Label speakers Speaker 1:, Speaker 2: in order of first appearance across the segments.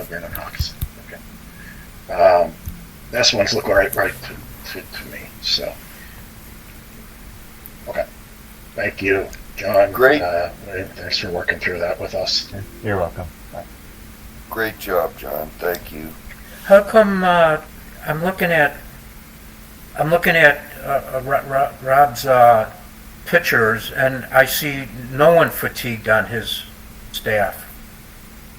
Speaker 1: Brandon Hawks. This one's looking right to me. So, okay. Thank you, John.
Speaker 2: Great.
Speaker 1: Thanks for working through that with us.
Speaker 3: You're welcome.
Speaker 2: Great job, John. Thank you.
Speaker 4: How come I'm looking at Rob's pictures and I see no one fatigued on his staff?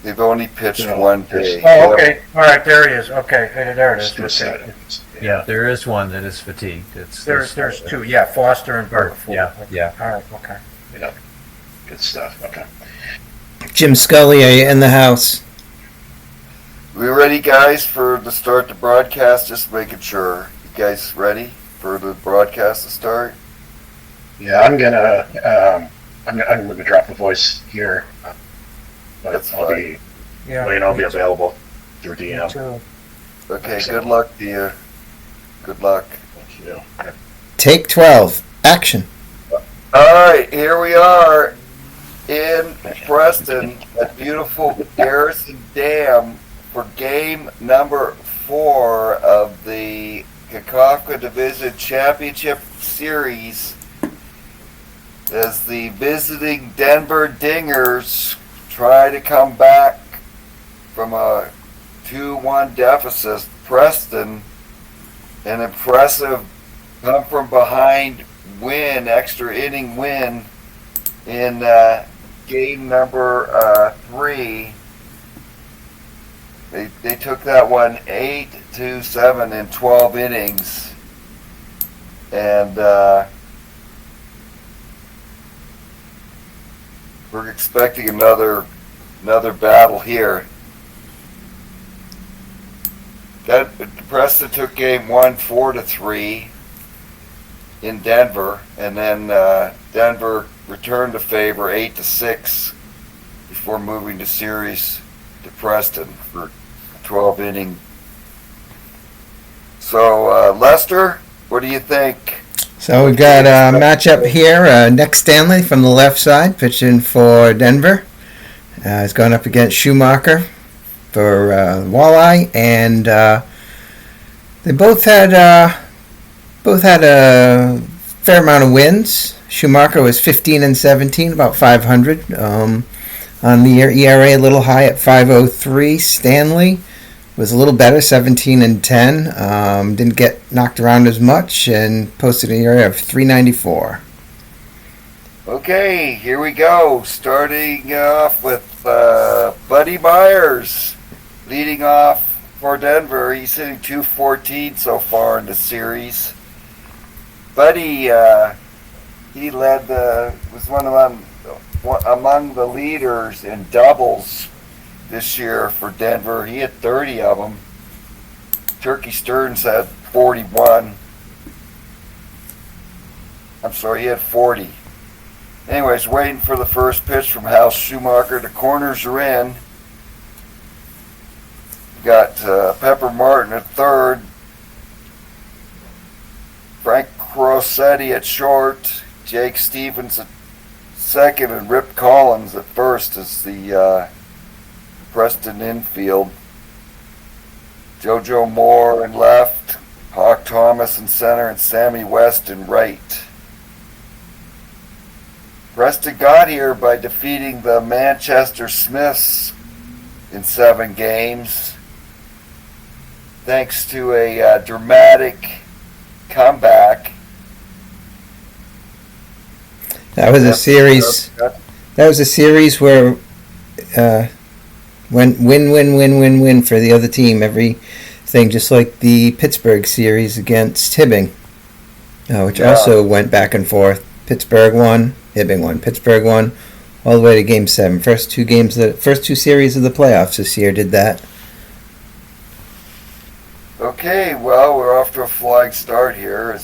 Speaker 2: They've only pitched one day.
Speaker 4: Oh, okay. All right, there he is. Okay, there it is. Okay.
Speaker 3: Yeah, there is one that is fatigued.
Speaker 4: There's two. Yeah, Foster and Burke.
Speaker 3: Yeah.
Speaker 4: All right, okay.
Speaker 1: Yeah, good stuff. Okay.
Speaker 5: Jim Scully, are you in the house?
Speaker 2: We ready, guys, to start the broadcast? Just making sure. You guys ready for the broadcast to start?
Speaker 1: Yeah, I'm gonna drop the voice here. But
Speaker 2: That's
Speaker 1: I'll
Speaker 2: fine.
Speaker 1: I'll be available through DM.
Speaker 2: Okay, good luck to you. Good luck.
Speaker 1: Thank you.
Speaker 5: Take 12. Action.
Speaker 2: Alright, here we are in Preston at beautiful Garrison Dam for game number 4 of the Kakofka Division Championship Series as the visiting Denver Dingers try to come back from a 2-1 deficit. Preston, an impressive come from behind win, extra inning win in game number 3. They took that one 8-7 in 12 innings, and we're expecting another battle here. Preston took game 1 4-3 in Denver, and then Denver returned the favor 8-6 before moving the series to Preston for 12 inning. So Lester, what do you think?
Speaker 5: So we got a matchup here. Nick Stanley from the left side pitching for Denver. He's going up against Schumacher for Walleye, and they both had a fair amount of wins. Schumacher was 15-17, about 500 on the year. ERA a little high at 5.03. Stanley was a little better, 17-10. Didn't get knocked around as much and posted an ERA of 3.94.
Speaker 2: Okay, here we go. Starting off with Buddy Myers leading off for Denver. He's hitting .214 so far in the series. Buddy, he was among the leaders in doubles this year for Denver. He had 30 of them. Turkey Stearns had 41. I'm sorry, he had 40. Anyways, waiting for the first pitch from Hal Schumacher. The corners are in. Got Pepper Martin at third. Frank Rossetti at short. Jake Stevens at second, and Rip Collins at first as the Preston infield. JoJo Moore in left. Hawk Thomas in center, and Sammy West in right. Preston got here by defeating the Manchester Smiths in 7 games, thanks to a dramatic comeback.
Speaker 5: That was a series. That was a series where went win for the other team. Everything, just like the Pittsburgh series against Hibbing, which also went back and forth. Pittsburgh won, Hibbing won, Pittsburgh won, all the way to Game 7. First two series of the playoffs this year did that.
Speaker 2: Okay, well, we're off to a flying start here.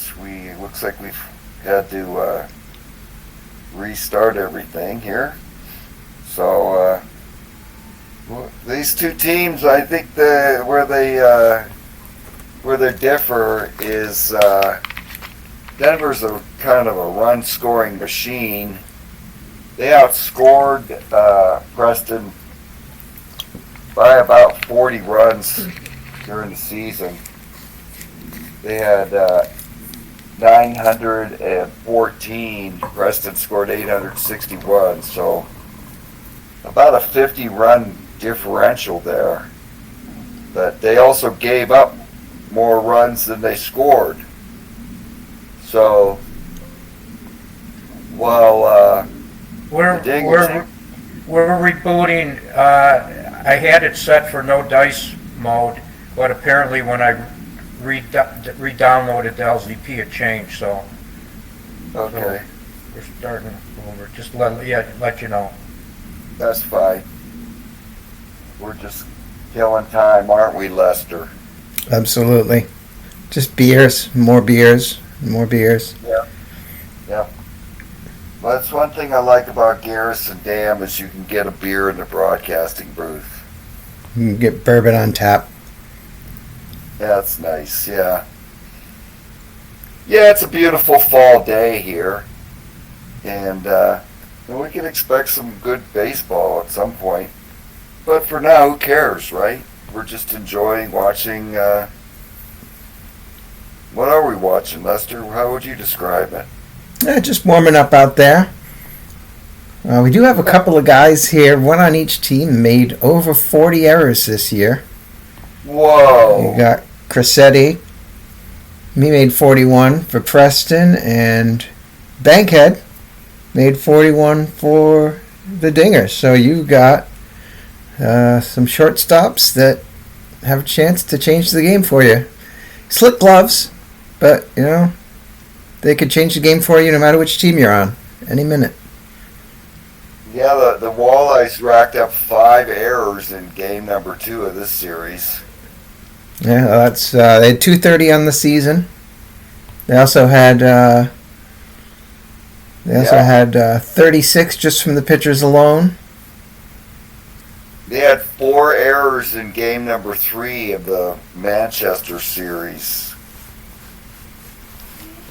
Speaker 2: Looks like we've had to restart everything here. So these two teams, I think where they differ is Denver's a kind of a run-scoring machine. They outscored Preston by about 40 runs during the season. They had 914. Preston scored 861. So about a 50-run differential there. But they also gave up more runs than they scored. So while
Speaker 4: We're rebooting. I had it set for no dice mode, but apparently when I re-downloaded the LZP, it changed. So
Speaker 2: okay,
Speaker 4: we're starting over. Just let you know.
Speaker 2: that's fine. We're just killing time, aren't we, Lester?
Speaker 5: Absolutely. Just beers, more beers, more beers.
Speaker 2: Yeah. Well, that's one thing I like about Garrison Dam is you can get a beer in the broadcasting booth.
Speaker 5: You can get bourbon on tap.
Speaker 2: Yeah, that's nice, yeah. Yeah, it's a beautiful fall day here. And we can expect some good baseball at some point. But for now, who cares, right? We're just enjoying watching. What are we watching, Lester? How would you describe it?
Speaker 5: Just warming up out there. We do have a couple of guys here. One on each team made over 40 errors this year.
Speaker 2: Whoa.
Speaker 5: You got Cressetti. He made 41 for Preston, and Bankhead made 41 for the Dingers. So you got some shortstops that have a chance to change the game for you. Slick gloves, but they could change the game for you no matter which team you're on, any minute.
Speaker 2: Yeah, the Walleyes racked up 5 errors in game number 2 of this series.
Speaker 5: Yeah, that's they had 230 on the season. They also had 36 just from the pitchers alone.
Speaker 2: They had 4 errors in game number 3 of the Manchester series.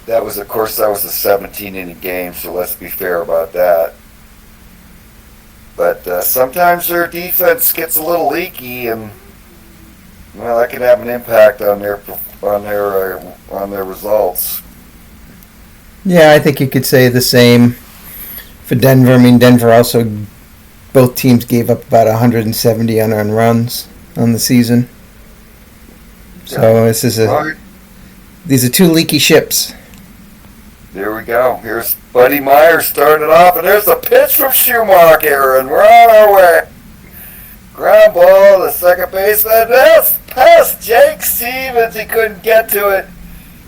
Speaker 2: That was a 17-inning game, so let's be fair about that. But sometimes their defense gets a little leaky, and that can have an impact on their results.
Speaker 5: Yeah, I think you could say the same for Denver. I mean, Denver also, both teams gave up about 170 unearned runs on the season. So these are 2 leaky ships.
Speaker 2: There we go. Here's Buddy Myers starting off, and there's a pitch from Schumacher, and we're on our way. Ground ball to second baseman. That's past Jake Stevens. He couldn't get to it.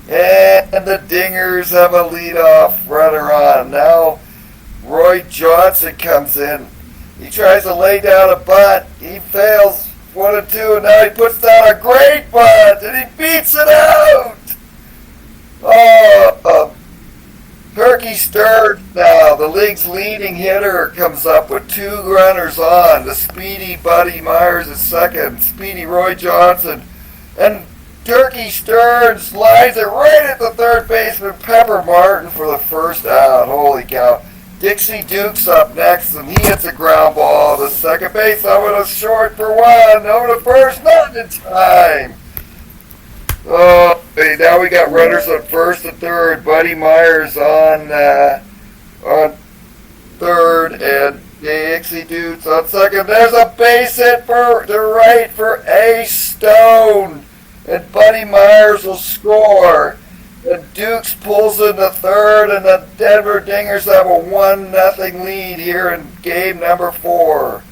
Speaker 2: And the Dingers have a leadoff runner on. Now Roy Johnson comes in. He tries to lay down a bunt. He fails 1-2, and now he puts down a great bunt, and he beats it out. Turkey Stern now, the league's leading hitter, comes up with 2 runners on. The speedy Buddy Myers is second, speedy Roy Johnson. And Turkey Stern slides it right at the third baseman, Pepper Martin, for the first out. Holy cow. Dixie Duke's up next, and he hits a ground ball to second base. Over to short for 1. Over to first, not in time. Oh, now we got runners on first and third. Buddy Myers on third, and Dixie Duke's on second. There's a base hit for the right for A. Stone, and Buddy Myers will score. And Dukes pulls into third, and the Denver Dingers have a 1-0 lead here in game number 4.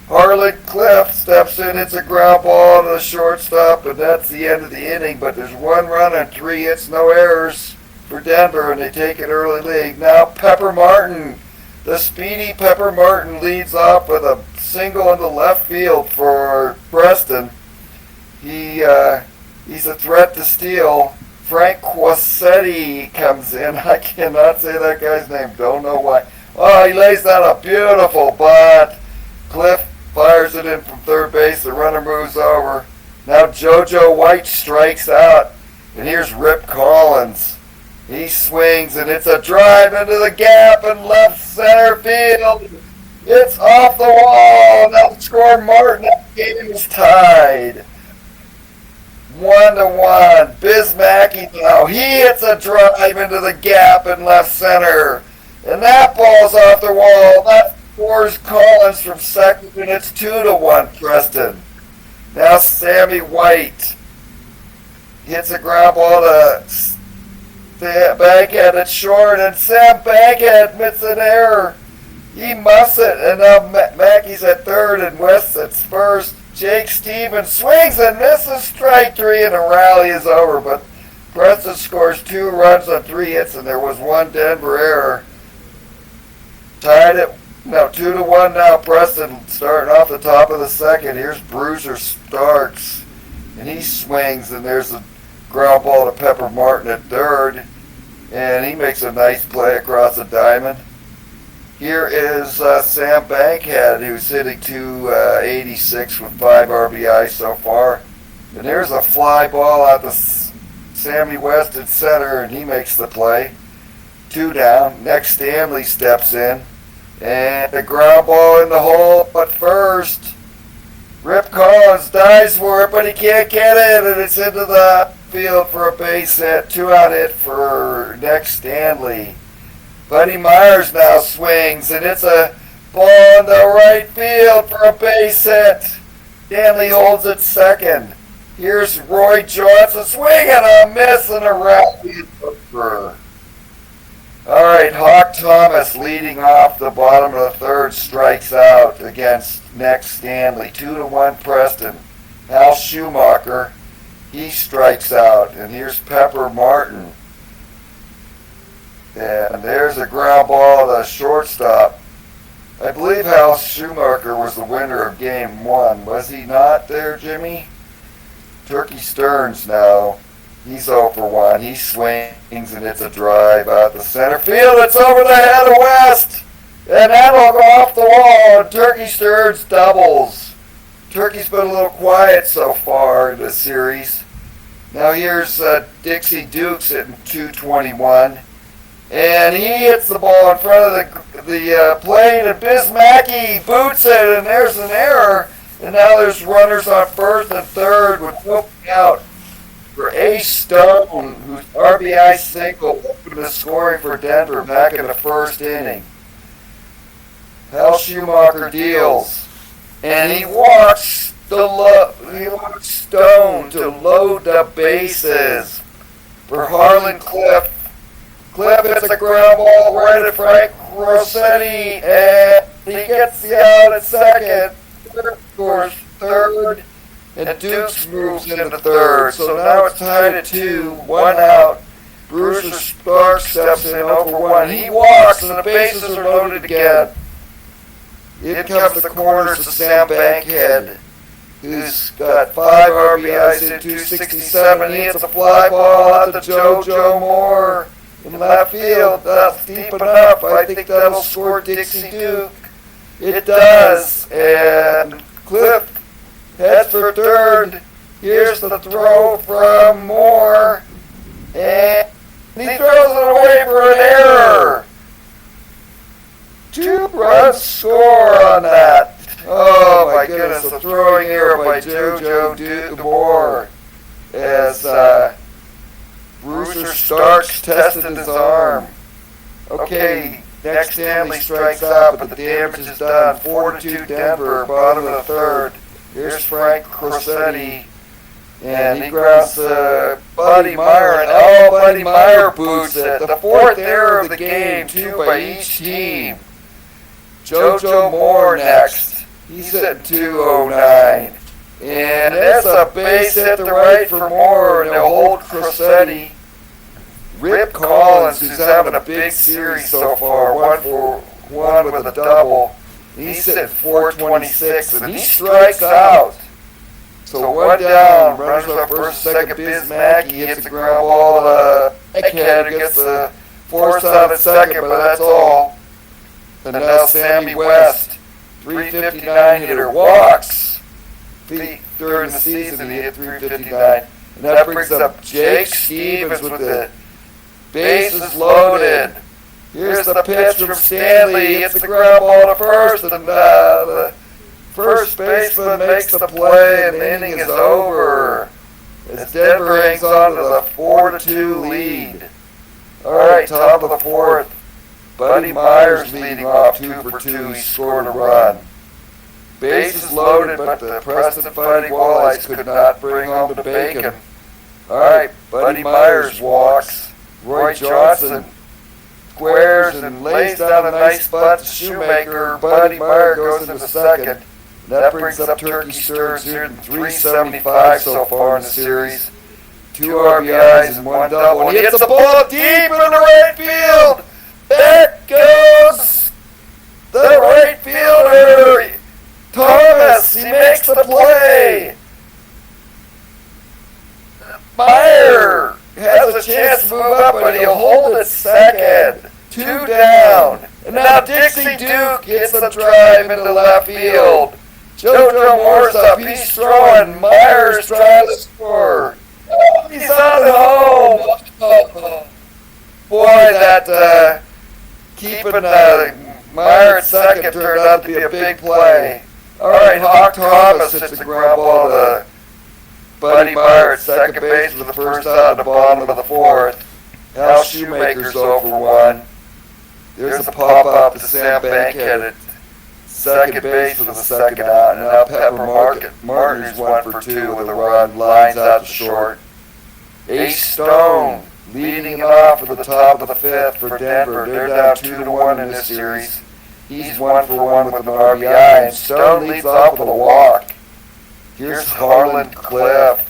Speaker 2: Harlan Cliff steps in, hits a ground ball to the shortstop, and that's the end of the inning. But there's 1 run and 3 hits, no errors for Denver, and they take it early lead. Now Pepper Martin, the speedy Pepper Martin, leads off with a single into left field for Preston. He's a threat to steal. Frank Quassetti comes in. I cannot say that guy's name. Don't know why. Oh, he lays down a beautiful bunt. Cliff fires it in from third base. The runner moves over. Now JoJo White strikes out. And here's Rip Collins. He swings, and it's a drive into the gap in left center field. It's off the wall. Now the score, Martin. That game is tied. 1-1. Biz Mackey now. He hits a drive into the gap in left center. And that ball's off the wall. That scores Collins from second, and it's 2-1 Preston. Now Sammy White hits a ground ball to Bankhead. It's short, and Sam Bankhead admits an error. He muffs it, and now Mackey's at third and West at first. Jake Stevens swings and misses strike three, and the rally is over. But Preston scores 2 runs on 3 hits, and there was 1 Denver error. Tied it, 2-1 now. Preston starting off the top of the second. Here's Bruiser Starks, and he swings, and there's a ground ball to Pepper Martin at third, and he makes a nice play across the diamond. Here is Sam Bankhead, who's hitting 286 with 5 RBI so far. And there's a fly ball out to Sammy West at center, and he makes the play. 2 down. Next, Stanley steps in. And a ground ball in the hole, but first, Rip Collins dives for it, but he can't get it, and it's into the field for a base hit. 2-out hit for next Stanley. Buddy Myers now swings, and it's a ball in the right field for a base hit. Stanley holds it second. Here's Roy Johnson swinging a miss and a rally over. All right, Hawk Thomas leading off the bottom of the third strikes out against next Stanley. 2-1 Preston. Al Schumacher, he strikes out, and here's Pepper Martin. And there's a ground ball to shortstop. I believe Hal Schumacher was the winner of game 1. Was he not there, Jimmy? Turkey Stearns now. He's 0 for 1. He swings, and it's a drive out the center field. It's over the head of West. And that'll go off the wall, and Turkey Stearns doubles. Turkey's been a little quiet so far in this series. Now here's Dixie Dukes hitting 221. And he hits the ball in front of the plate, and Biz Mackey boots it, and there's an error. And now there's runners on first and third with nobody out for Ace Stone, whose RBI single opened the scoring for Denver back in the first inning. Hal Schumacher deals, and he walks Stone to load the bases for Harlan Cliff. Cliff hits a ground ball right at Frank Rossetti, and he gets the out at second. Scores third, and Dukes moves into third. So now it's tied at 2, 1 out. Bruiser Stark steps in 0 for 1. He walks, and the bases are loaded again. In comes the corners to Sam Bankhead, who's got 5 RBIs in 267. He hits a fly ball out to JoJo Moore in left field. That's deep enough. I think that'll score Dixie Duke. It does. And Cliff heads for third. Here's the throw from Moore. And he throws it away for an error. 2-run score on that. Oh my goodness, a throwing error by JoJo Moore as Bruiser Starks tested his arm. Okay, next Stanley strikes out, but the damage is done. 4-2 Denver, bottom of the third. Here's Frank Rossetti, and he grounds Buddy Meyer, and Buddy Meyer boots it. The 4th error of the game, 2 by each team. JoJo Moore next. He's at 209. And that's a base hit to right for Moore, and they'll hold Rossetti. Rip Collins, who's having a big series so far, 1 for 1 with a double. He's at 426, and he strikes out. So 1 down, runners on first, second. Biz Mackey hits a ground ball to Bankhead, who gets the force out at second, but that's all. And now Sammy West, 359 hitter, walks. During the season, he hit 359. And that brings up Jake Stevens with the bases loaded. Here's the pitch from Stanley. Hits the ground ball to first, and the first baseman makes the play, and the inning is over. As Denver hangs on to the 4-2 lead. All right, top of the fourth. Buddy Myers leading off 2 for 2. He scored a run. Bases loaded, but the Preston Fightin Walleyes could not bring home the bacon. All right, Buddy Myers walks. Roy Johnson squares and lays down a nice bunt to Shoemaker. Buddy Myers goes into second. That brings up Turkey Stearns here in 375 so far in the series. 2 RBIs and 1 double. And he hits the ball deep into right field. There goes the right fielder, Thomas. He makes the play. Meyer has a chance to move up, but he'll hold it second. 2 down. And now Dixie Duke gets the drive into left field. JoJo Moore's up. He's throwing. Myers trying to score. He's on home. Boy, that keeping Meyer at second turned out to be a big play. All right, Hawk Thomas hits the ground ball to Buddy Meyer at second base with the first out at the bottom of the fourth. Al Shoemaker's over 1. There's a pop-up to Sam Bankhead at second base with the second out. And now Pepper Martin is 1 for 2 with a run. Lines out to short. Ace Stone leading off at the top of the fifth for Denver. They're down 2-1 in this series. He's 1 for 1 with an RBI, and Stone leads off with a walk. Here's Harlan Cliff,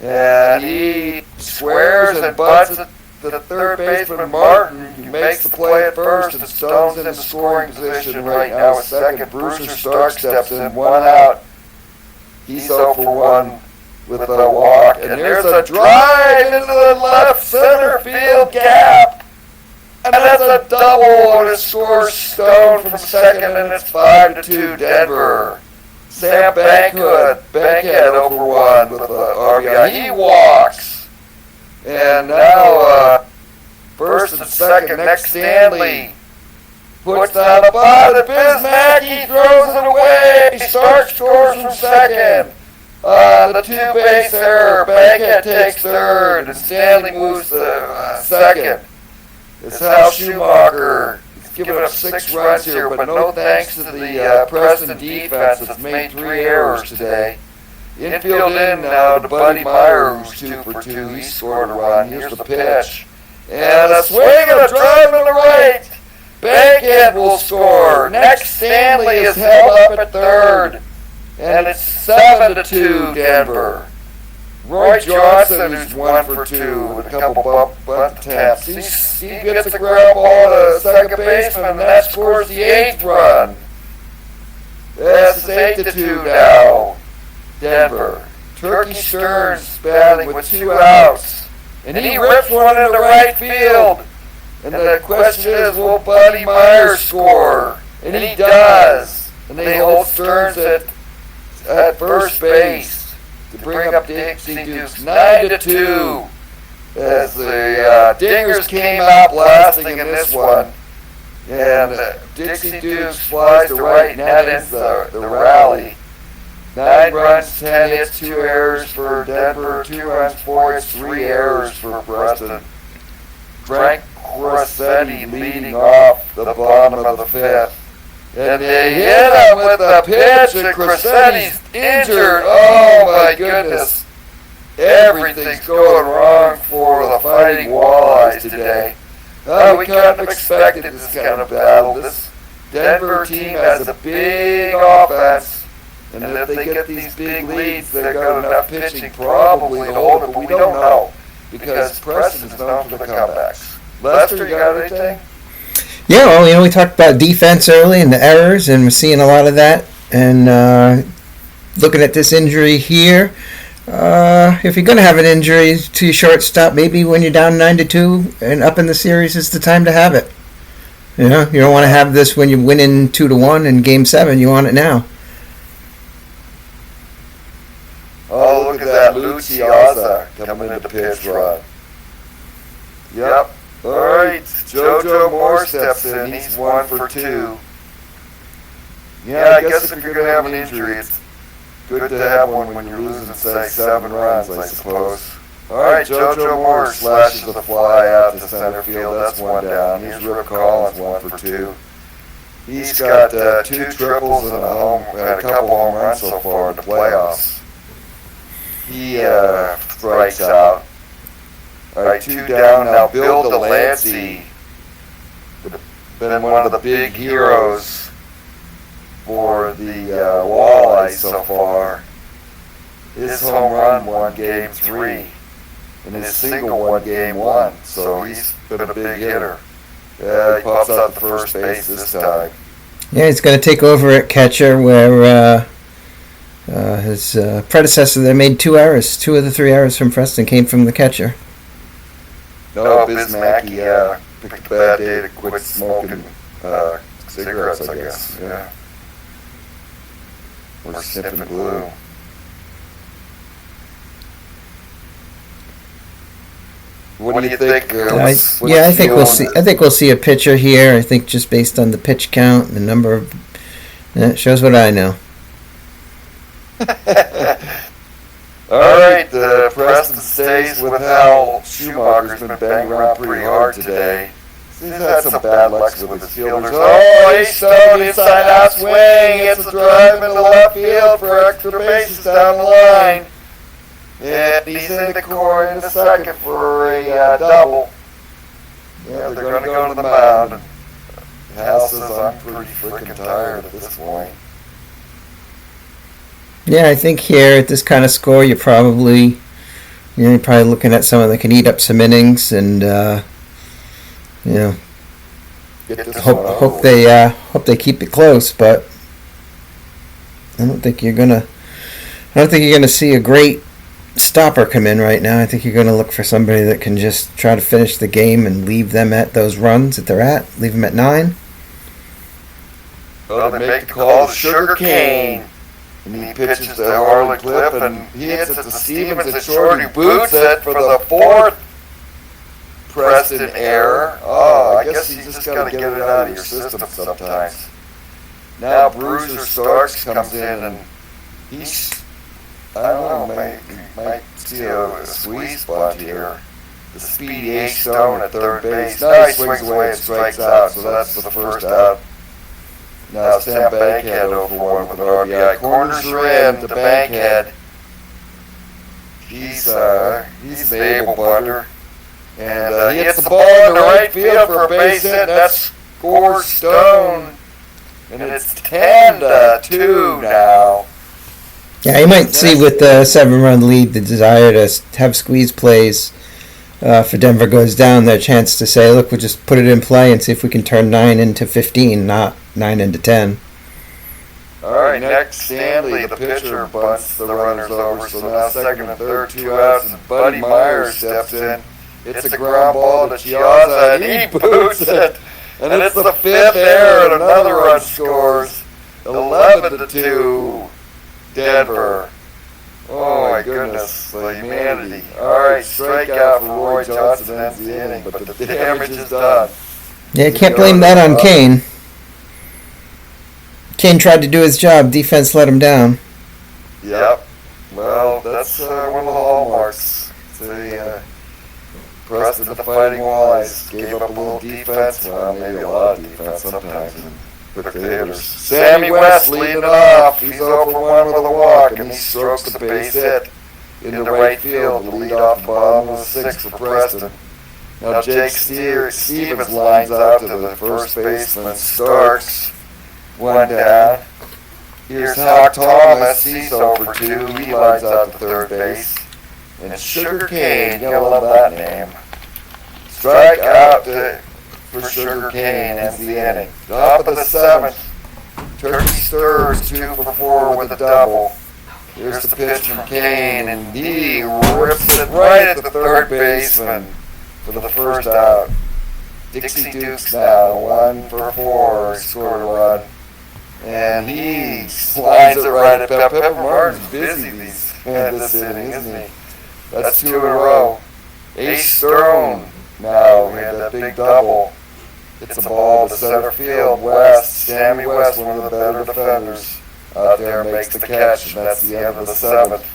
Speaker 2: and he squares and butts at the third baseman Martin. He makes the play at first, and Stone's in the scoring position right now. At second, Brewster Stark steps in, 1 out. He's 0 for 1 with a walk, and there's a drive into the left center field gap. And that's a double to score Stone from second, and it's 5-2 Denver. Sam Bankhead over 1 with the RBI. He walks. And now first and second, next Stanley puts down a ball to Bismack. He throws it away. Stark scores from second. The 2-base error. Bankhead takes third, and Stanley moves to second. It's Hal Schumacher. He's given up 6 runs here, but no thanks to the Preston defense that's made 3 errors today. Infield in now to Buddy Meyer, who's 2 for 2. He scored a run. Here's the pitch. And a swing and a drive to the right. Bankhead will score. Next, Stanley is held up at third. And it's 7-2 Denver. Roy Johnson, who's 1 for 2 with a couple bunt attempts. He gets the ground ball to second baseman, and that scores the 8th run. That's 8-2 now, Denver. Turkey Stearns batting with 2 outs, and he rips one into right field. And the question is, will Buddy Myers score? And he does. And they hold Stearns at first base to bring up Dixie Dukes 9-2 as the Dingers came out blasting in this one. And Dixie Dukes flies to right, and that ends the rally. 9 runs, 10 hits, 2 errors for Denver, 2 runs, 4 hits, 3 errors for Preston. Frank Corsetti leading off the bottom of the fifth. And they hit him with a pitch, and Corsetti's injured. Oh my goodness. Everything's going wrong for the Fighting Walleyes today. We couldn't have expected this kind of battle. This Denver team has a big offense, and if they get these big leads, they've got enough pitching probably to hold it, but we don't know, because Preston's known for the comebacks. Lester, you got anything?
Speaker 5: Yeah, well, we talked about defense early and the errors, and we're seeing a lot of that. And looking at this injury here, if you're going to have an injury to your shortstop, maybe when you're down 9-2 and up in the series is the time to have it. You don't want to have this when you're winning 2-1 in Game 7. You want it now.
Speaker 2: Oh, look at that Luciaza coming into pitch run. Yep. All right. right, JoJo Moore steps in. He's 1 for 2. Yeah, I guess if you're going to have an injury, it's good to have one when you're losing, say, 7 runs, I suppose. All right, JoJo Moore slashes the fly out to center field. That's 1 down. Here's Rip Collins, 1 for 2. He's got 2 triples and a couple home runs so far in the playoffs. He strikes out. All right, 2 down. Now Bill Delancey, been one of the big heroes for the Walleye so far. His home run won Game 3, and his single won Game 1. So he's been a big hitter. He pops out the first base this time.
Speaker 5: Yeah, he's going to take over at catcher where his predecessor there made 2 errors. 2 of the 3 errors from Preston came from the catcher.
Speaker 2: No, Bismacki picked a bad day to quit smoking cigarettes, I guess. Yeah. Or sniffing glue. What do you think?
Speaker 5: I think we'll see. I think we'll see a pitcher here. I think just based on the pitch count, the number of, it shows what I know.
Speaker 2: All right, Preston stays with Hal. Schumacher's been banging around pretty hard today. He's had some bad luck with his fielders. Oh, he's stone inside out swing. It's a drive into left field for extra bases down the line. And he's in the corner in the second for a double. Yeah, they're going to go to the mound. And Hal says, I'm pretty freaking tired at this point.
Speaker 5: Yeah, I think here at this kind of score, you're probably looking at someone that can eat up some innings and hope they keep it close. But I don't think you're gonna see a great stopper come in right now. I think you're gonna look for somebody that can just try to finish the game and leave them at those runs that they're at. Leave them at 9.
Speaker 2: Well, they make the call to Sugar Cane. And he pitches to Harlan Cliff, and he hits it to Stevens at short, who boots it for the 4th Preston error. Oh, I guess you just got to get it out of your system sometimes. Now Bruiser Starks comes in, and he's, I don't know, might see a squeeze spot here. The speedy H. Stone at third base. Now he swings away and strikes out, so that's the first out. Now Sam Bankhead over 1 with an RBI. Corners are in to Bankhead. He's an able bunder. And he hits the ball in the right field for a base hit, and that scores Stone. And it's 10-2 now.
Speaker 5: Yeah, you might see with the 7-run lead the desire to have squeeze plays for Denver goes down, their chance to say, look, we'll just put it in play and see if we can turn 9 into 15, not 9 into 10.
Speaker 2: All right, next Stanley, the pitcher, bunts the runners over. So now second and third, 2 outs, and Buddy Myers steps in. It's a ground ball to Chiazza, and he boots it. And it's the 5th error, and another run scores. 11-2, Denver. Oh my goodness, the humanity. All right, strikeout for Roy Johnson ends the inning, but the damage is done.
Speaker 5: Yeah, can't blame that on Kane. Kane tried to do his job. Defense let him down.
Speaker 2: Yep. Well, that's one of the hallmarks. The Preston the Fighting Walleyes gave up a little defense. Well, maybe a lot of defense sometimes. And took the hitters. Sammy West leading off. He's over 1 with a walk, and he strokes the base hit into right field to lead off the bottom of the 6th for Preston. Now Jake Stevens lines out to the first baseman, Starks. 1 down. Here's Hawk Thomas. He's over 2. He lines out to third base. And Sugar Cane, you're gonna love that name. Strike out for Sugar Cane ends the inning. Top of the 7th. Turkey stirs 2 for 4 with a double. Here's the pitch from Cane, and he rips it right at the third baseman for the first out. Dixie Dukes now 1 for 4, scored a run. And he slides it right at Pep. Pepper Martin's busy this inning, isn't he? That's 2 in a row. Ace Stone Now we had that big double. It's a ball to center field. West, Sammy West, one of the better defenders out there, makes the catch, and that's the end of the seventh.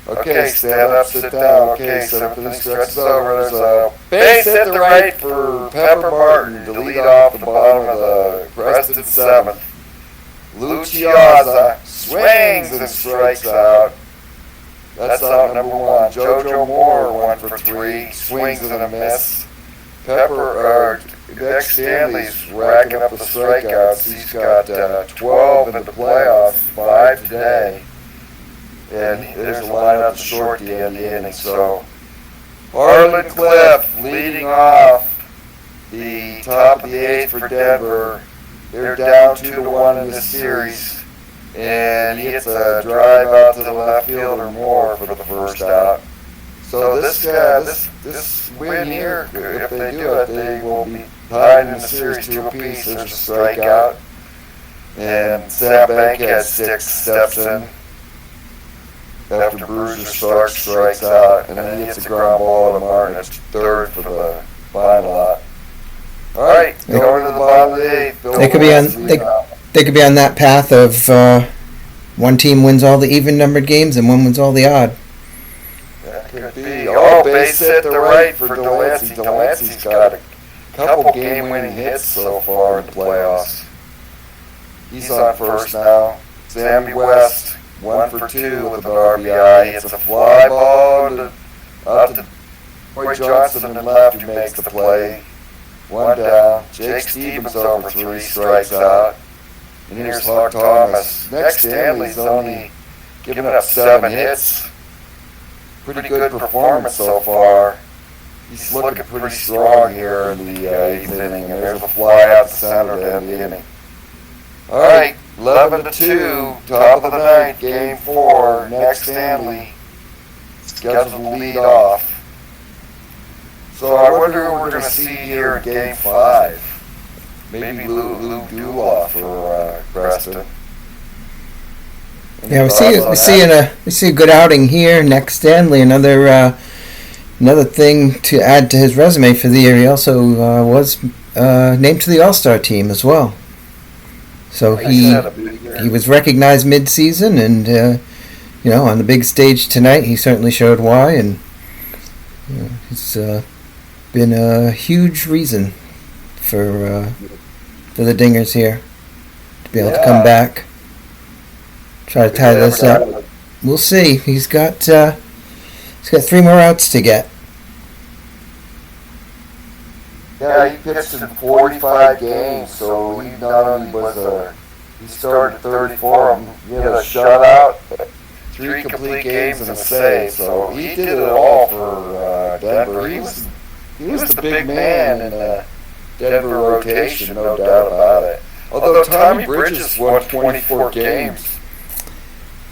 Speaker 2: Okay, stand up, sit down. Okay, seventh inning stretches over. There's a base hit to right for Pepper Martin to lead off the bottom of the Preston seventh. Luciaza swings and strikes out. That's out number one. JoJo Moore 1 for 3, swings and a miss. Dex Stanley's racking up the strikeouts. He's got 12 in the playoffs, 5 today. And there's a line out to short the end of the inning. So Harlan Cliff leading off the top of the eighth for Denver. They're down 2-1 in this series. And he hits a drive out to the left fielder Moore for the first out. So this win here, if they do it, they will be tied in the series 2 apiece. There's a strikeout. And Sam Bankhead steps in after Bruiser Stark strikes out, and then he hits a ground ball to Martin at third for the final out. All right, going to the bottom of the eighth.
Speaker 5: They could be on that path of one team wins all the even-numbered games and one wins all the odd.
Speaker 2: That could be. Oh, base hit to right for Delancey. Delancey's got a couple game-winning hits so far in the playoffs. He's on first now. Sammy West, 1 for 2 with an RBI. It's a fly ball out to Roy Johnson in left, who makes the play. 1 down. Jake Stevens over 3, strikes out. And here's Hawk Thomas. Next, Stanley's only given up 7 hits. Pretty good performance so far. He's looking pretty strong here in the 8th inning. And there's a fly out the center to end the inning. All right, 11-2, top of the ninth, game 4. Next, Stanley scheduled to lead off. So I wonder who we're going to see here in game 5. Maybe Lou Duloff or Preston.
Speaker 5: Yeah, we see a good outing here. Next, Stanley, another thing to add to his resume for the year. He also was named to the All-Star team as well. So he was recognized mid-season, and on the big stage tonight, he certainly showed why, and he's been a huge reason for the Dingers here to be able to come back, try to tie this up. We'll see. He's got 3 more outs to get.
Speaker 2: Yeah, he pitched in 45 games, so he not only he started 34 of them, he had a shutout, 3 complete games and a save, so he did it all for Denver. He was the big man in the Denver rotation, no doubt about it. Although Tommy Bridges won 24 games.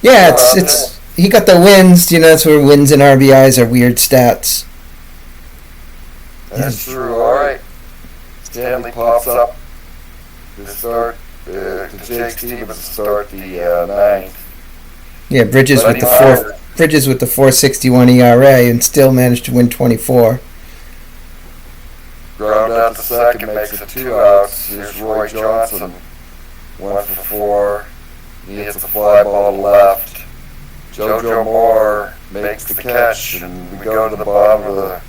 Speaker 5: Yeah, it's he got the wins. That's where wins and RBIs are weird stats.
Speaker 2: That's true. All right. Stanley pops up to start to Jake Stevens to start the 9th.
Speaker 5: Yeah, Bridges with the 4.61 ERA and still managed to win 24.
Speaker 2: Ground out to second, makes it 2 outs. Here's Roy Johnson, 1 for 4. He hits the fly ball to left. JoJo Moore makes the catch, and we go to the bottom of the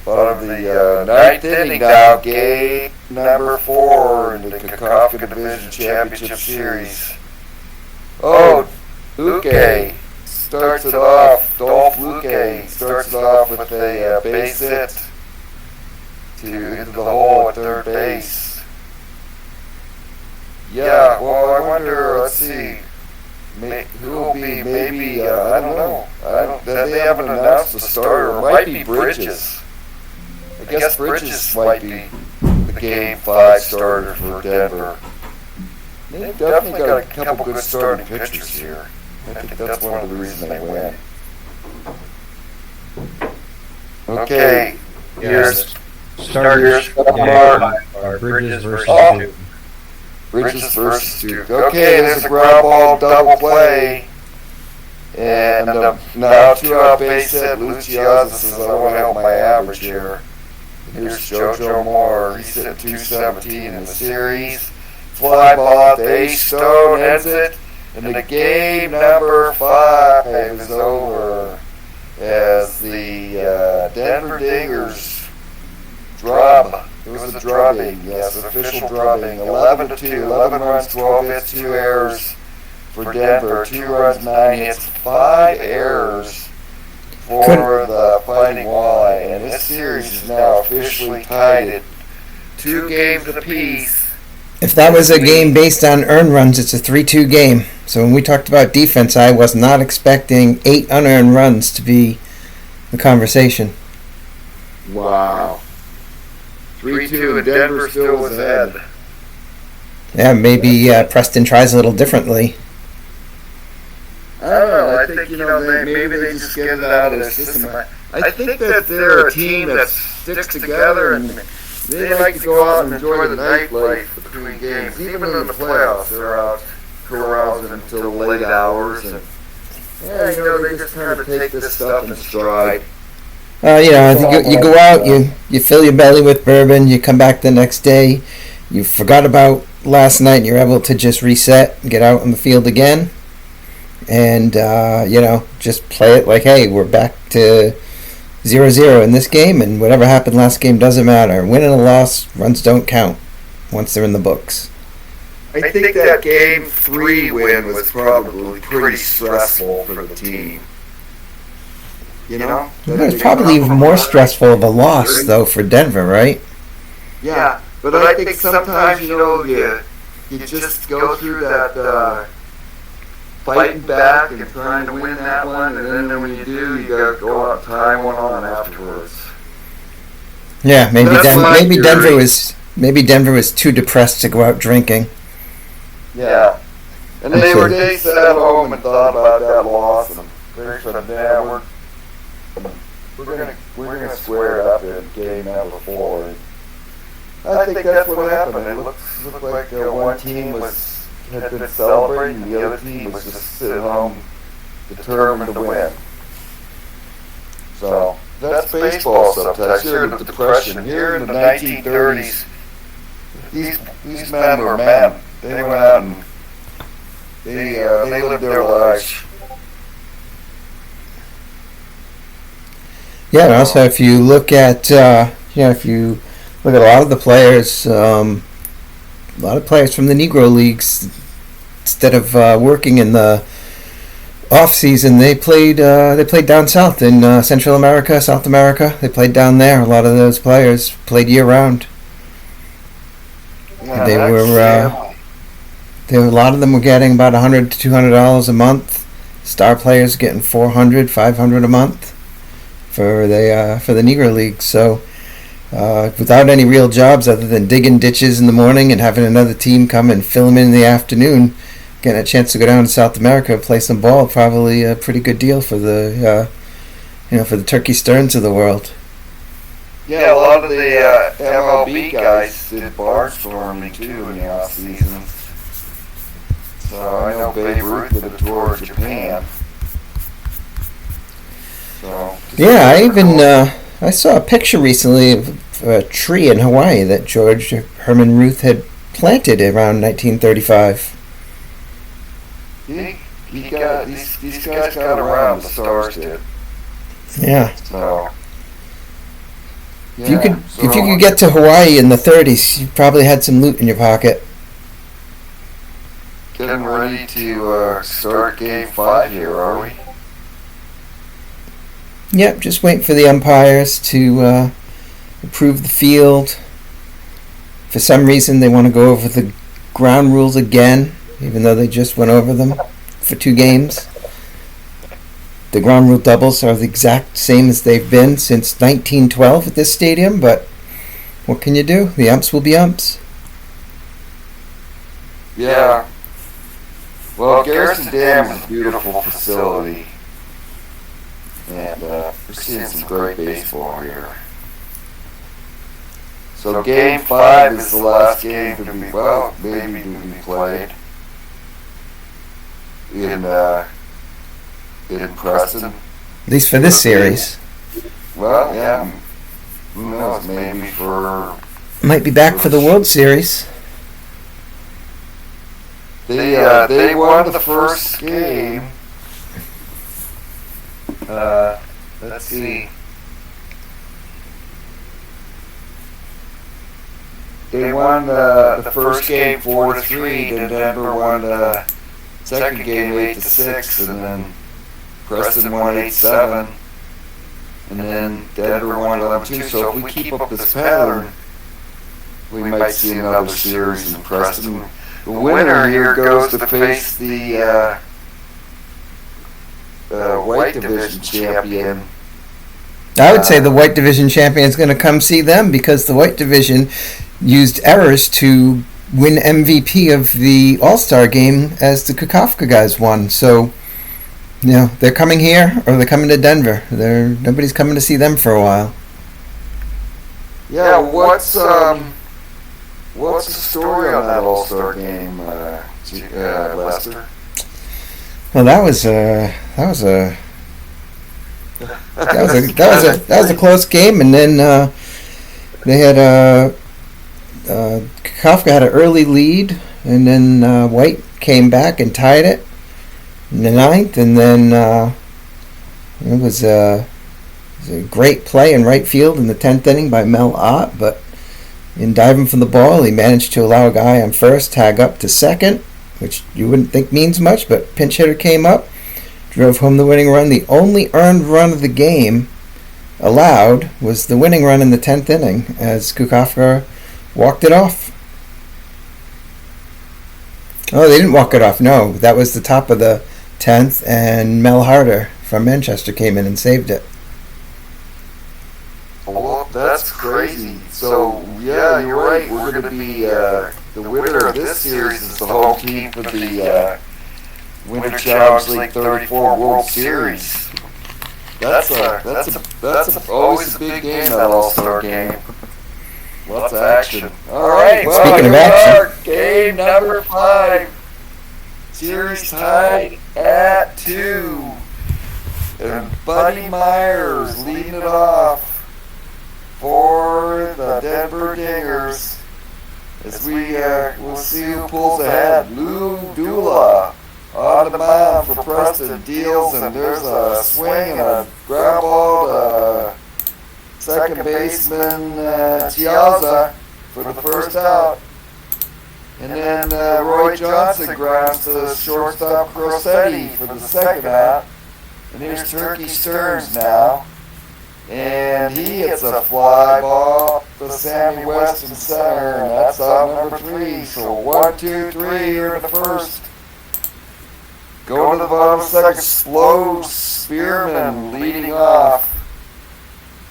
Speaker 2: 9th inning now, game number 4 in the Kakofka Division Championship Series. Oh, Luque starts it off. Dolph Luque starts it off with a base hit into the hole at third base. Yeah, well, I wonder, let's see, who will be, maybe, I don't know. They haven't announced the starter. It might be Bridges. I guess Bridges might be the game 5 starter for Denver. They've definitely got a couple good starting pitchers here. I think that's one of the reasons they win. Okay, here's
Speaker 3: Starters. Bridges versus Duke.
Speaker 2: Bridges versus Duke. Okay, there's a ground ball double play. And now 2-out base hit. Luciazza says, I want to help my average here. Here's JoJo Moore. He's hitting 217 in the series. Fly ball out to Ace Stone, ends it. And the game number 5 is over as the Denver Dingers drub. It was a drubbing, yes, an official drubbing. 11-2, 11 runs, 12 hits, 2 errors for Denver. 2 runs, 9 hits, 5 errors for the Fighting Walleye. And this series is now officially tied at 2 games apiece.
Speaker 5: If that was a game based on earned runs, it's a 3-2 game. So when we talked about defense, I was not expecting 8 unearned runs to be the conversation.
Speaker 2: Wow. 3-2 and Denver still was ahead.
Speaker 5: Yeah, maybe Preston tries a little differently.
Speaker 2: I don't know. I think, maybe they just get it out of their system. I think that they're a team that sticks together and they like to go out and enjoy the nightlife between games. Even in the playoffs, they're out carousing until late hours. And, they just kind of take this stuff in stride.
Speaker 5: I think you go out, you fill your belly with bourbon, you come back the next day, you forgot about last night, and you're able to just reset and get out on the field again. And, just play it like, hey, we're back to 0-0 in this game, and whatever happened last game doesn't matter. Win and a loss, runs don't count once they're in the books.
Speaker 2: I think that Game 3 win was probably pretty stressful for the team. It
Speaker 5: was probably even more stressful of a loss, though, for Denver, right?
Speaker 2: Yeah, but I think sometimes, you just go through that fighting back and trying to win that one, and then when you do, you got to go out and tie one on afterwards.
Speaker 5: Yeah, maybe Denver was too depressed to go out drinking.
Speaker 2: Yeah, and they sat at home and thought about that loss, and they said, "Yeah, we're gonna square it up in game number 4." I think that's what happened. It looked like one team had been celebrating, and the other team was just sitting home determined to win. So that's baseball sometimes. Here in the Depression, here in the 1930s, these men were men. They went out and they lived their lives.
Speaker 5: Yeah, and also if you look at a lot of the players, a lot of players from the Negro Leagues, instead of working in the off season, they played down south in Central America, South America. They played down there. A lot of those players played year round.
Speaker 2: Yeah,
Speaker 5: a lot of them were getting about $100 to $200 a month. Star players getting $400, $500 a month for the Negro League. So without any real jobs other than digging ditches in the morning and having another team come and fill them in the afternoon, getting a chance to go down to South America and play some ball, probably a pretty good deal for the for the Turkey Stearns of the world.
Speaker 2: Yeah, a lot of the MLB guys did barnstorming too in the off season. So I know Babe Ruth did a tour of Japan. So
Speaker 5: yeah, I saw a picture recently of a tree in Hawaii that George Herman Ruth had planted around 1935.
Speaker 2: These guys got around, the Stars did.
Speaker 5: Yeah.
Speaker 2: So
Speaker 5: if you could get to Hawaii in the 30s, you probably had some loot in your pocket.
Speaker 2: Getting ready to start Game 5 here, are we?
Speaker 5: Yep, just waiting for the umpires to approve the field. For some reason, they want to go over the ground rules again, even though they just went over them for 2 games. The ground rule doubles are the exact same as they've been since 1912 at this stadium, but what can you do? The umps will be umps.
Speaker 2: Yeah. Well, Garrison Dam is a beautiful facility. And we're seeing some great baseball here. So Game 5 is the last game to be played in in Preston.
Speaker 5: At least for this series.
Speaker 2: Well, yeah. Who knows? Maybe for
Speaker 5: Might be back for the World Series.
Speaker 2: they won the first game. Let's see. They won the first game 4-3. Then Denver won the second game 8-6, and then Preston won 8-7, and then Denver won 11-2. So if we keep up this pattern, we might see another series in Preston. The winner here goes to face the White Division champion.
Speaker 5: I would say the White Division champion is going to come see them because the White Division used errors to win MVP of the All-Star game as the Kukofka guys won. So, you know, they're coming here or they're coming to Denver. Nobody's coming to see them for a while.
Speaker 2: Yeah, what's the story on that All-Star game, Lester?
Speaker 5: Well, that was a close game, and then they had Kafka had an early lead, and then White came back and tied it in the ninth, and then it was a great play in right field in the 10th inning by Mel Ott, but in diving for the ball, he managed to allow a guy on first tag up to second, which you wouldn't think means much, but pinch hitter came up, drove home the winning run. The only earned run of the game allowed was the winning run in the 10th inning as Kukofka walked it off. Oh, they didn't walk it off. No, that was the top of the 10th, and Mel Harder from Manchester came in and saved it.
Speaker 2: Well, that's crazy. So, yeah, you're right. We're going to be the winner of this series is the home team for the Winter Challenge League 34 World Series. That's always a big game, that All-Star game. Lots of action. All right, well,
Speaker 5: Speaking of
Speaker 2: here
Speaker 5: action.
Speaker 2: we are, game number 5. Series tied at 2. And Buddy Myers leading it off for the Denver Dingers. As we'll see who pulls ahead. Lou Dula on the mound for Preston deals, and there's a swing and a ground ball to second baseman Chiazza for the first out. And then Roy Johnson grounds to shortstop Crossetti for the second out. And here's Turkey Stearns now. And he hits a fly ball to Sammy West in center, and that's out number 3. So 1, 2, 3 here in the first. Going to the bottom of the second, slow Spearman leading off.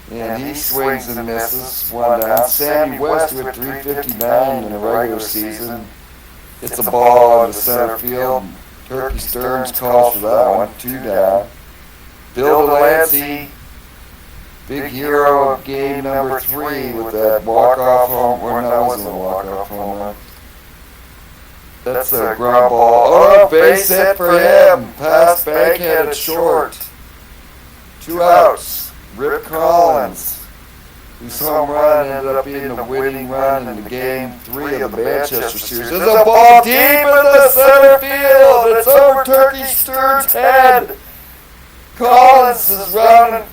Speaker 2: And he swings and misses. 1 down. Sammy West, who had 359 in the regular season, hits a ball into center field. Turkey Stearns calls for that one. 2 down. Bill Delancey, big hero of game number 3 with that walk-off home, or no, that wasn't a walk-off home run. That's a ground ball. Oh, base hit for him. Pass bankheaded short. 2 outs. Rip Collins, whose home run ended up being the winning run in the game 3 of the Manchester series. There's a ball deep in the center field. It's over Turkey Stearns' head. Collins is rounding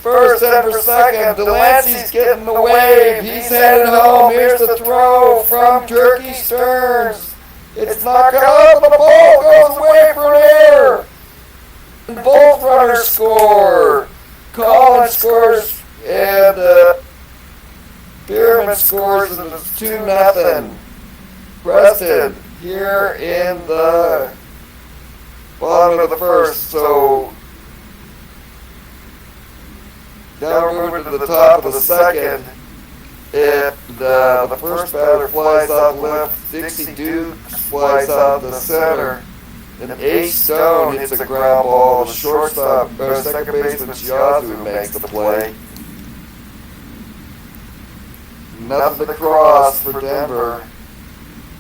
Speaker 2: first and for second. Delancey's getting the wave. He's headed home. Here's the throw from Turkey Stearns. It's knocked out. The ball goes away for an error. And both runners score. Collins scores and Bierman scores, and it's 2-0. Preston here in the bottom of the first. So down moving to the top of the second, and the first batter flies out left. Dixie Dukes flies out the center, and Ace Stone hits a ground ball. The shortstop, second baseman Chiazza makes the play. Nothing to cross for Denver.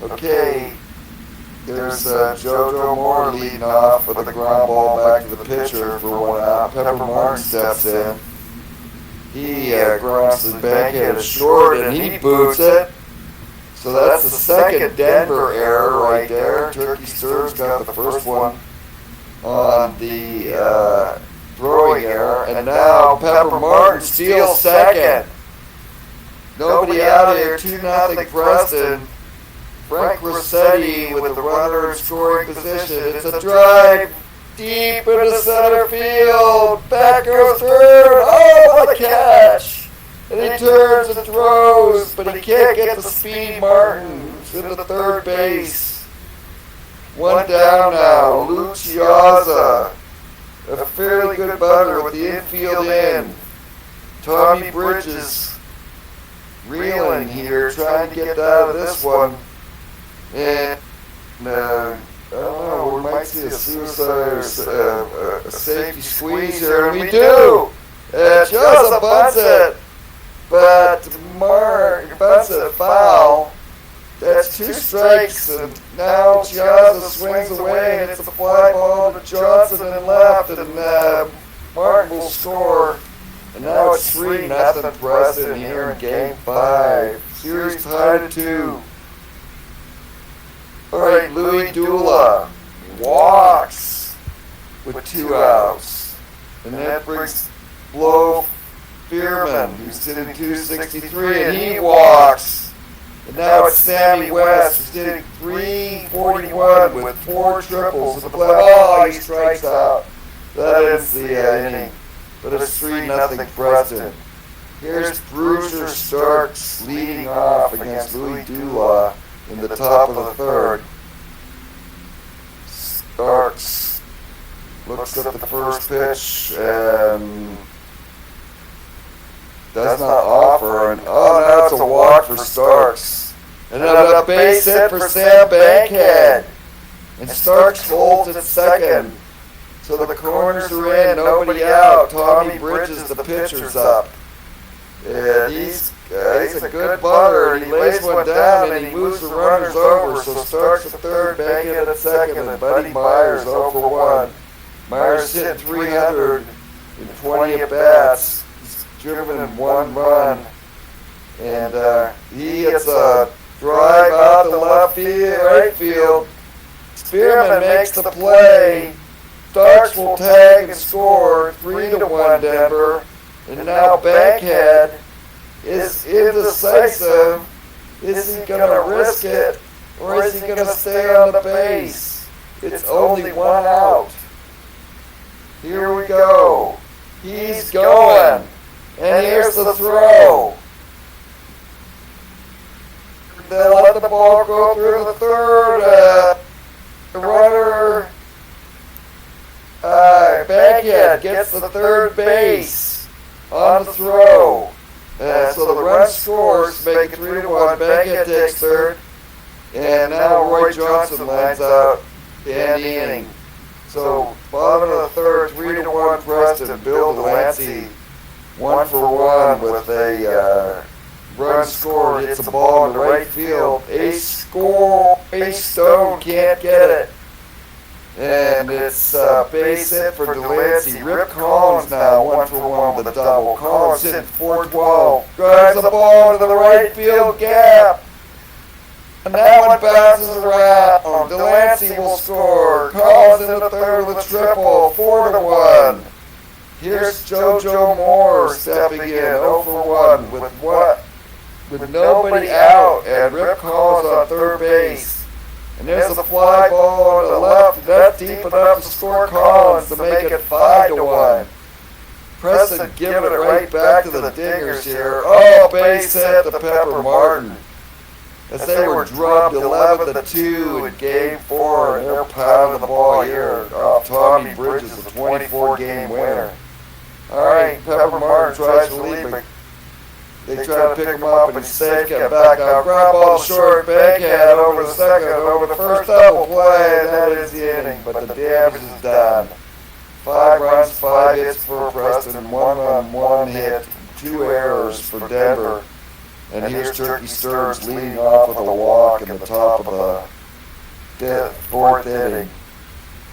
Speaker 2: Okay, There's JoJo Moore leading off with a ground ball back to the pitcher for 1 out. Pepper Martin steps in. He grounds the bankhead short and he boots it. So that's the second Denver error right there. Turkey Stern's got the first one on the throwing error. And now Pepper Martin steals second. Nobody out here, 2-0 Preston. Frank Rossetti with the runner in scoring position. It's a drive deep into center field. Back goes third. Oh, what a catch! And he turns and throws, but he can't get the speed. Martin into third base. 1 down now. Luciaza, a fairly good butter with the infield in. Tommy Bridges reeling here, trying to get out of this one. And I don't know, we might see a suicide or a safety squeeze here, and we do. Chiazza bunts it, but Mark bunts it foul. That's 2 strikes, and now Chiazza swings away, and it's a fly ball to Johnson and left, and Martin will score. And now it's 3-0 Preston here in Game 5. Series tied at 2. All right, Louis Dula walks with 2 outs. And that brings Flo Fearman, who's hitting 263, and he walks. And now it's Sammy West, who's hitting 341 with 4 triples in the play. Oh, he strikes out. That ends the inning. But it's 3-0 Preston. Here's Bruiser Starks leading off against Louis Dula in the top of the third. Starks looks at the first pitch and does not offer. And now it's a walk for Starks. And then a base hit for Sam Bankhead. And Starks holds at second. So the corners are in, nobody out. Tommy Bridges, the pitcher's up. And he's a good butter, and he lays one down, and he moves the runners over. So Starks at third, Bankhead at second, and Buddy Myers 0 for 1. Myers hit 320 at-bats. He's driven in 1 run. And he hits a drive out the left field, right field. Spearman makes the play. Starks will tag and score 3-1 Denver. And now Bankhead is indecisive. Is he going to risk it, or is he going to stay on the base? It's only 1 out. Here we go. He's going. And here's the throw. They'll let the ball go through the third. The runner, Bankhead, gets the third base on the throw. So the run scores, make it 3-1. Bankhead takes third. And now Roy Johnson lines out to end the inning. So bottom of the third, 3-1 Preston. Bill Delancey 1 for 1 with a run scored. Hits a ball in the right field. Ace Stone can't get it. And it's base hit for Delancey. Rip Collins now 1 for 1 with a double. Collins hitting 412. Drives the ball into the right field gap. And that one bounces around. Delancey will score. Collins in the third with a triple. 4-1. Here's JoJo Moore stepping in 0 for 1 with nobody out, and Rip Collins on third base. And there's a fly ball to the left. That's deep enough to score Collins to make it 5-1. Preston giving it right back to the Dingers here. Oh, base hit to Pepper Martin. As they were drubbed 11-2 in Game 4, and they're pounding the ball here off Tommy Bridges, the 24-game winner. All right, Pepper Martin tries to lead, but they try to pick him up, and he's safe, get back out. Ground ball short, Bankhead over the second, over the first double play, and that is the inning, but the damage is done. 5 runs, 5 hits for Preston, 1 run, 1 hit, 2 errors for Denver. And here's Turkey Stearns leading off with a walk in the top of the fourth inning.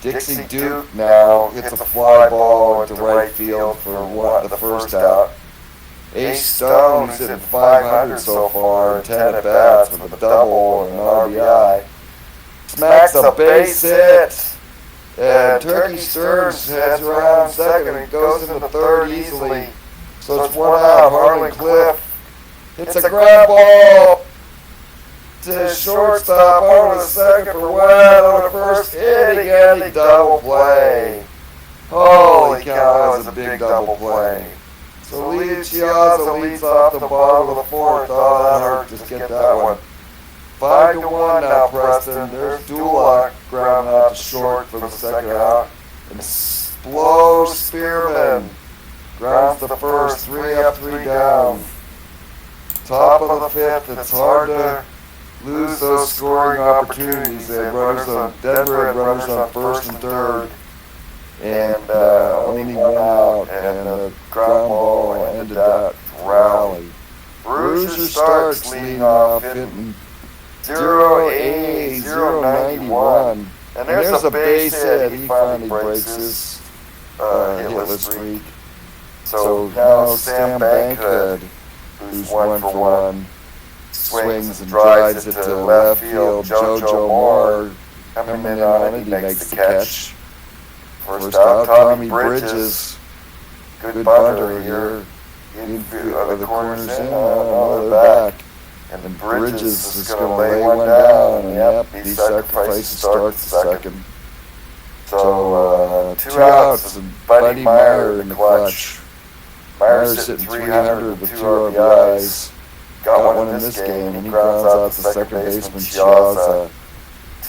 Speaker 2: Dixie Duke now hits a fly ball into right field for the first out. Ace Stone, who's hitting 500 so far, 10 at bats with a double and an RBI, smacks a base hit, and Turkey Stearns heads around second and goes into third easily. So it's 1 out. Harlan Cliff hits a grab ball to shortstop over the second for 1 out on the first inning, and he double play. Holy cow, that was a big double play. So Chiazza leads off the bottom of the fourth. Oh, that hurt. Just get that one. 5-1 now, Preston. There's Dulac grounding out to short for the second out. And Blow Spearman grounds the first. 3 up, 3 down. Top of the fifth. It's hard to lose those scoring opportunities. They had runners on Denver had runners on first and third. And only 1 out, and the ground ball ended that rally. Bruiser starts leading off, hitting 0-8, 0-91, and there's a base hit. He finally breaks his hitless streak. So now Sam Bankhead, who's 1 for 1, swings and drives it to left field. JoJo Moore coming in on it, he makes the catch. First out, Tommy Bridges, good bunter here. The corner's in, they're back. And then Bridges is going to lay one down, and yep, he sacrifices start the second. So 2 outs, and Buddy Meyer in the clutch. Meyer's hitting 300 with 2 RBIs. Got one in this game, and he grounds out the second baseman, Chiazza,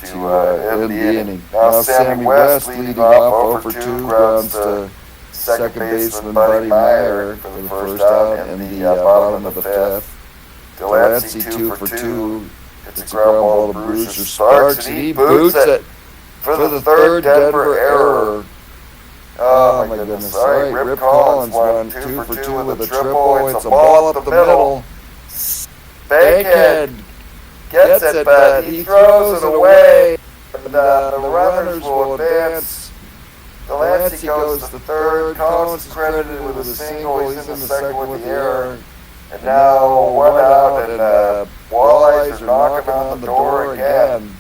Speaker 2: to end the inning. Now Sammy West leading off 0 for 2, grounds to second baseman Buddy Meyer for the first out in the bottom of the fifth. Delancey 2 for 2, hits a ground ball to Bruiser Sparks, and he boots it for the third Denver error. Oh my goodness. All right, Rip Collins won 2 for 2 with a triple. It's a ball up the middle. Bankhead gets it, but he throws it away. And the runners will advance. Delancey goes to third. Collins is credited with a single. He's in the second with the error. And now 1 out, and Walleyes are knocking on the door again.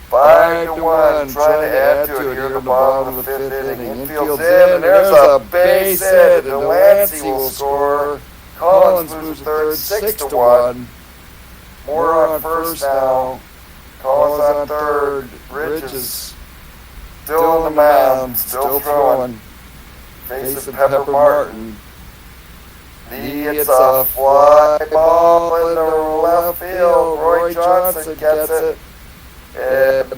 Speaker 2: 5-1, trying to add to it here in the bottom of the fifth inning. Infield's in, and there's a base hit, and Delancey will score. Collins moves to third, 6-1. Moore on first now. Collins on third. Bridges still on the mound, still throwing. Face of Pepper Martin. He hits a fly ball into left field. Roy Johnson gets it. And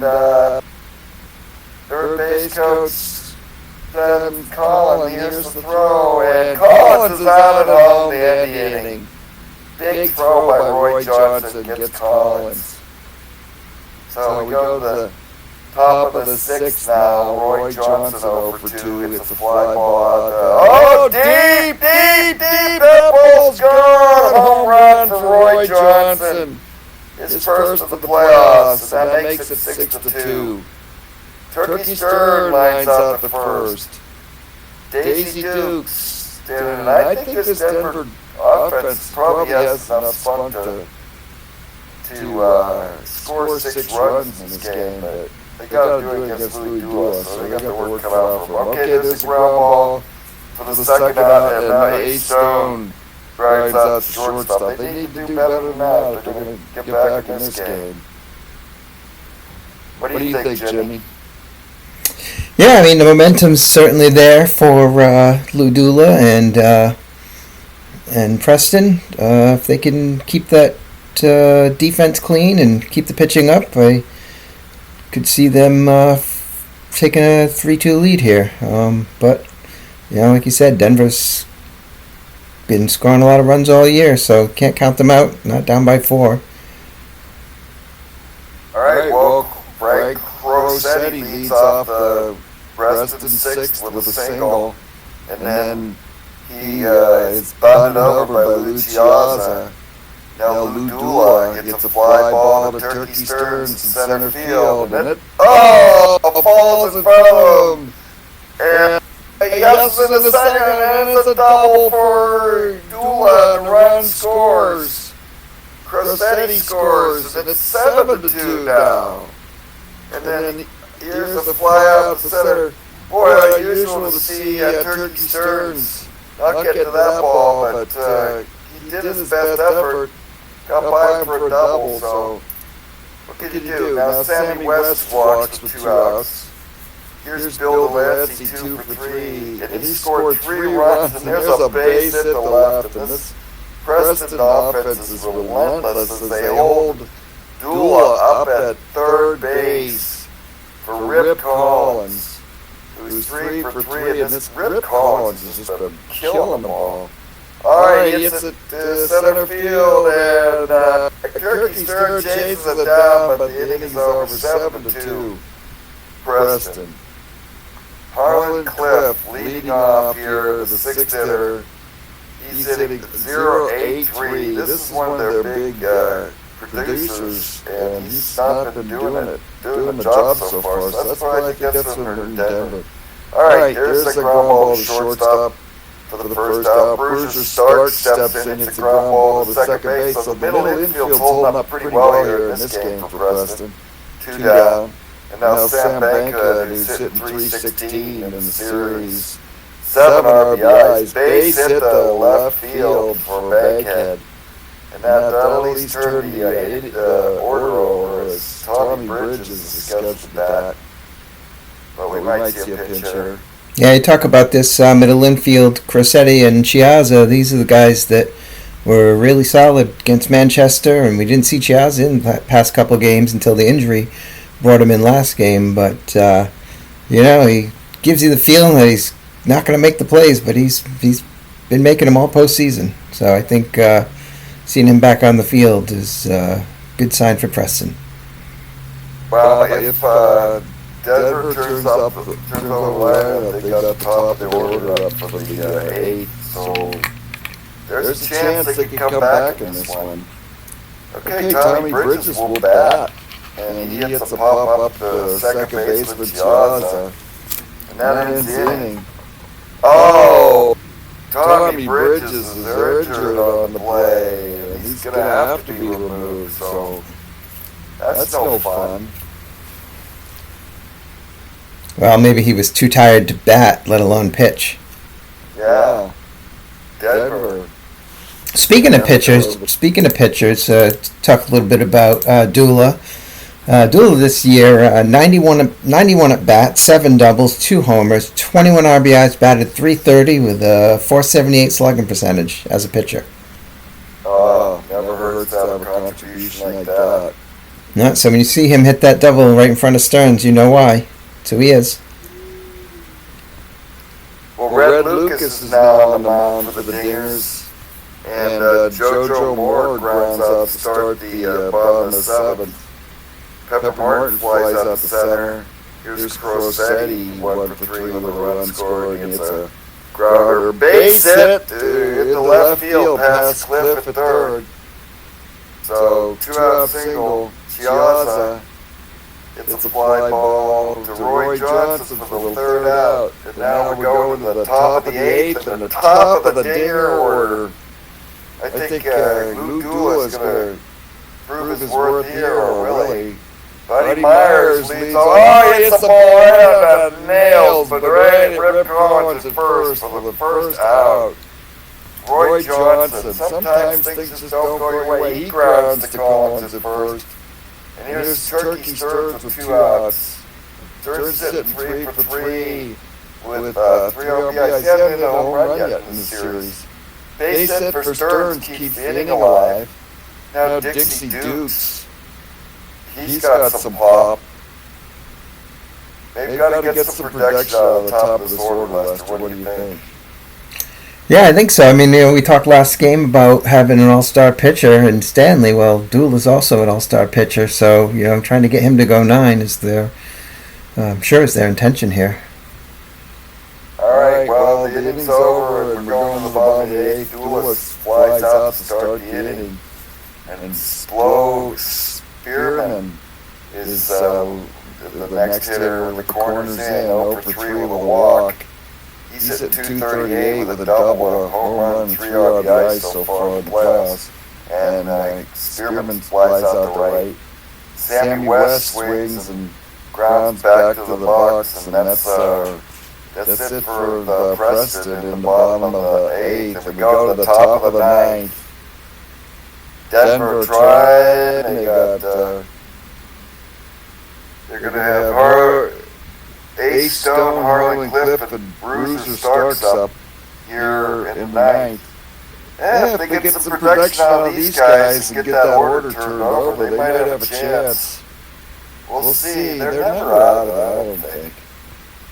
Speaker 2: third base coach then Collins, here's the throw, and Collins is out at home the end of the inning. Big throw by Roy Johnson gets Collins. So we go to the top of the sixth now. Roy Johnson 0 for 2 hits a fly ball out there. Oh, deep! That ball's gone! Home run for Roy Johnson. His first of the playoffs, and that makes it 6-2. Turkey Stern lines out the first. Daisy Dukes, and I think this Denver offense probably has enough spunk to score 6 runs in this game, but they got to do it against Louis Dula, so they got the work cut out for them. Okay, there's a ground ball for the second out, and now Ace Stone drives out the shortstop. They need to do better than that if they're going to get back in this game. What do you think, Jimmy?
Speaker 5: Yeah, I mean, the momentum's certainly there for Lou Dula and Preston. If they can keep that defense clean and keep the pitching up, I could see them taking a 3-2 lead here. But, you know, like you said, Denver's been scoring a lot of runs all year, so can't count them out. Not down by 4.
Speaker 2: All right, well, Frank Rossetti leads off the Preston sixth with a single, and then he is bundled over by Luciaza. Now Lou Dula hits a fly ball to Turkey Stearns in center field, and it falls in front of him. And he gets in the second, and it's a double for Dula, and the run scores. Crosetti scores, and it's 7-2 now. And then here's a fly out to center. Boy, unusual to see Turkey Stearns not get to that ball, but he did his best effort. Got by him for a double, so what can you do? Now Sammy West walks with 2 outs. Here's Bill Delancey, 2 for 3, and he scored 3 runs, and there's a base hit to left, and this Preston offense is relentless as they hold Dula up at third base for Rip Collins, who's 3 for 3, and this Rip Collins has just been killing the ball. Alright, he hits it to center field, and Turkey Stearns chases it down, but the inning is over 7-2. Preston. Harlan Cliff leading off here, the 6th hitter. He's hitting .083. This is one of their big producers, and he's not been doing the job so far, so that's why I think that's when we're in Denver. Alright, there's a ground ball to shortstop for the first out. Bruiser steps in, it's a ground ball to second base, so the middle infield's holding up pretty well here in this game for Preston. 2 down. And now Sam Banka, who's hitting .316 in the series. 7 RBIs, base hit the left field for Bankhead. And that at least turned the order over as Tommy Bridges is scheduled back. But we might see a pinch hitter.
Speaker 5: Yeah, you talk about this middle infield, Crosetti and Chiazza. These are the guys that were really solid against Manchester, and we didn't see Chiazza in the past couple games until the injury brought him in last game. But, he gives you the feeling that he's not going to make the plays, but he's been making them all postseason. So I think seeing him back on the field is a good sign for Preston.
Speaker 2: Well, if Denver turns over the lineup, they got the top of the order up for the 8th, so there's a chance they can come back in this one. Okay, Tommy Bridges will bat, and he hits a pop up to second baseman Chiazza, and that ends the inning. Oh, Tommy Bridges is injured on the play, and he's going to have to be removed, so that's no fun.
Speaker 5: Well, maybe he was too tired to bat, let alone pitch.
Speaker 2: Yeah. Denver.
Speaker 5: Speaking of pitchers, talk a little bit about Dula. Dula this year, 91 at bat, 7 doubles, 2 homers, 21 RBIs, batted .330 with a .478 slugging percentage as a pitcher.
Speaker 2: Oh, never heard to have a contribution like that.
Speaker 5: No, so when you see him hit that double right in front of Stearns, you know why. So he is.
Speaker 2: Well, Red Lucas is now on the mound for the Dingers, and JoJo Moore grounds out to start the bottom of the 7th. Pepper Martin flies out to center. Here's Crosetti, 1 for 3 with a run scored. It's a grounder base hit to the left field past Cliff at third. So 2-out single. Chiazza. It's a fly ball to Roy Johnson for the 3rd out. And now we're going to the top of the 8th and the top of the Dinger order. I think Lou Dula is going to prove his worth here, or will he? Buddy Myers leads off. Oh, he hits the ball right on the nails, but Rip Collins at first for the 1st out. Roy Johnson, sometimes things just don't go your way. He grounds to Collins at first. And here's Turkey Stearns with 2 outs. Stearns hitting 3 for 3 with 3 RBIs. He hasn't hit a home run yet in this series. Base hit for Stearns keeps the inning alive. Now Dixie Dukes, he's got some pop. They've got to get some production out of the top of this order, Lester. What do you think?
Speaker 5: Yeah, I think so. I mean, we talked last game about having an all-star pitcher in Stanley. Well, Dula's also an all-star pitcher, so trying to get him to go 9 is I'm sure is their intention here.
Speaker 2: All right. Well, the inning's over, and we're going to the bottom of the 8th. Dula flies out to start the inning. And Slow Spearman is the next hitter in the corners in, 0 for 3 with a walk. He's hitting 238 with a double, a home run, 3 RBIs so far in the playoffs. And Spearman flies out the right. Sammy West swings and grounds back to the box, and that's it for the Preston in the bottom of the 8th. And we go to the top of the 9th. Denver tried. They're going to have Ace Stone, Harlan Cliff, and Bruiser Starks up here in the 9th. Yeah, if they get some production out of these guys and get that order turned over, they might have a chance. We'll see. They're never out of it, I don't think.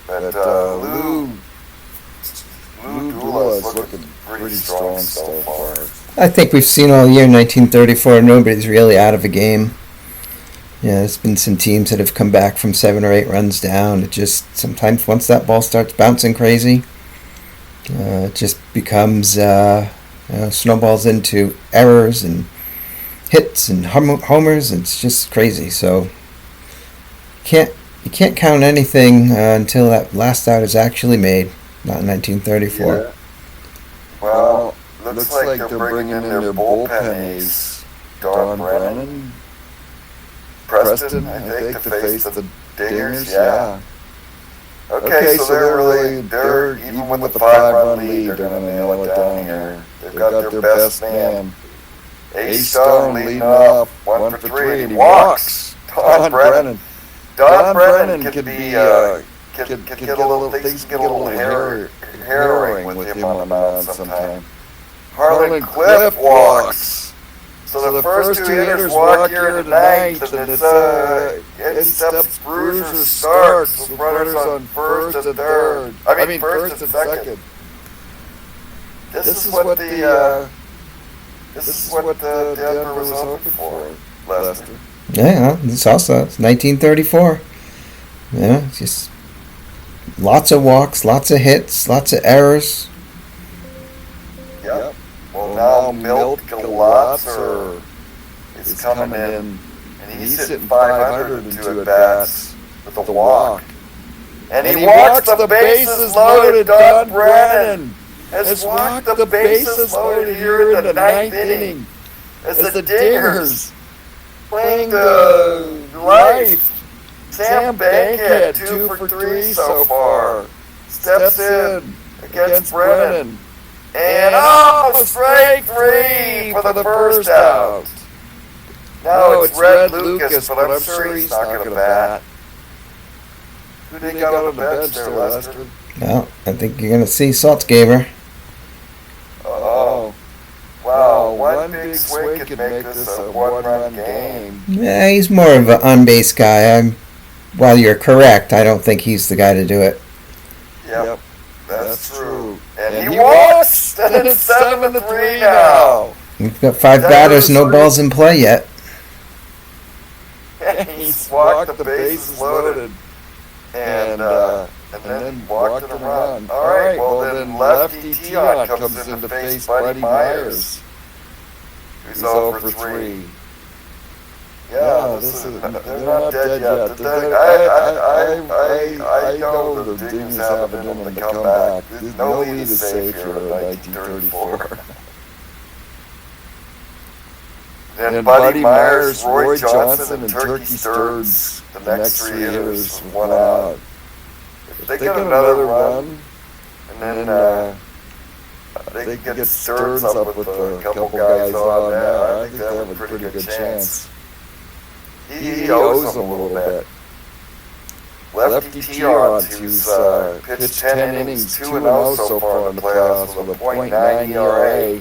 Speaker 2: But Lou Dula is looking pretty strong so far.
Speaker 5: I think we've seen all year 1934. Nobody's really out of a game. Yeah, there's been some teams that have come back from 7 or 8 runs down. It just sometimes once that ball starts bouncing crazy, it just becomes snowballs into errors and hits and homers. And it's just crazy. So you can't count anything until that last out is actually made. Not in 1934.
Speaker 2: Yeah. Well, looks like they're bringing in their bullpen ace, Don Brennan. Preston, I think, to face the Dingers, yeah. Okay, so they're even with the 5-run lead, they're going to nail it down here. They've got their best man. Ace Stone leading off, 1 for 3, and he walks. Don Brennan. Don Brennan can be, can get a little, things get a little harrowing with him on the mound sometime. Harlan Cliff walks. So the first 2 hitters walk here in the 9th, and in steps Bruiser Starks with runners on first and third. First and second. This is what the Denver was hoping for, Lester.
Speaker 5: Yeah, it's 1934. Yeah, it's just lots of walks, lots of hits, lots of errors.
Speaker 2: Yep. Well, now Milt Galazar is coming in, and he's hitting 502 at-bats with a walk. And he walks the bases loaded. Don Brennan has walked the bases loaded here in the 9th inning as the Dingers playing the life. Sam Bankhead, 2 for 3 so far, steps in against Brennan. And strike 3 for the first out. Now it's Red Lucas, but I'm sure he's not going to bat. Who they got on the bench there, Lester?
Speaker 5: Well, I think you're going to see Saltzgaber.
Speaker 2: Oh. Wow, one big swing could make this a 1-run game.
Speaker 5: Yeah, he's more of an on-base guy. While you're correct, I don't think he's the guy to do it.
Speaker 2: Yep, that's true. And he walks, and it's 7-3 now.
Speaker 5: We've got 5 batters, no balls in play yet.
Speaker 2: He's walked the bases loaded, and then walked a run. All right, well then lefty Tion comes in to face Buddy Myers, who's 0 for 3. Yeah, they're not dead yet. I know the Dingers have it in them to come back. No lead is safe here in 1934. Then Buddy Myers, Roy Johnson, and Turkey Stearns, the next 3 hitters, 1 out. If they get another run, and then they can get Stearns up with a couple guys on there, I think they have a pretty good chance. He owes them a little bit. Lefty Tion, who's pitched 10 innings, 2-0 so far in the playoffs with a .9 ERA,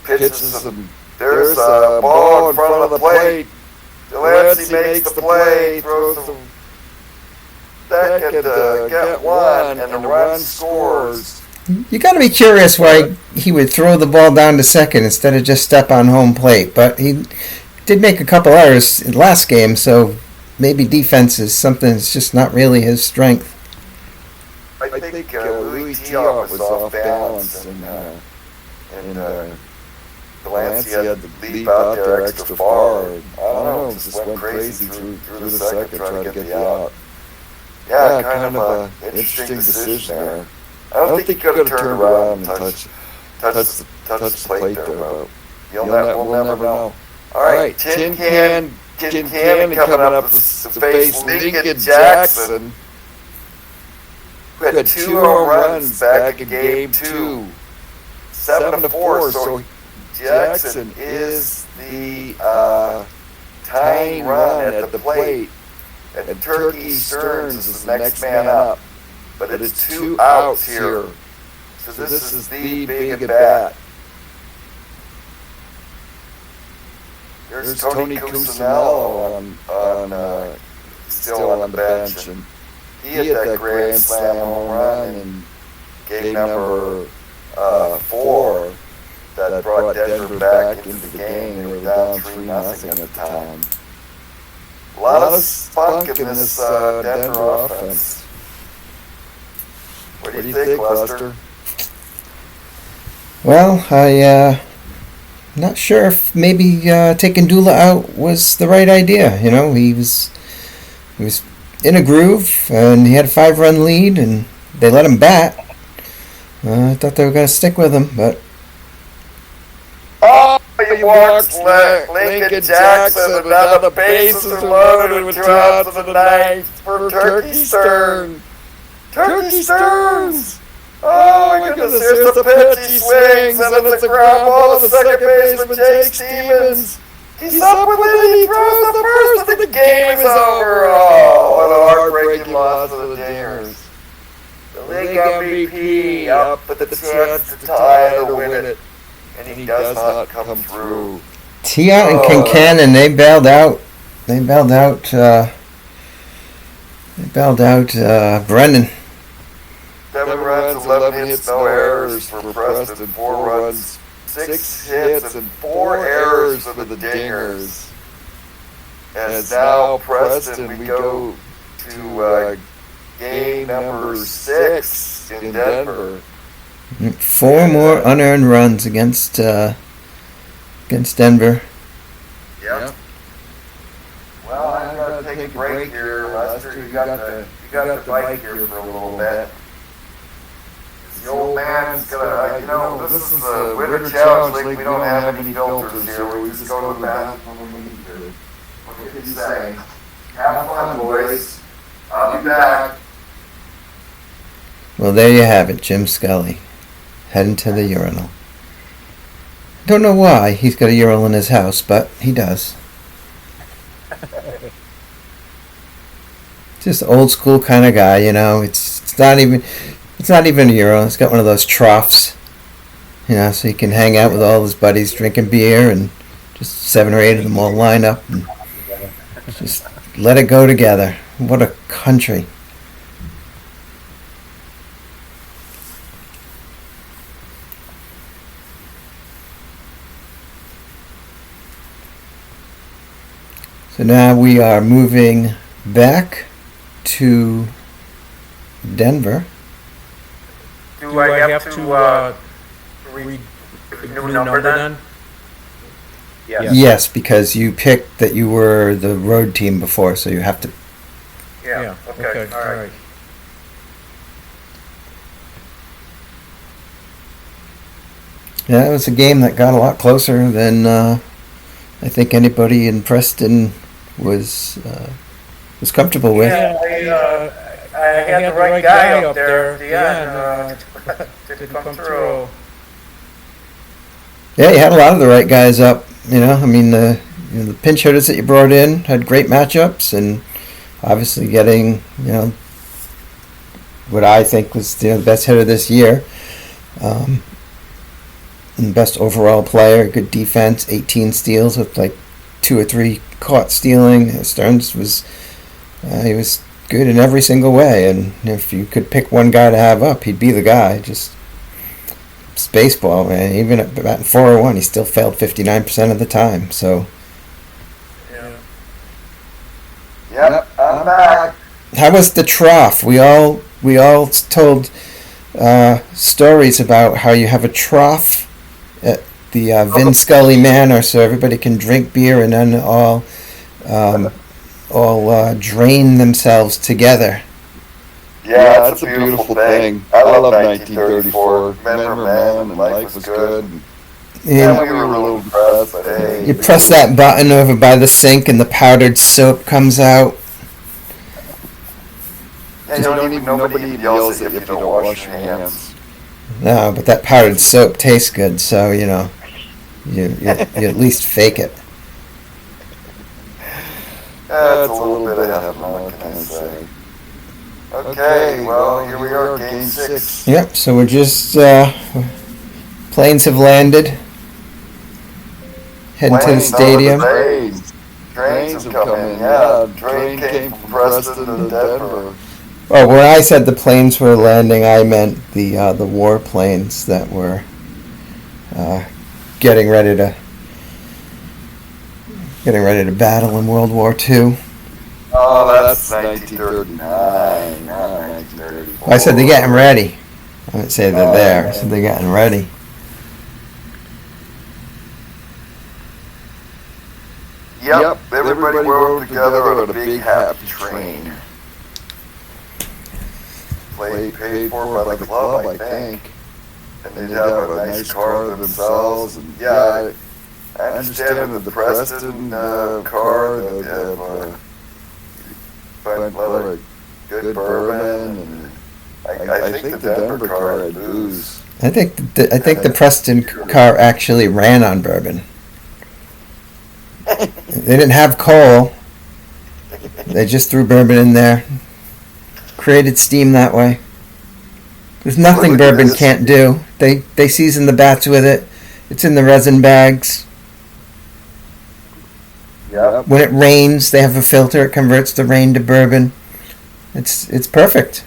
Speaker 2: pitches them. There's a ball in front of the plate. Delancey makes the play, throws the second to get 1, and the run scores.
Speaker 5: You got to be curious why he would throw the ball down to second instead of just step on home plate. But he did make a couple errors in the last game, so maybe defense is something that's just not really his strength.
Speaker 2: I think Louis Tion was off balance, and Delancey had to leap out there extra far. I don't know, just went crazy through the second trying to get the out. Yeah, kind of a interesting decision there. I don't think he could have turned around and touched the plate there, but we'll never know. All right, Tin Can coming up to face Lincoln Jackson, who had 2 home runs back in Game 2, 7-4. So Jackson is the tying run at the plate, and Turkey Stearns is the next man up. But it's 2 outs here. So this is the big at bat. There's Tony Cusinello on still on the bench, and he hit that grand slam home run in game number 4 that brought Denver back into the game. They were down 3-0 at the time. A lot of spunk in this Denver offense. What do you think, Lester?
Speaker 5: Well, not sure if maybe taking Dula out was the right idea. You know, he was in a groove, and he had a 5-run lead, and they let him bat. I thought they were going to stick with him, but
Speaker 2: he walks Lincoln Jackson, and now the bases are loaded with 2 outs in the ninth for Turkey Stearns. Turkey Stearns! Oh my goodness, here's the pitch, he swings, and it's a ground ball to second baseman Jake Stevens. He's up with it, he throws the first, and the game is over. Oh, what a heartbreaking loss for the Dingers. The league MVP up with the chance to tie it or win it, and he does not come through.
Speaker 5: Tia and Kincannon, they bailed out. They bailed out Brennan.
Speaker 2: 7 runs, 11 hits, no errors for Preston. 4 runs, 6 hits, and 4 errors for the Dingers. As now Preston, we go to game number 6 in Denver.
Speaker 5: 4 more unearned runs against Denver.
Speaker 2: Yep. Well, I'm going to take a break here, Lester. You got the mic here for a little bit. The old man's gonna, this is the winter challenge league. We don't have any filters here. We just go to the bathroom when we need to. What can you say? Have fun, boys. I'll be back.
Speaker 5: Well, there you have it, Jim Scully, heading to the urinal. Don't know why he's got a urinal in his house, but he does. Just old school kind of guy, you know. It's not even a urinal. It's got one of those troughs, you know, so he can hang out with all his buddies drinking beer, and just 7 or 8 of them all line up and just let it go together. What a country. So now we are moving back to Denver.
Speaker 4: Do I have to read the new number then?
Speaker 5: Yes, because you picked that you were the road team before, so you have to.
Speaker 4: Yeah. Okay. All right.
Speaker 5: Yeah, it was a game that got a lot closer than I think anybody in Preston was comfortable with.
Speaker 4: Yeah, I had the right guy up there at the end. Didn't come through.
Speaker 5: Yeah, you had a lot of the right guys up. You know, I mean, the pinch hitters that you brought in had great matchups, and obviously getting, you know, what I think was the best hitter this year, and best overall player, good defense, 18 steals with like 2 or 3 caught stealing. Stearns was he was good in every single way, and if you could pick one guy to have up, he'd be the guy. Just it's baseball, man. Even at batting 401, he still failed 59% of the time. So.
Speaker 2: Yep, I'm back.
Speaker 5: How was the trough? We all told stories about how you have a trough at the Vin Scully manner, so everybody can drink beer and then all drain themselves together.
Speaker 2: Yeah, it's a beautiful thing. I love 1934. Remember, man, and life was good. Yeah, we were a little depressed, but hey.
Speaker 5: You press that button over by the sink and the powdered soap comes out.
Speaker 2: Yeah, nobody yells at you if you don't wash your hands.
Speaker 5: No, but that powdered soap tastes good, so, you know, you at least fake it.
Speaker 2: That's a little bit of heaven, what can I say? Okay, well, here we are, game 6.
Speaker 5: Yep, so we're just, planes have landed. Heading to the stadium.
Speaker 2: Trains have come in, yeah. Train came from Preston to Denver.
Speaker 5: Oh, when I said the planes were landing, I meant the warplanes that were getting ready to battle in World War II.
Speaker 2: Oh, that's 1939, not 1934.
Speaker 5: I said they're getting ready. I didn't say they're there. I said they're getting ready.
Speaker 2: Yep, everybody rode together on a big happy train. Paid for by the club, I think. And they'd have a nice car themselves. And yeah, I understand that the Preston car, they'd have a lot of good bourbon, and I think the Denver car had booze.
Speaker 5: I think the Preston car actually ran on bourbon. They didn't have coal. They just threw bourbon in there. Created steam that way. There's nothing bourbon can't do. They season the bats with it. It's in the resin bags.
Speaker 2: Yep.
Speaker 5: When it rains, they have a filter. It converts the rain to bourbon. It's perfect.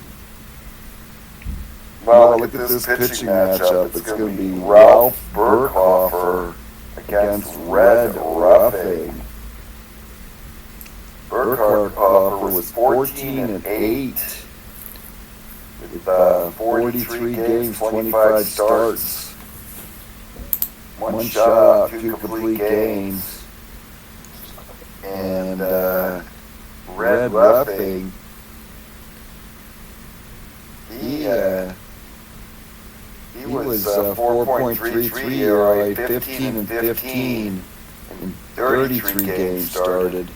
Speaker 2: Well, look at this pitching matchup. It's going to be Ralph Burkhofer against Red Ruffing. Burkhofer was 14-8 with 43 games, 25 starts, one shutout, 2 complete games. And Red Ruffing, he was 4.33 ERA, 15-15 in 33 games started.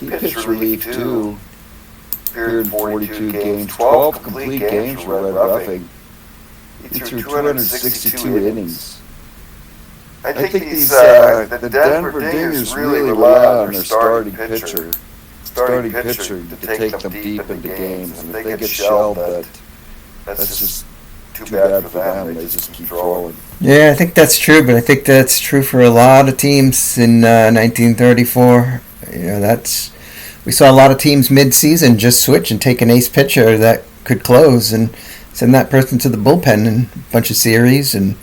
Speaker 2: He pitched relief too. Appeared in 42 games, 12 complete games for Red Ruffing. He threw 262 innings. I think these the Denver Dingers really rely on their starting pitcher to take them deep into games. And if they get shelled, that's just too bad for them. They just keep throwing.
Speaker 5: Yeah, I think that's true, but I think that's true for a lot of teams in 1934. You know, we saw a lot of teams mid-season just switch and take an ace pitcher that could close and send that person to the bullpen in a bunch of series. And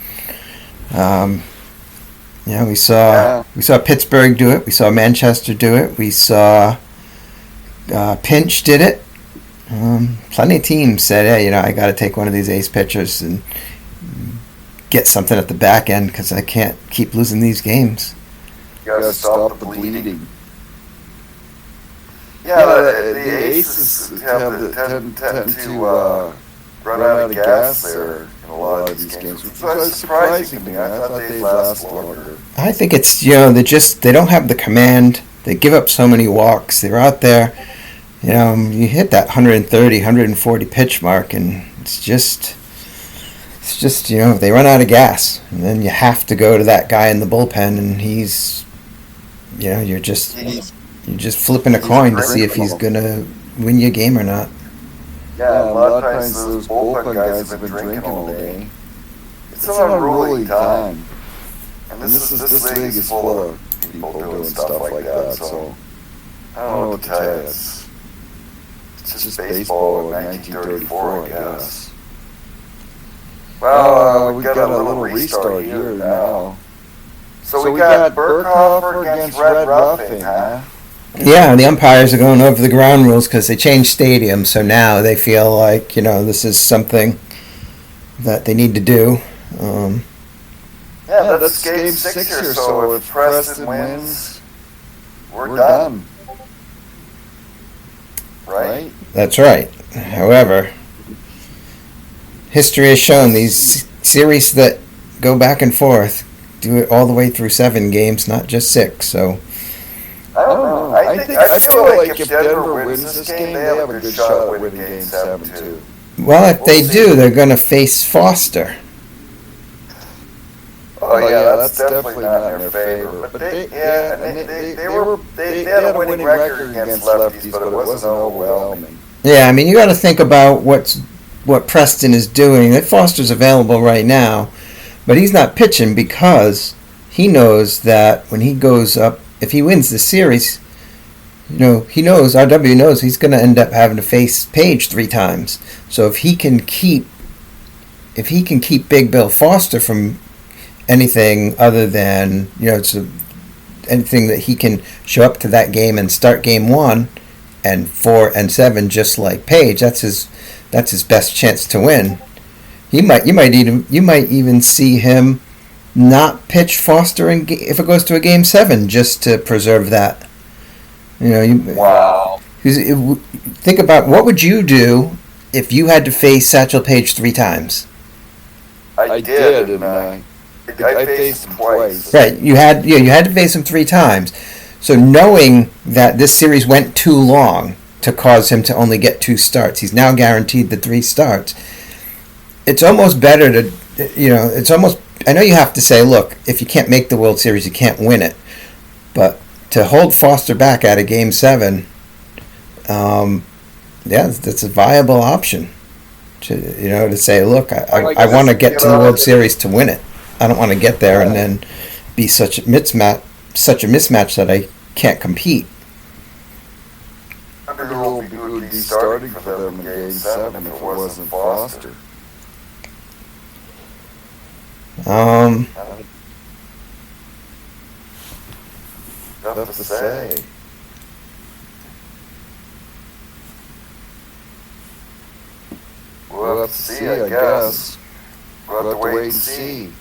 Speaker 5: we saw Pittsburgh do it. We saw Manchester do it. We saw Pinch did it. Plenty of teams said, "Hey, I got to take one of these ace pitchers and get something at the back end because I can't keep losing these games."
Speaker 2: You got to stop the bleeding. Yeah, the aces tend to run out of gas there in a lot of these games, which was surprising to me. I thought they'd last longer.
Speaker 5: I think it's they don't have the command. They give up so many walks. They're out there. You hit that 130, 140 pitch mark, and it's just they run out of gas, and then you have to go to that guy in the bullpen, and he's, you're just flipping a coin to see if he's gonna win your game or not.
Speaker 2: Yeah, a lot of times those bullpen guys have been drinking all day. It's an unruly time, and this league is full of people doing stuff like that. So I don't know what to tell you. It's just baseball in 1934, I guess. Well, we've got a little restart here now. So we got Burkhofer against Red Ruffing, huh?
Speaker 5: Yeah, the umpires are going over the ground rules because they changed stadiums, so now they feel like, this is something that they need to do.
Speaker 2: Yeah, that's game 6 here, so if Preston wins, we're done. Right?
Speaker 5: That's right. However, history has shown these series that go back and forth do it all the way through 7 games, not just 6. So
Speaker 2: I don't know. I feel like if Denver wins this game, they have a good shot at winning game 7 too.
Speaker 5: well, if they do, they're going to face Foster.
Speaker 2: Oh yeah, that's definitely not in their favor. But they had a winning record against lefties, but it wasn't overwhelming.
Speaker 5: Yeah, I mean, you got to think about what Preston is doing. That Foster's available right now, but he's not pitching because he knows that when he goes up, if he wins the series, he knows, RW knows he's going to end up having to face Page 3 times. So if he can keep Big Bill Foster from anything other than, anything that he can show up to that game and start game 1 and 4 and 7 just like Page, that's his best chance to win. You might even see him not pitch Foster if it goes to a game 7 just to preserve that.
Speaker 2: Wow.
Speaker 5: Think about what would you do if you had to face Satchel Paige 3 times.
Speaker 2: I did, and I faced him twice.
Speaker 5: Right, you had to face him 3 times. So knowing that this series went too long to cause him to only get 2 starts, he's now guaranteed the 3 starts. It's almost better to, I know you have to say, look, if you can't make the World Series, you can't win it. But to hold Foster back out of Game 7, that's a viable option. To say, look, I want to get to the World Series to win it. I don't want to get there and then be such a mismatch that I can't compete.
Speaker 2: I wonder who would be starting for them in Game 7 if it wasn't Foster. Tough to say. We'll have to see, I guess. We'll have to wait and see.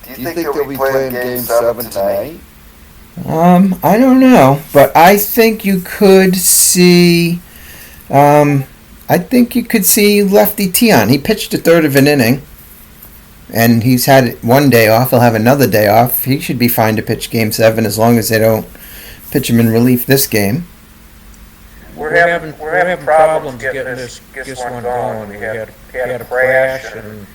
Speaker 2: Do you think they'll be playing Game 7 tonight?
Speaker 5: I don't know, but I think you could see. I think you could see Lefty Tion. He pitched a third of an inning, and he's had 1 day off. He'll have another day off. He should be fine to pitch Game 7 as long as they don't pitch him in relief this game.
Speaker 4: We're having problems getting this one going. We had a crash, and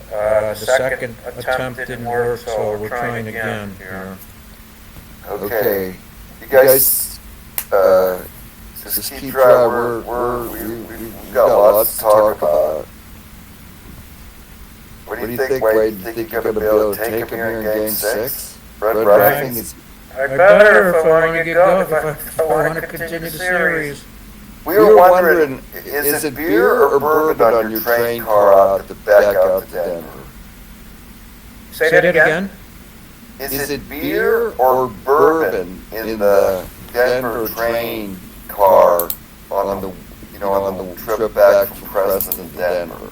Speaker 4: the second attempt didn't work, so we're trying again here.
Speaker 2: Okay, you guys, just keep trying. We've got lots to talk about. What do you think, Wade? Do you think you're going to be able to take him here in Game 6? Red Ruffing is...
Speaker 4: I better if I want to get going, if I want to continue the series.
Speaker 2: We were wondering, is it beer or bourbon on your train car out back out to Denver?
Speaker 4: Say that again?
Speaker 2: Is it beer or bourbon in the Denver train car on the trip back from Preston to Denver?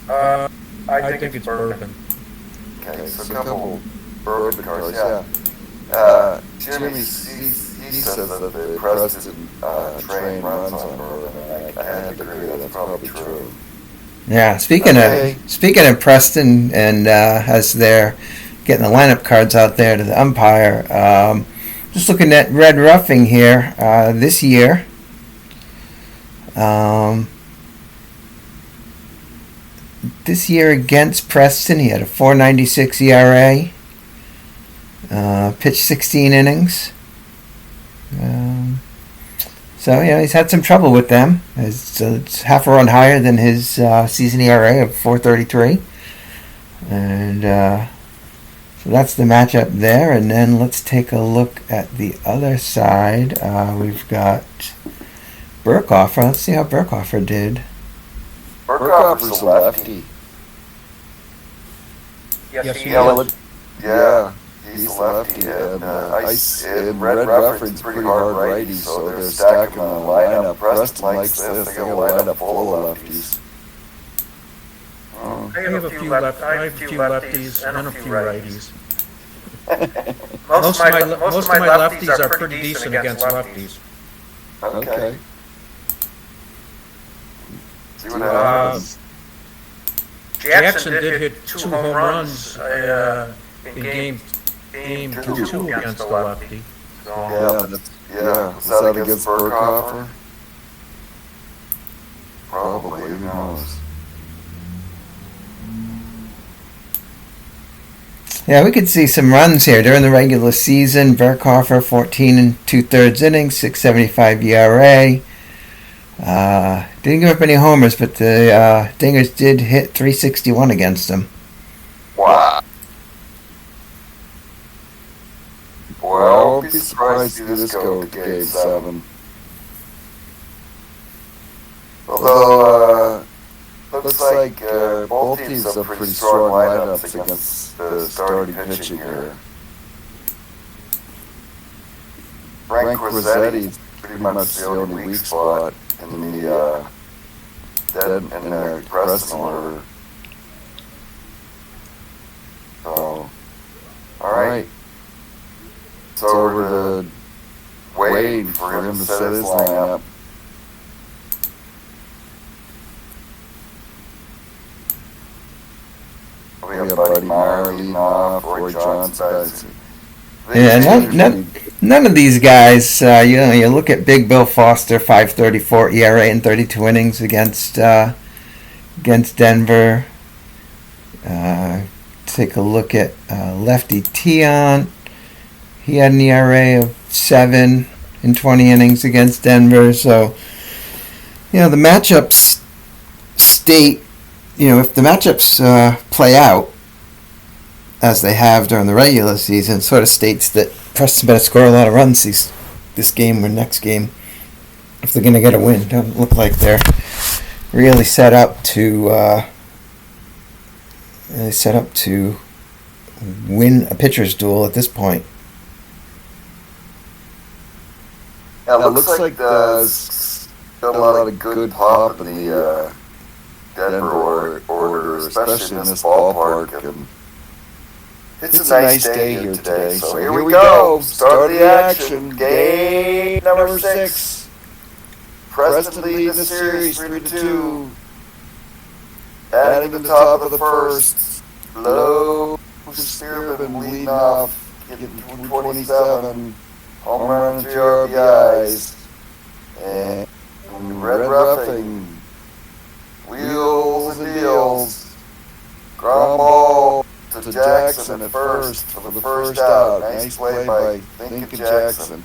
Speaker 4: I think it's bourbon.
Speaker 2: Okay, so a couple bourbon cars, yeah. Jimmy, he says that the Preston train runs on bourbon, and I have to agree that's probably true.
Speaker 5: Yeah, speaking of Preston, and as they're getting the lineup cards out there to the umpire, just looking at Red Ruffing here this year. This year against Preston, he had a 4.96 ERA. Pitched 16 innings. So he's had some trouble with them. It's half a run higher than his season ERA of 4.33, and so that's the matchup there. And then let's take a look at the other side. We've got Burkhofer. Let's see how Burkhofer did.
Speaker 2: Burkhofer's a lefty.
Speaker 4: Yes, he is.
Speaker 2: Yeah. He's a lefty, and Red Ruffing's pretty hard righty, so they're stacking the lineup. Preston likes this. They got a lineup full of lefties.
Speaker 4: have a few lefties and a few righties. Most of my lefties are pretty decent against lefties.
Speaker 2: Okay. See what happens.
Speaker 4: Jackson did hit 2 home runs in game 2 against the lefty.
Speaker 2: Yeah. Was that against Burkhofer? Probably, who knows?
Speaker 5: Yeah, we could see some runs here during the regular season. Verkhofer, 14 and 2/3 innings, 6.75 ERA. Didn't give up any homers, but the Dingers did hit 361 against him.
Speaker 2: Wow. Well, I'll be surprised to see this go to Game 7. Although, looks like both teams have pretty strong lineups against the starting pitching here. Frank Rossetti's pretty much the only weak spot in the Preston order. So, alright. So we're to wait for him to set his lineup. We got Buddy Meyer leading off, Roy Johnson.
Speaker 5: Yeah, none of these guys. You look at Big Bill Foster, 5.34 ERA in 32 innings against Denver. Take a look at Lefty Tion. He had an ERA of 7 in 20 innings against Denver. So, the matchups state. If the matchups play out as they have during the regular season, it sort of states that Preston better score a lot of runs this game or next game if they're going to get a win. Doesn't look like they're really set up to win a pitcher's duel at this point.
Speaker 2: Yeah, it looks like there's got a lot of good pop in the Denver order, especially in this ballpark. And it's a nice day here today. So here we go. Start of the action. Game number 6. Preston leading the series 3-2. Batting to the top of the first. Low Spearman leading off, getting 227. Home run and 3 RBIs. And Red Roughing. Wheels and deals. Ground ball to Jackson at first for the first out. Nice play by Lincoln Jackson.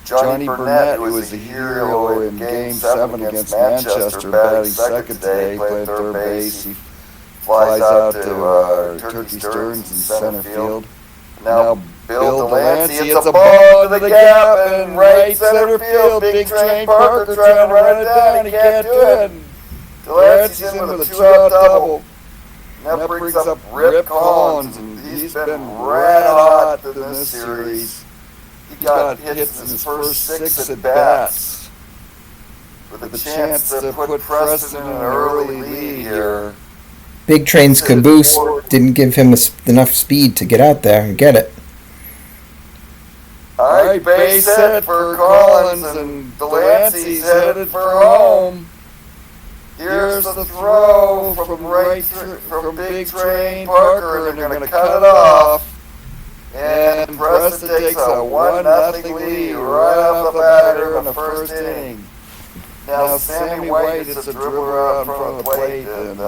Speaker 2: Johnny Burnett, who was a hero in Game 7 against Manchester, batting second today, playing third base. He flies out to Turkey Stearns in center field. Now Bill Delancey hits a ball into the gap in right center field. Big Train Parker trying to run it down. He can't do it. Delancey's in with a 2-out double. And that brings up Rip Collins, and he's been red hot in this series. He got hits in his first 6 at-bats. With a chance to put Preston in an early lead here.
Speaker 5: Big Train's caboose didn't give him enough speed to get out there and get it.
Speaker 2: Alright, base hit for Collins, and Delancey's headed for home. Here's the throw from Big Train Parker, and they're going to cut it off. And Preston takes a 1-0 lead right off the batter in the first inning. Now Sammy White hits a dribbler out in front of the plate, and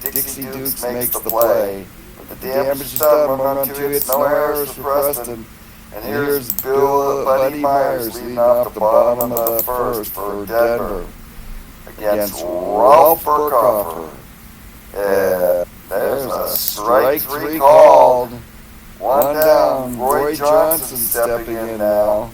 Speaker 2: Dixie Dukes makes the play. But the damage is done, 1-2 hits, no errors for Preston. And here's Buddy Myers leading off the bottom of the first for Denver against Ralph Burkhofer. There's a strike 3 called. 1 down. Roy Johnson stepping in now.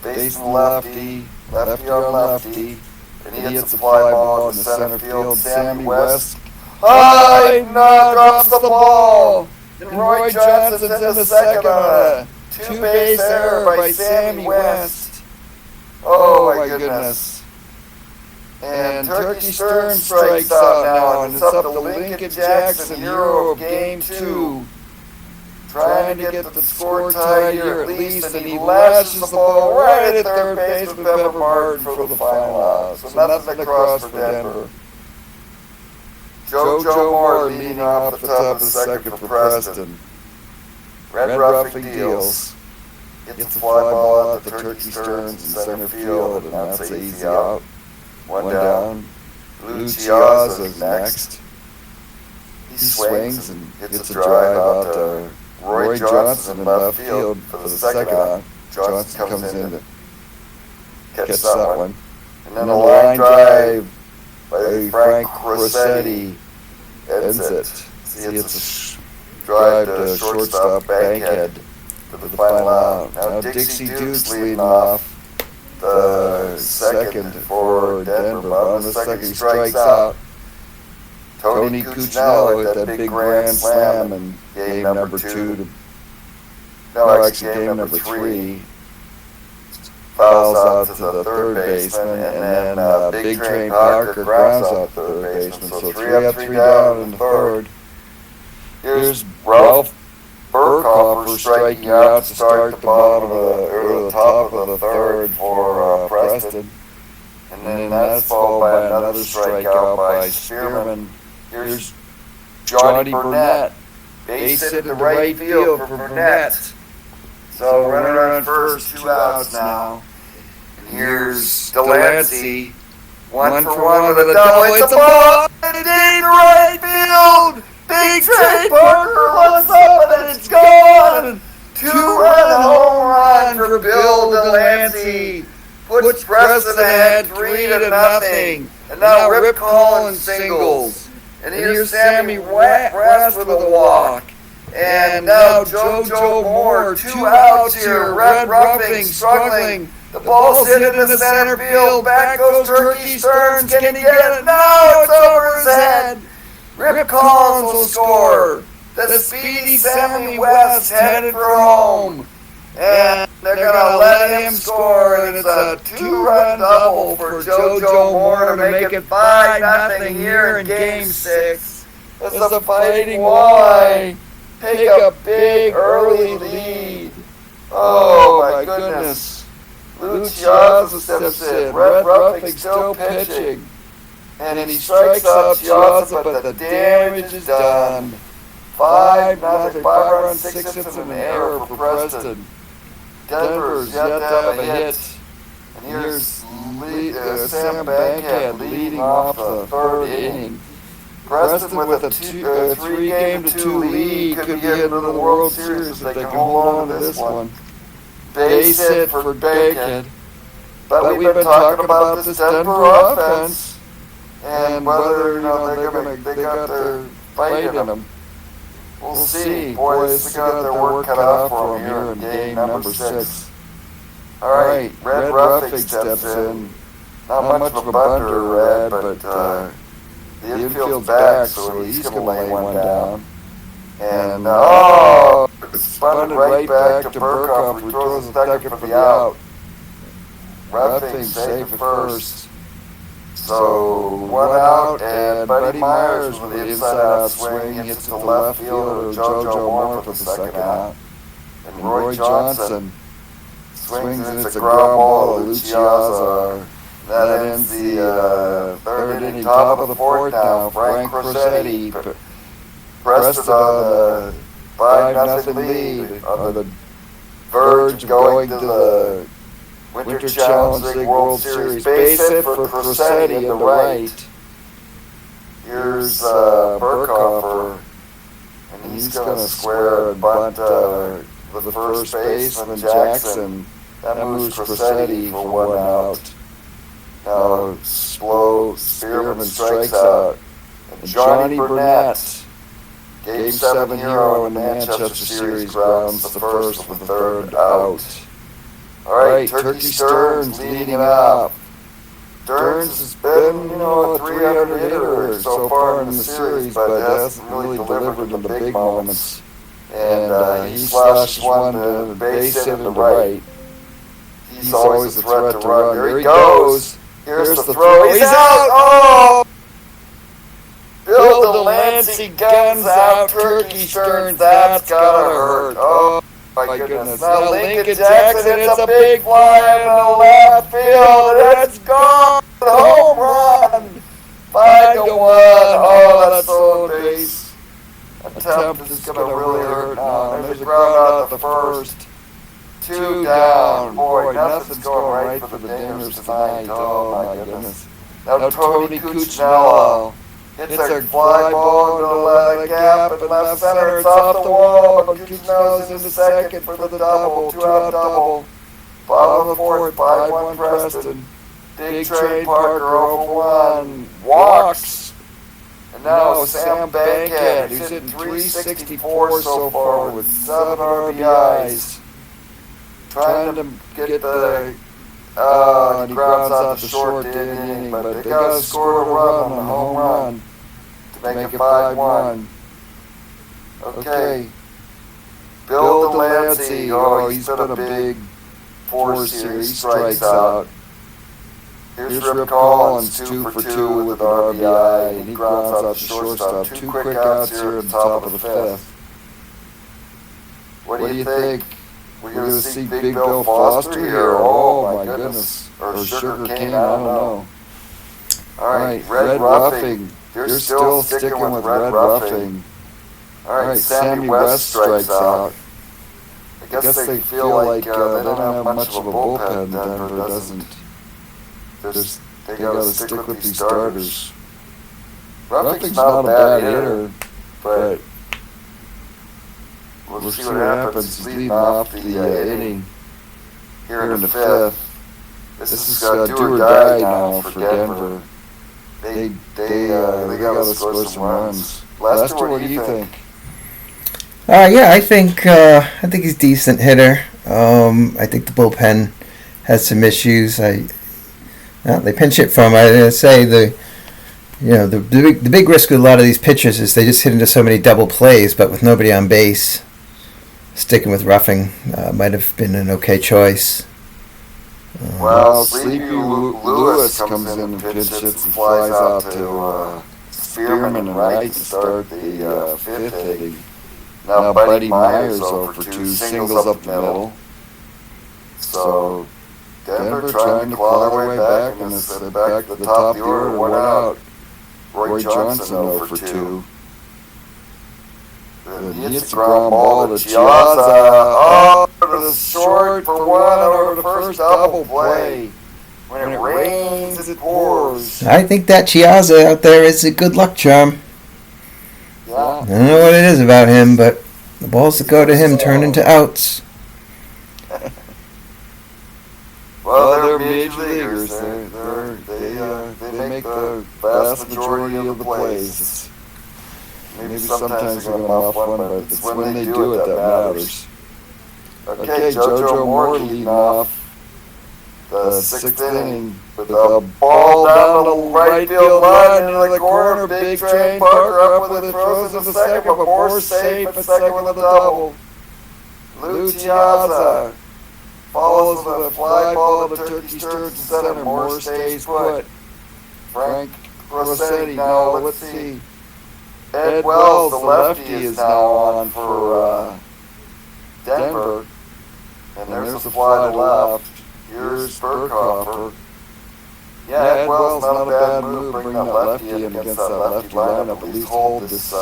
Speaker 2: Facing lefty on lefty. And he hits a fly ball in the center field. Sammy West high, drops the ball. And Roy Johnson's in the second on a 2-base error by Sammy West. Oh my goodness. And Turkey Stern strikes out now, and it's up to Lincoln Jackson, hero of game 2. Trying to get the score tied here at least, and he lashes the ball right at third baseman Pepper Martin for the final out. So nothing across for Denver. Joe Moore leading off the top of the second for Preston. Red roughing deals. Gets the fly ball out to Turkey Stearns in center field, and that's an easy out. One down. Lou Chiazza's next. He swings and hits a drive out to Roy Johnson in left field for the second out. Johnson comes in to catch that one. And then a line drive by Frank Rossetti ends it. See, it's a drive to shortstop Bankhead for the final out. Now Dixie Duke's leading off the second for Denver. But on the second, he strikes out. Tony Cuccinello hit that big grand slam in game number 2. Actually game number 3. Fouls out to the third baseman, and then Big Train Parker grounds out the third baseman. So 3 up, 3 down in the third. Here's Ralph Burkhofer striking out to start the bottom of the top of the third for Preston. And then that's followed by another strikeout by Spearman. Here's Johnny Burnett. Base hit to right field for Burnett. So runner on first, 2 outs now. And here's Delancey. 1 for 1 with a double. It's a ball! And it ain't right field! Big Train Parker looks up and it's gone! 2-run home run for Bill Delancey. Puts Preston ahead 3-0. And now Rip Collins singles. And here's Sammy West with a walk. And now Joe Moore, 2 outs here. Red roughing, struggling. The ball's hit in the center field. Back goes Turkey Stearns. Can he get it? No, it's over his head. Rip Collins will score. The speedy Sammy West headed for home. And they're going to let him score. And it's a 2-run double for Joe Moore to make it 5-0 here in Game 6. As the Fighting Walleye take a big early lead. Oh my goodness. Lou Chiazza steps in. Red roughing still pitching. And he strikes out Chiazza, but the damage is done. 5-0, 5 runs, 6 hits in the air for Preston. Denver's yet to have a hit. And here's Sam Bankhead leading off the third inning. Preston with a 3-2 lead could be into the World Series if they can hold on to this one. Base hit for Bankhead. But we've been talking about this Denver offense and whether they got their fight in them. We'll see. Boys, they got their work cut out for them here in game number 6. All right, Red roughing steps in. Not much of a bunter, Red, but the infield's back, so he's going to lay one down. And, it's spun right back to Burkhoff, who throws the second for the out. Roughing safe at first. So, 1 out, and Buddy Myers with the inside-out swing hits to left fielder Joe Moore for the second out. And Roy Johnson swings and it's a ground ball to Lou Chiazza. That ends the third inning, top of the fourth now. Frank Rossetti, Preston on the 5-0 lead, on the verge of going to the Winter Challenge League World Series. Base hit for Rossetti at the right. Here's Burkhofer, and he's going to square and bunt with the first baseman Jackson. That moves Rossetti for 1 out. Now, slow Spearman strikes out. And Johnny Burnett, Game 7 hero in the Manchester Series, grounds the first of the third out. All right, Turkey Stearns leading it up. Stearns has been, a 300 hitter so far in the series, but hasn't really delivered in the big moments. And he slashes one to the base hit to the right. He's always a threat to run. Here he goes. Here's the throw. He's out! Oh! Bill Delancey guns out Turkey Stearns. That's gotta hurt. Oh, my goodness. Now Lincoln Jackson, it's a big fly in the left field. It's gone. Home run. 5-1. Oh, that's so base. Attempt is gonna really hurt now. There's a ground out at the first. 2 down. Boy, nothing's going right for the Dingers tonight. Oh, my goodness. Now Tony Cuccinello hits a fly ball into the gap in left center. It's off the wall, but Cuccinello's into second for the double. 2-out double. Bottom of the fourth, 5-1 Preston. Big Trey Parker over 1. Walks. And now Sam Bankhead, who's hitting 364 so far with 7 RBIs. Trying to get the and he grounds out the short inning, but they got to score a run on a home run to make it 5-1. Okay. Bill Delancey, he's been a big force here. He strikes out. Here's Rip Collins, 2 for 2 with an RBI, and he grounds out the shortstop. 2 quick outs here at the top of the 5th. What do you think? We're going to see Big Bill Foster here. Oh, my goodness. Or Sugar Cane, I don't know. All right, Red Ruffing. They're still sticking with Red Ruffing. All right, Sammy West strikes out. I guess they feel like they don't have much of a bullpen. Denver doesn't. They got to stick with these starters. Ruffing's not a bad hitter, but we'll see what happens. He's leading off the inning here in the 5th. This is do or die now for Denver. They got to score some runs. Lester, what do you think?
Speaker 5: Yeah, I think he's a decent hitter. I think the bullpen has some issues. They pinch it from. I say the big risk with a lot of these pitchers is they just hit into so many double plays, but with nobody on base. Sticking with Ruffing might have been an okay choice.
Speaker 2: Well, Sleepy Lewis comes in and pinch hits and flies out to Spearman and Wright to start the 5th inning. Now Buddy Myers over 2 singles up the middle. So Denver trying to claw their way back, and it's back to the top of the order, 1 out. Roy Johnson over 2. And he hits a ground ball to Chiazza. Oh, to the short for 1 over the first double play. When it rains, it pours.
Speaker 5: I think that Chiazza out there is a good luck charm.
Speaker 2: Yeah.
Speaker 5: I don't know what it is about him, but the balls that go to him turn into outs.
Speaker 2: Well, they're major leaguers. They make the vast majority of the plays. Maybe sometimes they're going off one, but it's when they do it that matters. Okay, JoJo Moore leading off the 6th inning with a ball down the right field line into the corner. Big Train Parker up with it, throws to the second, but Moore safe at second with a double. Lou Chiazza follows with a fly ball to Turkey Stearns to center. Moore stays put. Frank Rossetti, now let's see. Ed Wells, the lefty, is now on for Denver. And there's the fly to left. Here's Burkhofer. Yeah, Ed Wells, not a bad move, bringing that lefty in against that lefty lineup. At least hold this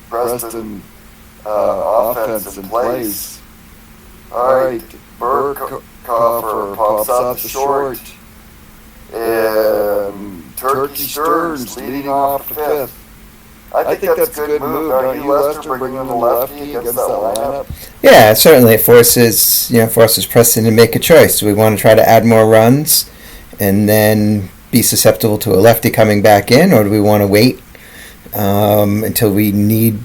Speaker 2: Preston offense in place. All right, Burkhofer pops out the short. And Turkey Stearns leading off the 5th. I think that's a good move, don't you, Lester, bringing in the lefty against that lineup?
Speaker 5: Yeah, certainly it forces Preston to make a choice. Do we want to try to add more runs and then be susceptible to a lefty coming back in, or do we want to wait until we need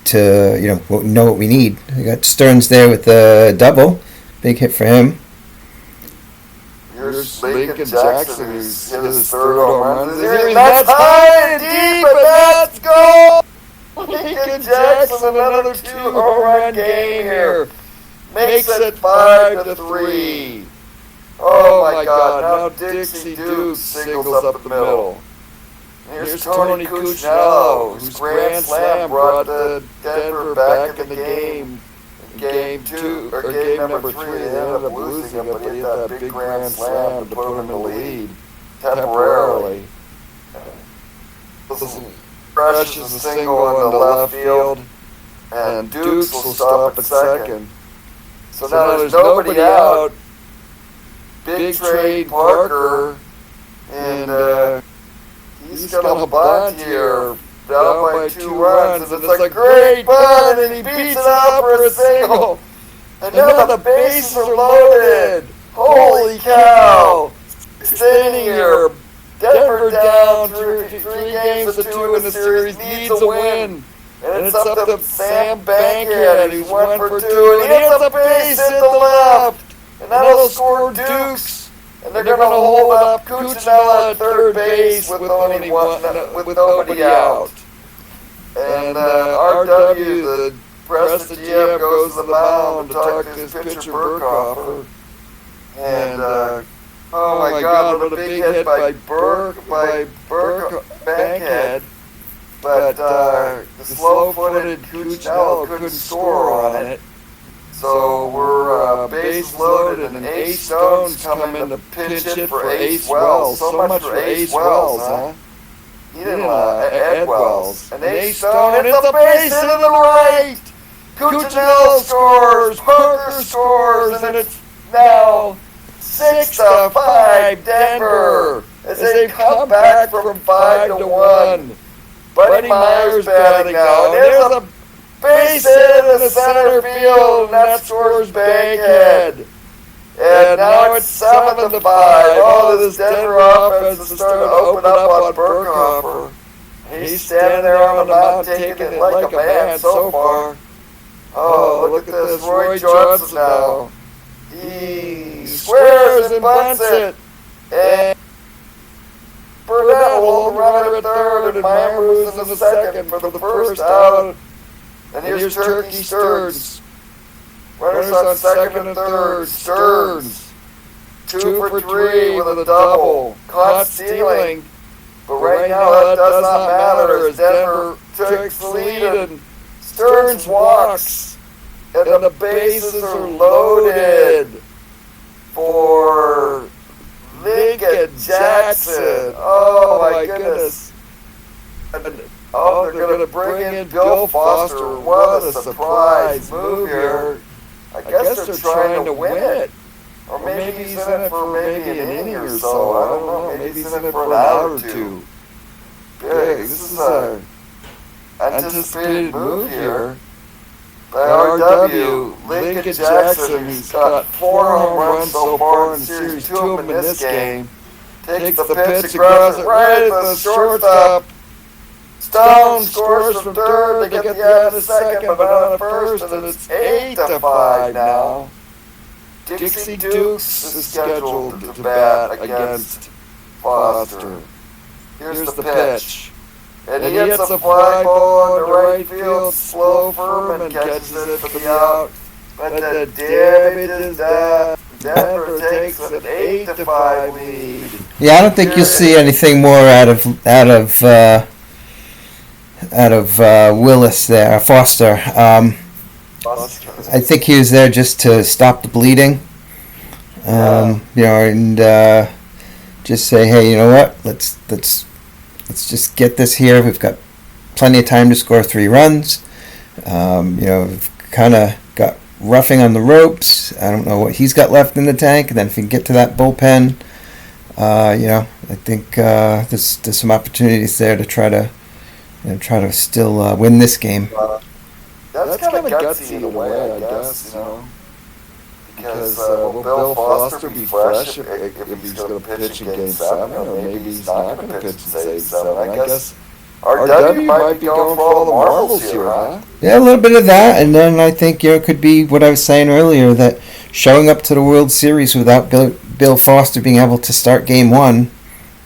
Speaker 5: to, know what we need? We got Stearns there with the double, big hit for him.
Speaker 2: Here's Lincoln Jackson, who's hit his 3rd home run. That's high and deep, and that's goal! Lincoln Jackson, another 2 home run game here. Makes it 5-3. Oh my God, now Dixie Dukes singles up the middle. Here's Tony Cuccinello, whose grand slam brought Denver back in the game. Game number 3, they ended up losing it, but he hit that big grand slam to put him in the lead temporarily. Rush is a single into left field, and Dukes will stop at second. So now there's nobody out. Big trade Parker, and he's got a bunt here, down by 2 runs, and it's a great bunt, and he beats it out for a single. And now the bases are loaded. Holy cow! Sitting here, Denver down 3 games to 2 in the series, needs a win. And it's up to Sam Bankhead, who's 1 for 2, and he hits a base hit to left. And that'll score Dukes, and they're going to hold up Cuccinello at third base with nobody out. And RW, the Preston GM, goes to the mound to talk to his pitcher Burkhofer. And oh my God, what a big hit by Bankhead. But the slow-footed Cuccinello couldn't score on it. So we're base loaded, and Ace Stone's coming in to pinch hit for Ace Wells. So much for Ace Wells, huh? He didn't Ed Wells. And Ace Stone hits a base hit to the right. Cuccinello scores, Parker scores, and it's now 6-5 Denver as they come back from 5-1. Buddy Myers batting now. There's a base hit in the center field, and that scores Bankhead. And now it's 7-5. Oh, this Denver offense is starting to open up on Burkhofer. He's standing there on the mound taking it like a man so far. Oh, look at this, Roy Johnson now. He squares and bunts it. And Burnett will hold runner at third, and Myers in the second for the first out. And here's Turkey Stearns. Runners on second and third. Stearns, 2 for 3 with a double. Caught stealing. But right now that does not matter as Denver takes the lead, and Stearns walks. And the bases are loaded for Lincoln Jackson. Oh my goodness. Oh, they're going to bring in Bill Foster. What a surprise move here. I guess they're trying to win it. Or maybe he's in it for maybe an inning or so. I don't know. Maybe he's in it for an out or two. Big. This is an anticipated move here by RW. Lincoln Jackson, who's got 4 home runs so far in the series, 2 of them in this game, takes the pitch across it right at the shortstop. Stone scores from third, they get the out of the second, but not at first, and it's 8-5 now. Dixie Dukes is scheduled to bat against Foster. Here's the pitch. And he hits a fly ball into right field, slow Furman catches it for the out. But the damage is done. Denver takes an 8-5 lead.
Speaker 5: Yeah, I don't think you'll see anything more out of Willis there, Foster. I think he was there just to stop the bleeding. And just say, hey, you know what? Let's just get this here. We've got plenty of time to score 3 runs. We've kind of got roughing on the ropes. I don't know what he's got left in the tank. And then if we can get to that bullpen, I think there's some opportunities there to try to still win this game.
Speaker 2: That's kind of gutsy in a way, I guess, Because will Bill Foster be fresh if he's going to pitch in Game 7, or maybe he's not going to pitch in Game 7? I guess RW might be going for all the marbles here, huh?
Speaker 5: Yeah, a little bit of that, and then I think it could be what I was saying earlier, that showing up to the World Series without Bill Foster being able to start Game 1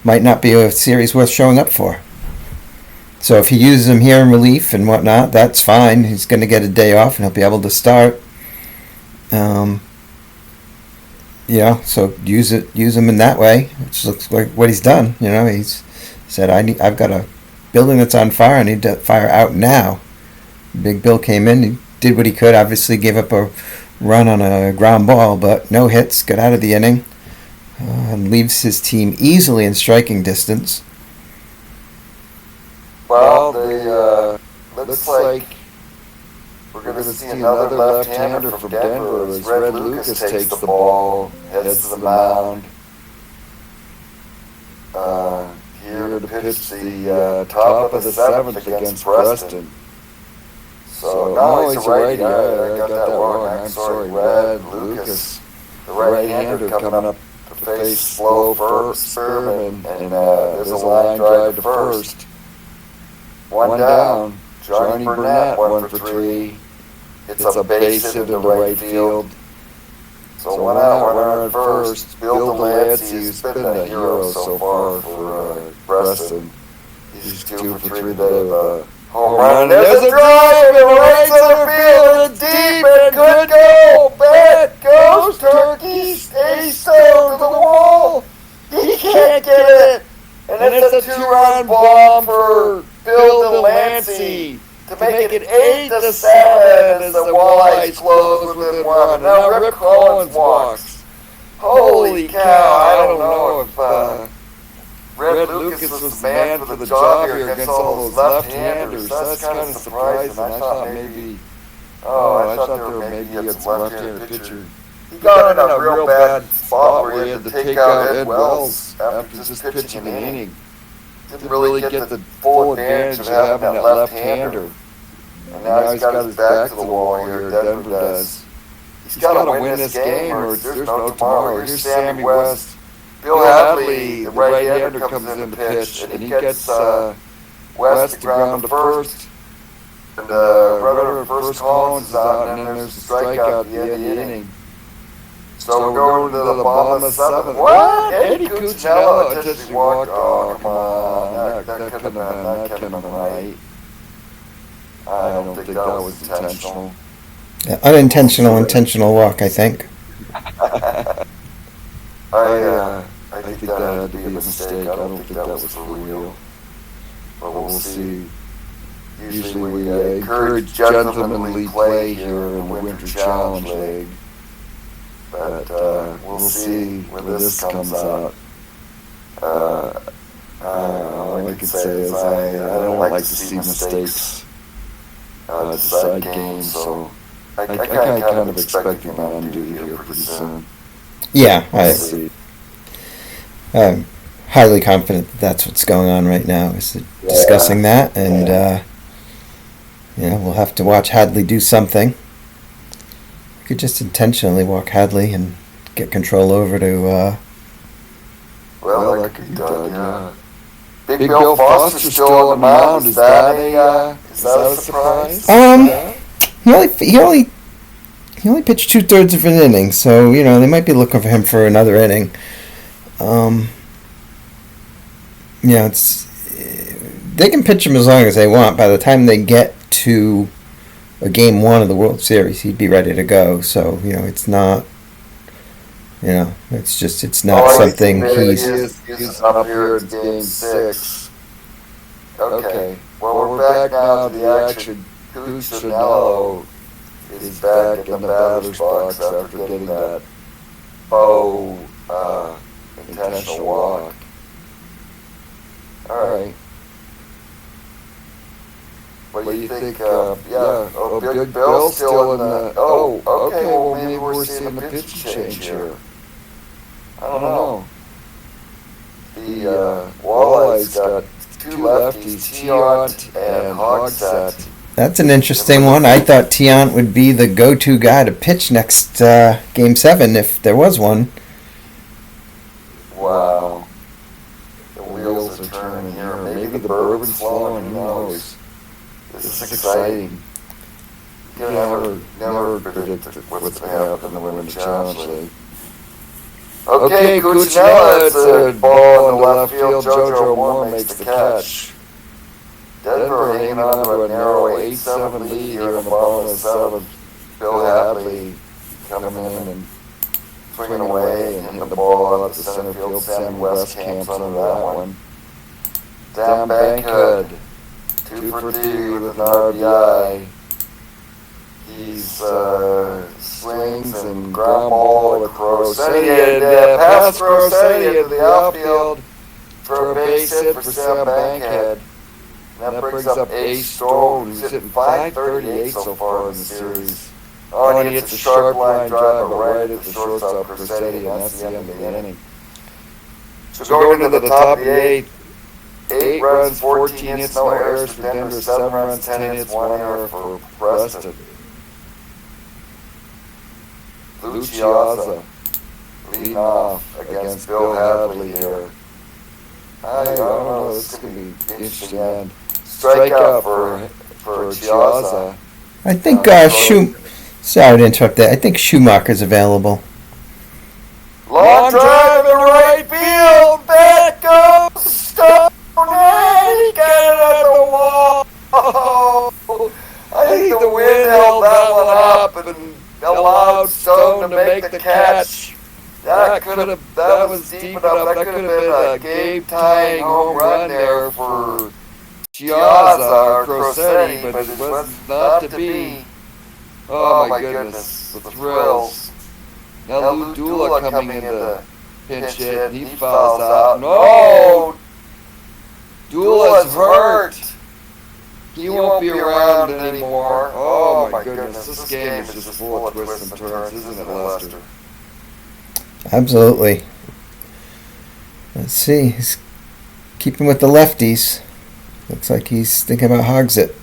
Speaker 5: might not be a series worth showing up for. So if he uses him here in relief and whatnot, that's fine. He's going to get a day off and he'll be able to start. so use him in that way, which looks like what he's done. He's said, I've got a building that's on fire. I need to fire out now. Big Bill came in, he did what he could. Obviously, gave up a run on a ground ball, but no hits. Got out of the inning, and leaves his team easily in striking distance.
Speaker 2: Well, looks like we're going to see another left-hander from Denver as Red Lucas takes the ball, heads to the mound. Here to pitch the top of the seventh against Preston. So, no, he's a righty. I got that wrong. I'm sorry. Red Lucas, the right-hander coming up to face slow Spearman, and there's a line drive to first. One down. Johnny Burnett, 1 for 3. It's a base hit into right field. So 1 out, 1 runner at first. Bill Delancey, who's been a hero so far for Preston. He's 2 for 3 today. Home run, and there's a drive in right center field, and deep, and good go. Back goes Turkey, stays still to the wall. He can't get it, and it's a 2-run bomb for Bill Delancey to make it 8-7 as the Walleyes close within 1. Now Rip Collins walks. Holy cow! I don't know if Red Lucas was the man for the job here against all those left-handers. That's kind of surprising. I thought maybe, I thought there were maybe some left-handed pitcher. He got in a real bad spot where he had to take out Ed Wells after just pitching an inning. Didn't really get the full advantage of having that left-hander. And now he's got his back to the wall here, Denver does. He's got to win this game or there's no tomorrow. Here's Sammy West. Bill Hadley, the right-hander, comes in to pitch, and he gets West to ground to first. And runner at first, Collins is out, and then there's a strikeout at the end of the inning. So we're going to the bottom of the 7th. What? Eddie Cuccinello intentionally walked. Oh, come on. That couldn't have been right. I don't think that was intentional.
Speaker 5: Unintentional, intentional walk, I think.
Speaker 2: I think that had to be a mistake. I don't think that was for real. But we'll see. Usually we encourage gentlemanly play here in the Winter Challenge League. But we'll see where this comes out. All I can say is I don't like to see mistakes decide games, so I kind of expecting that undo here pretty soon.
Speaker 5: Yeah, I'm highly confident that that's what's going on right now, is discussing that, and we'll have to watch Hadley do something. We could just intentionally walk Hadley and get control over to...
Speaker 2: well, that could be done, yeah. Big Bill Foster's still on the mound. Is that a surprise?
Speaker 5: He only pitched 2/3 of an inning, so they might be looking for him for another inning. They can pitch him as long as they want. By the time they get to a game 1 of the World Series, he'd be ready to go. So it's not. It's not something
Speaker 2: he's up here in game 6. Okay. Well, we're back now to the action. Cuccinello is back in the batter's box after getting that intentional walk. All right. What do you think? Big Bill's still in the... okay, well, maybe we're seeing a pitch change here. I don't know. The Walleyes got 2 lefties, Tiant and Hogsett.
Speaker 5: That's an interesting one. I thought Tiant would be the go-to guy to pitch next Game 7 if there was one.
Speaker 2: Wow. The wheels are turning here. Maybe the bourbon's flowing. Who knows? This is exciting. You never predict what's going to happen in the Women's Challenge League. Okay, Cuccinello, it's a ball in the left field. JoJo Moore makes the catch. Denver hanging on to a narrow 8-7 lead here in the bottom of the 7th. Bill Hadley coming in and swinging away and hitting the ball out to center field. Sammy West camps under that one. Down Bankhead, 2 for 2 with an RBI. He's swings and ground ball with Rossetti and pass Rossetti into the outfield for a base hit for Sam Bankhead. And that brings up Ace Stone, who's hitting .538 so far in the series. Oh, and he hits a sharp line drive right at the shortstop Rossetti, and that's the end of the inning. So going into the top of the 8th, 8 runs, 14 hits, no errors for Denver, 7 runs, 10 hits, 1 error for Preston. Luciaza leading off against Bill Hadley here. I don't know, this is going to be interesting. And strikeout for Chiazza.
Speaker 5: I think sorry to interrupt that. I think Schumacher's available.
Speaker 2: Long drive in right field. Back goes Stone. And he got it at the wall. I think the wind held that one up and allowed Stone to make the catch. That was deep enough. That could have been a game-tying home run there for Chiazza or Rossetti, but it was not to be. Oh my goodness, the thrills. Now Lou Dula coming in to pinch hit, and he fouls out. No! Dula's hurt. He won't be around anymore. Oh my goodness, this game is just full of twists and turns, isn't it, Lester?
Speaker 5: Absolutely. Let's see. He's keeping with the lefties. Looks like he's thinking about Hogsett.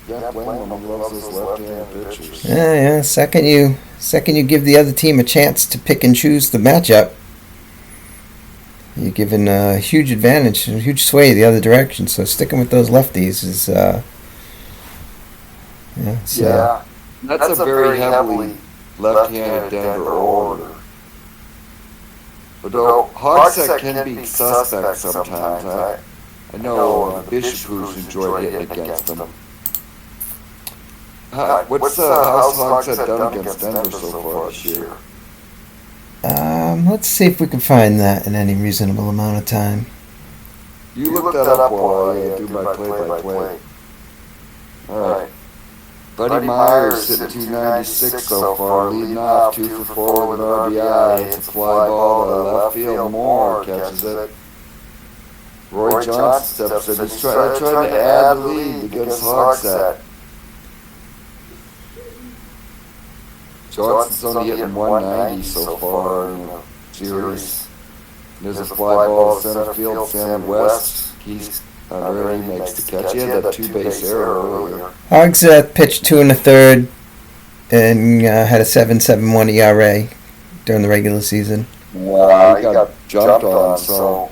Speaker 2: Can't blame him. He loves those left-handed pitchers.
Speaker 5: Yeah. Second you give the other team a chance to pick and choose the matchup, you're given a huge advantage, a huge sway the other direction. So sticking with those lefties is,
Speaker 2: That's a very heavily left-handed Denver order. Although Hogsett can be suspect sometimes. I know Bishop who's enjoyed hitting against them. What's how's Hogsett done against Denver so far this year?
Speaker 5: Let's see if we can find that in any reasonable amount of time.
Speaker 2: You look that up while I do my play-by-play. Alright. Buddy Myers hitting 296 so far, leading off 2 for 4 with an RBI. Hits a fly ball to left field. Moore catches it. Roy Johnson steps in. He's trying to add the lead against Hogsett. Johnson's only hitting 190 so far in the series. There's a fly ball to center field. Sam West, he's under, he makes the catch. He had that 2-base error earlier.
Speaker 5: Hogsett pitched 2 1/3 and had a 7.71 ERA during the regular season.
Speaker 2: Wow, he got jumped on, so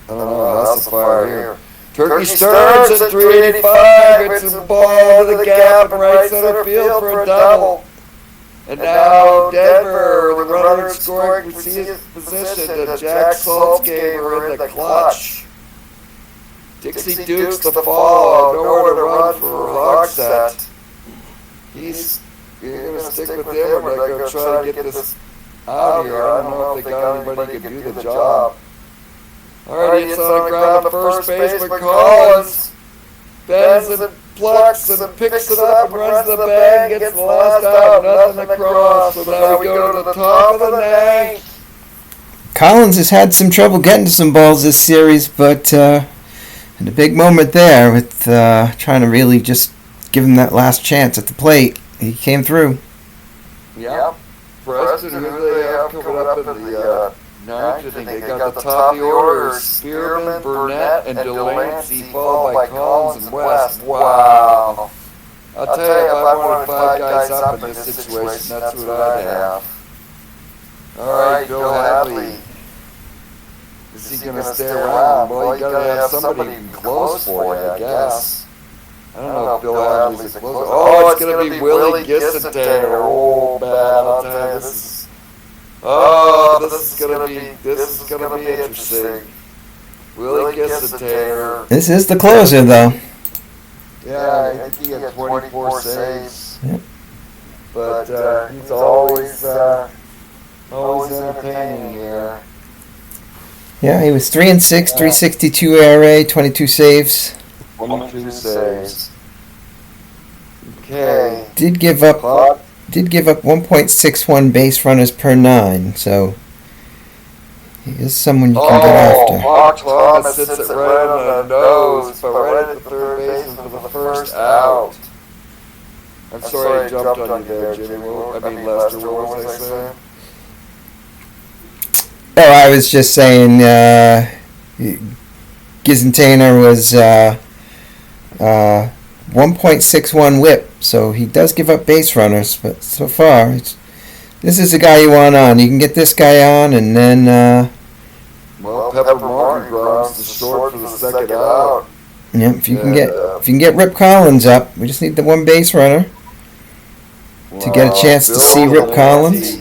Speaker 2: I don't know. How's the fire here? Turkey Stearns at 385. Hits the ball to the gap in right center field for a double. And now Denver, with a runner in scoring position, to Jack Saltzgaber in the clutch. Dixie Dukes the follow, nowhere to run for Hogsett. You're going to stick with him, or they're going to try to get this out here. I don't know if they got anybody who can do the job. Alright, it's on the ground to first baseman Collins. Bends and plucks and picks it up and runs to the bag, gets the last out, nothing across. So now we go to the top of the ninth.
Speaker 5: Collins has had some trouble getting to some balls this series, but in a big moment there with trying to really just give him that last chance at the plate, he came through.
Speaker 2: Yeah. Preston, who they have coming up in the ninth, I think they got the top of the order, Spearman, Burnett, and Delancey, followed by Collins and West. Wow. I'll tell you, if I wanted 5 guys up in this situation, that's what I'd have. Alright, Bill Hadley. Is he going to stay around? Well, you got to have somebody who can close for you, I guess. I don't know if Bill Hadley's a closer. Oh, it's going to be Willie Gissentain. Oh, bad. I'll tell you, this is gonna be interesting. Willie Gissentain.
Speaker 5: This is the closer, though.
Speaker 2: Yeah, I think he had 24 saves.
Speaker 5: Yep.
Speaker 2: but he's always entertaining here.
Speaker 5: Yeah, he was 3-6, 362 ERA, 22 saves.
Speaker 2: 22 saves. Okay.
Speaker 5: Did give up 1.61 base runners per 9, so he is someone you can get after.
Speaker 2: Mark Thomas hits it right on the nose, but right at the third baseman for the first out. I'm sorry I jumped on you there, Jimmy. Lester, what was I saying?
Speaker 5: Oh, I was just saying Gizentainer was 1.61 whip, so he does give up base runners, but so far, this is the guy you want on. You can get this guy on, and then...
Speaker 2: Pepper Martin grounds the short for the second out.
Speaker 5: Yeah, if you can get Rip Collins up, we just need the one base runner to get a chance to see Rip Collins.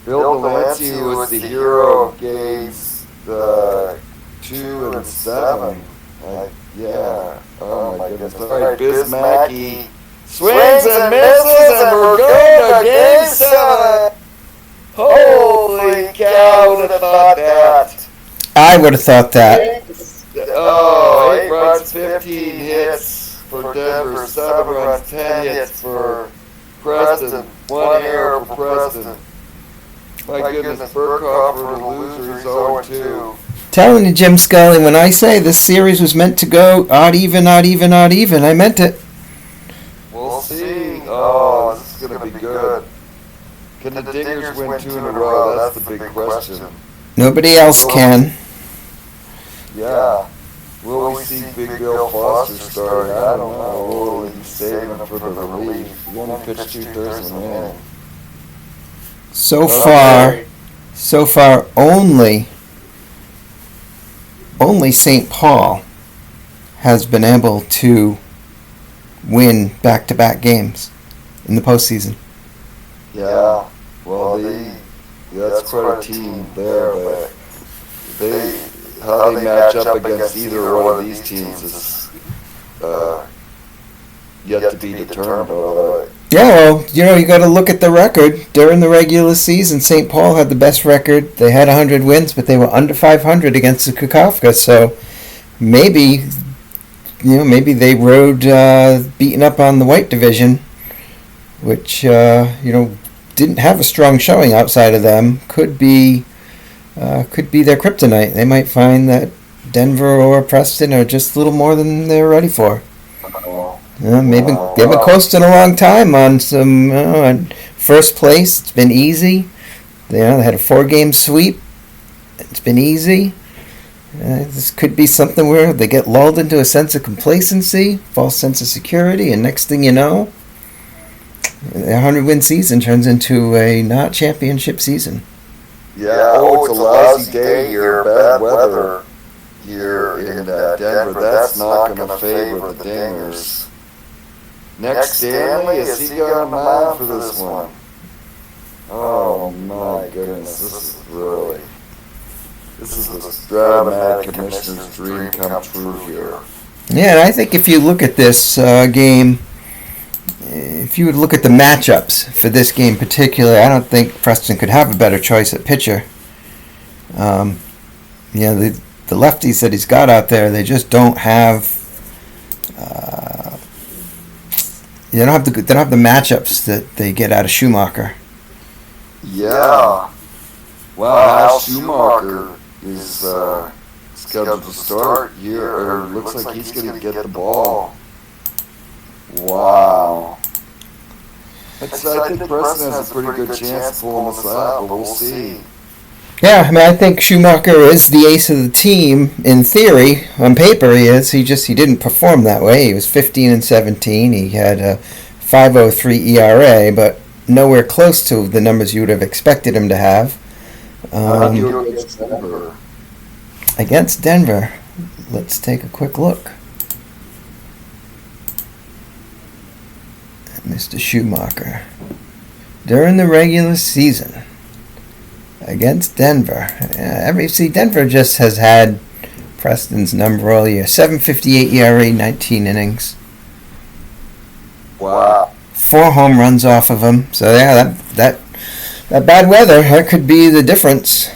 Speaker 2: Bill Delancey, who was the hero of games 2 and 7. Oh my goodness. All right, Biz Mackey swings and misses, and we're going to game 7. Holy cow, would have thought that.
Speaker 5: I would have thought that.
Speaker 2: 8 runs, 15 hits for Denver, 7 runs, 10 hits for Preston, 1 error for Preston. My goodness, Burkhoff, the loser, he's 0-2.
Speaker 5: Telling you, Jim Scully, when I say this series was meant to go odd even, I meant it.
Speaker 2: We'll see. Oh, this is going to be good. Can the Dingers win 2 in a row? That's the big question.
Speaker 5: Nobody else can.
Speaker 2: Yeah. Will we see Big Bill Foster starting? I don't know. Will he save him for the relief? He only pitched 2/3 of an inning.
Speaker 5: So far, only St. Paul has been able to win back-to-back games in the postseason.
Speaker 2: Yeah, well, that's quite a team there, but how they match up against either one of these teams is yet to be determined.
Speaker 5: Yeah, well, you got to look at the record. During the regular season, St. Paul had the best record. They had 100 wins, but they were under 500 against the Kukafka. So maybe they rode beating up on the White Division, which didn't have a strong showing outside of them. Could be their kryptonite. They might find that Denver or Preston are just a little more than they're ready for. Maybe they've been coasting a long time on some first place. It's been easy. They had a 4-game sweep. It's been easy. This could be something where they get lulled into a sense of complacency, false sense of security, and next thing you know, a 100-win season turns into a not championship season.
Speaker 2: Yeah, it's a lousy day here, bad weather here in Denver. That's not going to favor the Dingers. Next, Stanley, is he going to mound for this one? Oh my goodness, this is the dramatic commissioner's dream come true here.
Speaker 5: Yeah, and I think if you look at this game, if you would look at the matchups for this game particularly, I don't think Preston could have a better choice at pitcher. The lefties that he's got out there, they just don't have. They don't have the matchups that they get out of Schumacher.
Speaker 2: Yeah. Wow, Hal Schumacher is scheduled to start here, or looks like he's going to get the ball. Wow. I think Preston has a pretty good chance of pulling this out, but we'll see.
Speaker 5: Yeah, I think Schumacher is the ace of the team in theory. On paper, he is. He didn't perform that way. He was 15-17. He had a 5.03 ERA, but nowhere close to the numbers you would have expected him to have. Against Denver, let's take a quick look. Mr. Schumacher. During the regular season, against Denver. Denver just has had Preston's number all year. 7.58 ERA, 19 innings.
Speaker 2: Wow.
Speaker 5: 4 home runs off of him. So yeah, that bad weather, that could be the difference.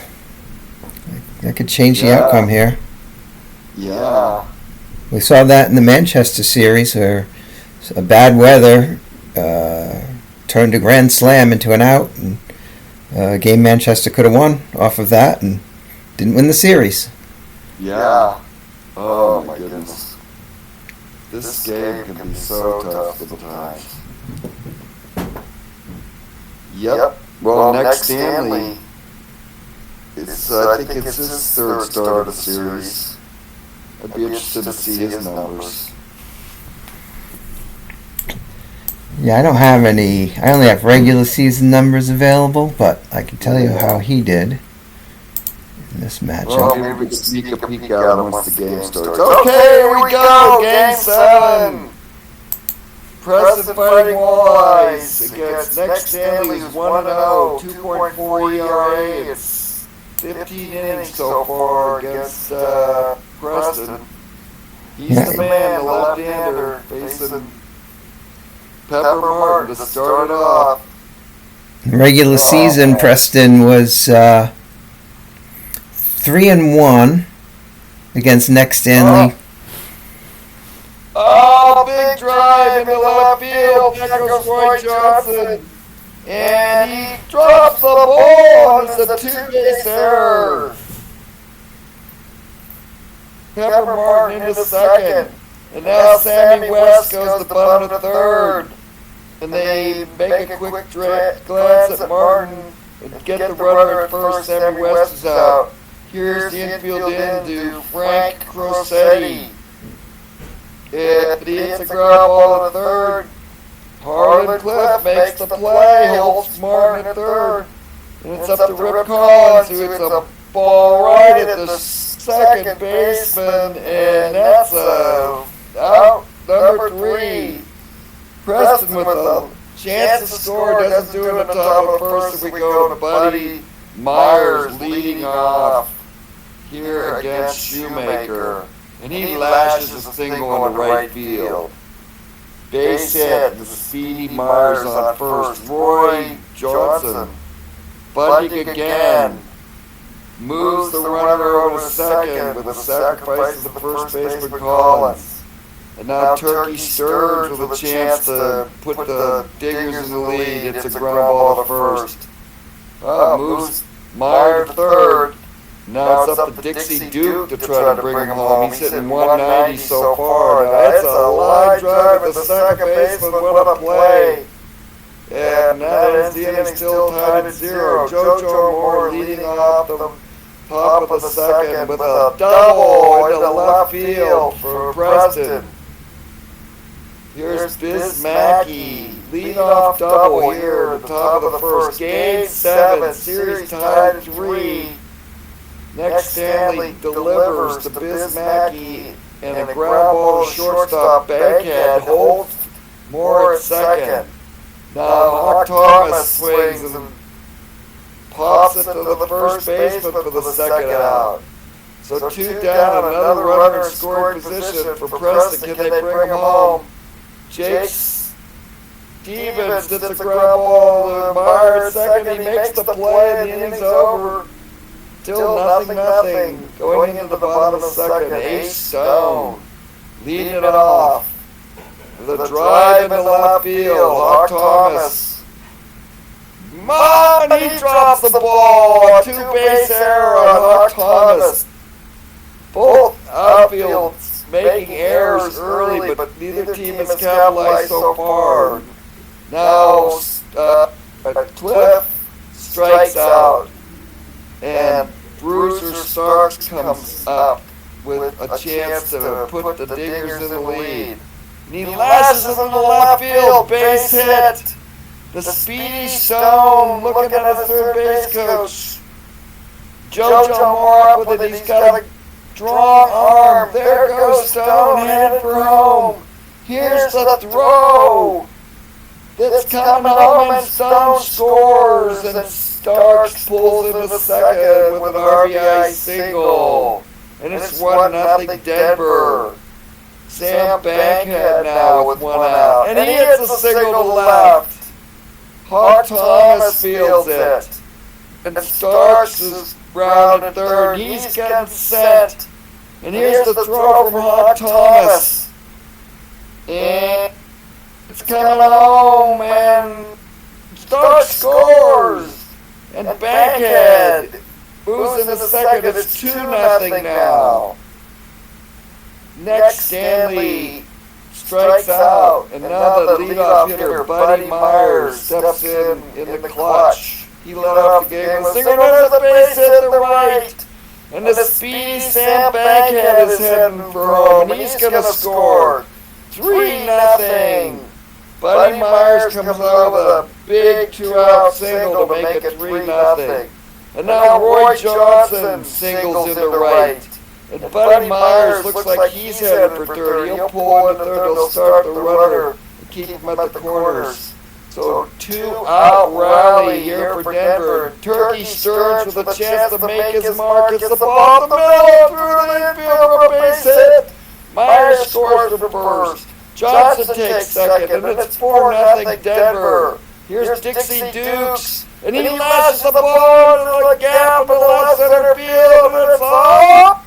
Speaker 5: That could change the outcome here.
Speaker 2: Yeah.
Speaker 5: We saw that in the Manchester series, where a bad weather turned a grand slam into an out, and a game Manchester could have won off of that, and didn't win the series.
Speaker 2: Yeah. Oh my goodness. This game can be so tough sometimes. Yep. Well, next Stanley, I think it's his third start of the series. I'd be interested to see his numbers.
Speaker 5: Yeah, I don't have any. I only have regular season numbers available, but I can tell you how he did in this matchup.
Speaker 2: Well, maybe we can sneak a peek at him once the game starts. Okay, here we go, Game 7. Preston Fightin Walleyes against next Stanley's 1-0, 2.4 ERA. It's 15 innings so far against Preston. He's the man, the left-hander, facing Pepper Martin to start it off.
Speaker 5: Regular season, Preston was 3-1 against next Stanley.
Speaker 2: Oh, big drive into left field. There goes Roy Johnson. And he drops the ball. It's a two-base error. Pepper Martin into second. And now Sammy West goes to bunt to third. And they make a quick glance at Martin and get the runner at first. Sammy West is out. Here's the infield into Frank Crosetti. He hits a ground ball at third. Harlan Cliff makes the play, holds Martin at third. And it's up to Rip Collins, who hits a ball right at the second baseman, and that's out number 3. Preston with a chance to score, doesn't do it on top of first, and we go to Buddy Myers leading off here against Shoemaker. And he lashes a single into right field. Base hit, the speedy Myers on first. Roy Johnson, bunting again, moves the runner over to second with a sacrifice of the first baseman Collins. And now Turkey Stearns with a chance to put the Diggers in the lead. It's a ground ball to first. Moves Meyer to third. Now it's up to Dixie Duke to try to bring him home. He's hitting 190 so far. Now that's a line drive at the second baseman. What a play. And that ends the inning still tied at 0. JoJo Moore leading off the top of the second with a double into left field for Preston. Here's Biz Mackey, lead off double here at the top of the first. Game 7, series tied at 3. Next Stanley delivers to Biz Mackey and a ground ball to shortstop. Bankhead holds Moore at second. Now Hawk Thomas swings and pops it to the first baseman for the second out. So 2 down, another runner in scoring position for Preston. Can they bring him home? Jake Stevens hits a ground ball to Meyer at second. He makes the play and the inning's over. Still nothing. Going into the bottom of the second, Ace Stone leading it off. The drive into left field, Hawk Thomas. He drops the ball. A 2-base error on Hawk Thomas. Both outfields making errors early, but neither team has capitalized so far. Now Cliff strikes out. And Bruiser Starks comes up with a chance to put the Diggers in the lead. And he lashes it in the left field, base hit. The speedy Stone looking at his third base coach. JoJo Moore up with it. He's got a strong arm. There goes Stone headed for home. Here's the throw. That's coming home and Stone scores. And Starks pulls into second with an RBI single. And it's 1-0 Denver. Sam Bankhead now with one out. And he hits a single to left. Hawk Thomas fields it. And Starks is rounded third. He's getting sent. And here's the throw from Hawk Thomas. And it's coming home, and Starks scores. And Bankhead moves in the second. It's 2-0 now. Next, Stanley strikes out, and now the leadoff hitter, Buddy Myers, steps in the clutch. He led off the game with a single runner to the base hit to the right. And the speedy Sam Bankhead is heading for home, and he's going to score 3-0. Buddy Myers comes out with a big 2-out single to make it 3-0. And now Roy Johnson singles in the right. And Buddy Myers looks like he's headed for third. He'll pull into third. He'll start the runner and keep him at the corners. So 2-out rally here for Denver. Turkey Stearns with a chance to make his mark. It's the ball in the middle through the infield for a base hit. Myers scores for first. Johnson takes second, and it's 4-0 Denver. Here's Dixie Dukes, and he lashes the ball into the gap in the left center field, and it's off.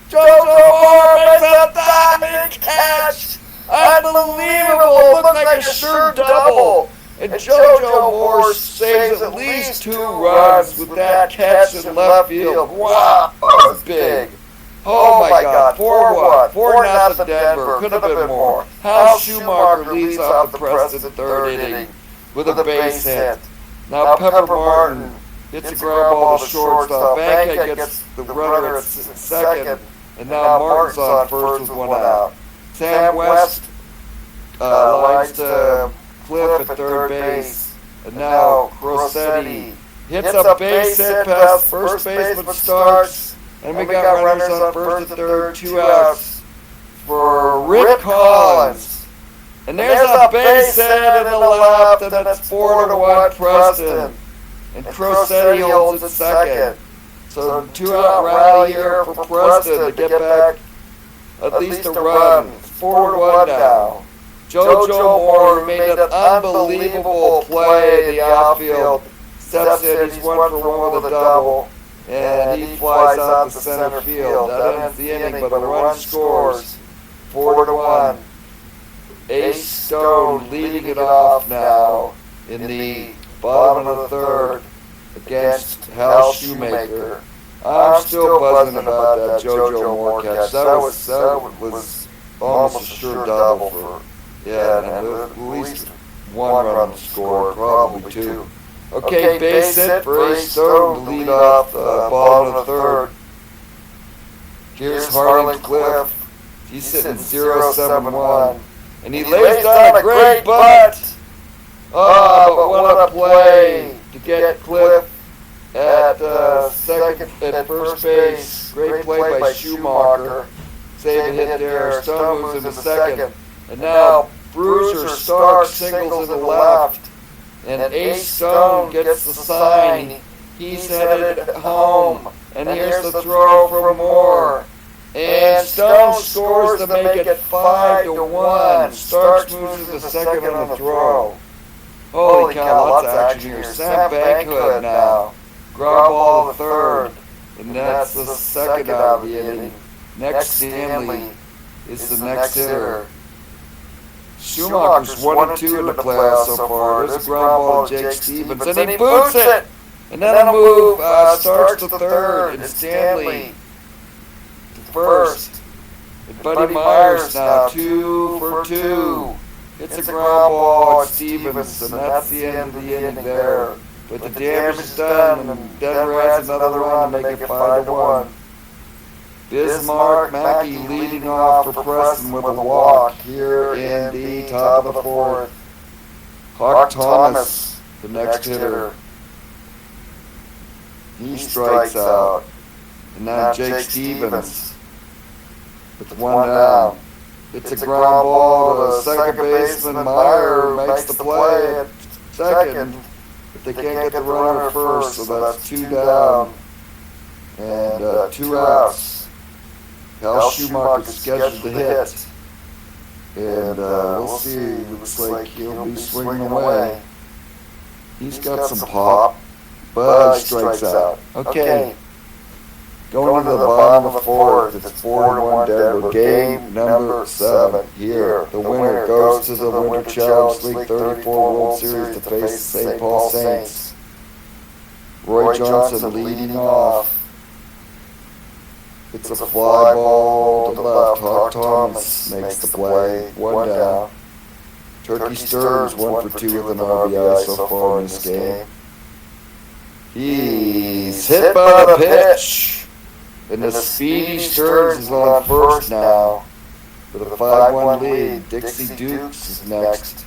Speaker 2: JoJo Moore makes a diving catch. Unbelievable. It looked like a sure double. And JoJo Moore saves at least 2 runs with that catch in left field. Wow, that was big. Oh my God, 4-1, 4-0 Denver. Could have been more. Hal Schumacher leads off the Preston third inning with a base hit. Now Pepper Martin hits a ground ball to shortstop. Bankhead gets the runner at second. And now Martin's on first with 1 out. Sam West lines to Cliff at third base. And now Rossetti hits a base hit past first baseman Starks. And we got runners on first and third, 2 outs for Rick Collins. And there's a base hit in the left, and it's 4-1 Preston. And Rossetti holds it second. So 2-out rally here for Preston to get back at least a run. 4-1 now. JoJo Moore made an unbelievable play in the outfield. Steps in, he's 1-for-1 with a double. And he flies out to center field. That ends the inning, but a run scores. 4-1. Ace Stone leading it off now in the bottom of the third against Hal Shoemaker. I'm still buzzing about that JoJo Moore catch. That was almost a sure double for, and at least 1 run scored, probably 2. Okay, base hit for Ace Stone to lead off the bottom of the third. Here's Harlan Cliff. He's sitting 0-7-1. And he lays down a great butt. But what a play to get Cliff at first base. Great play by Schumacher. Save a hit there. Stone moves into second. And now Bruiser Stark singles in the left. And Ace Stone gets the sign. He's headed home. And here's the throw from Moore. And Stone scores to make it 5-1. Starks moves into second on the throw. Holy cow, lots of action here. Sam Bankhead now. Ground ball to third. And that's the second out of the inning. Next Stanley is the next hitter. Schumacher's 1-2 in the playoffs so far. There's a ground ball to Jake Stevens, and he boots it! And then a move starts to third, and Stanley to first. And Buddy Myers now 2 for 2. Hits a ground ball at Stevens, and that's the end of the inning there. But the damage is done, and Denver adds another run to make it 5-1. Bismarck Mackey leading off for Preston with a walk here in the top of the fourth. Hawk Thomas, the next hitter. He strikes out. And now Jake Stevens with 1 down. It's a ground ball to second baseman. Meyer makes the play at second. But they can't get the runner first, so that's 2 down. And 2 outs. Hal Schumacher scheduled to hit. And we'll see. Looks like he'll be swinging away. He's got some pop. Buzz strikes out. Okay. Going to the bottom of the fourth. It's 4-1 Denver. Game number 7 here. The winner goes to the Winter Challenge League 34 World Series to face the St. Paul Saints. Roy Johnson leading off. It's a fly ball to the left. Hawk Thomas makes the play. 1 down. Turkey Stearns 1 for 2 with an RBI so far in this game. He's hit by the pitch. And the speedy Stearns is on first now. With a 5-1 lead. Dixie Dukes is next.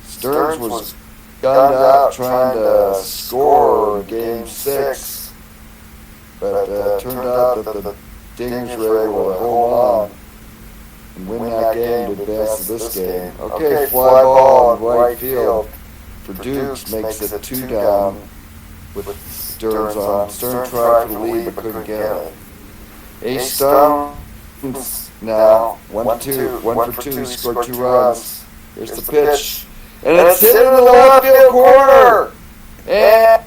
Speaker 2: Stearns was gunned out trying to score in Game 6. But turned out that the Dingers were able to hold on and win that game to advance to this game. Okay, fly ball in right field for Dukes makes it 2 down with Stearns on. Stearns tried for the lead but couldn't get it. Ace Stones now 1-2, 1 for 2. He scored 2 runs. Here's the pitch, and it's hit in the left field corner. And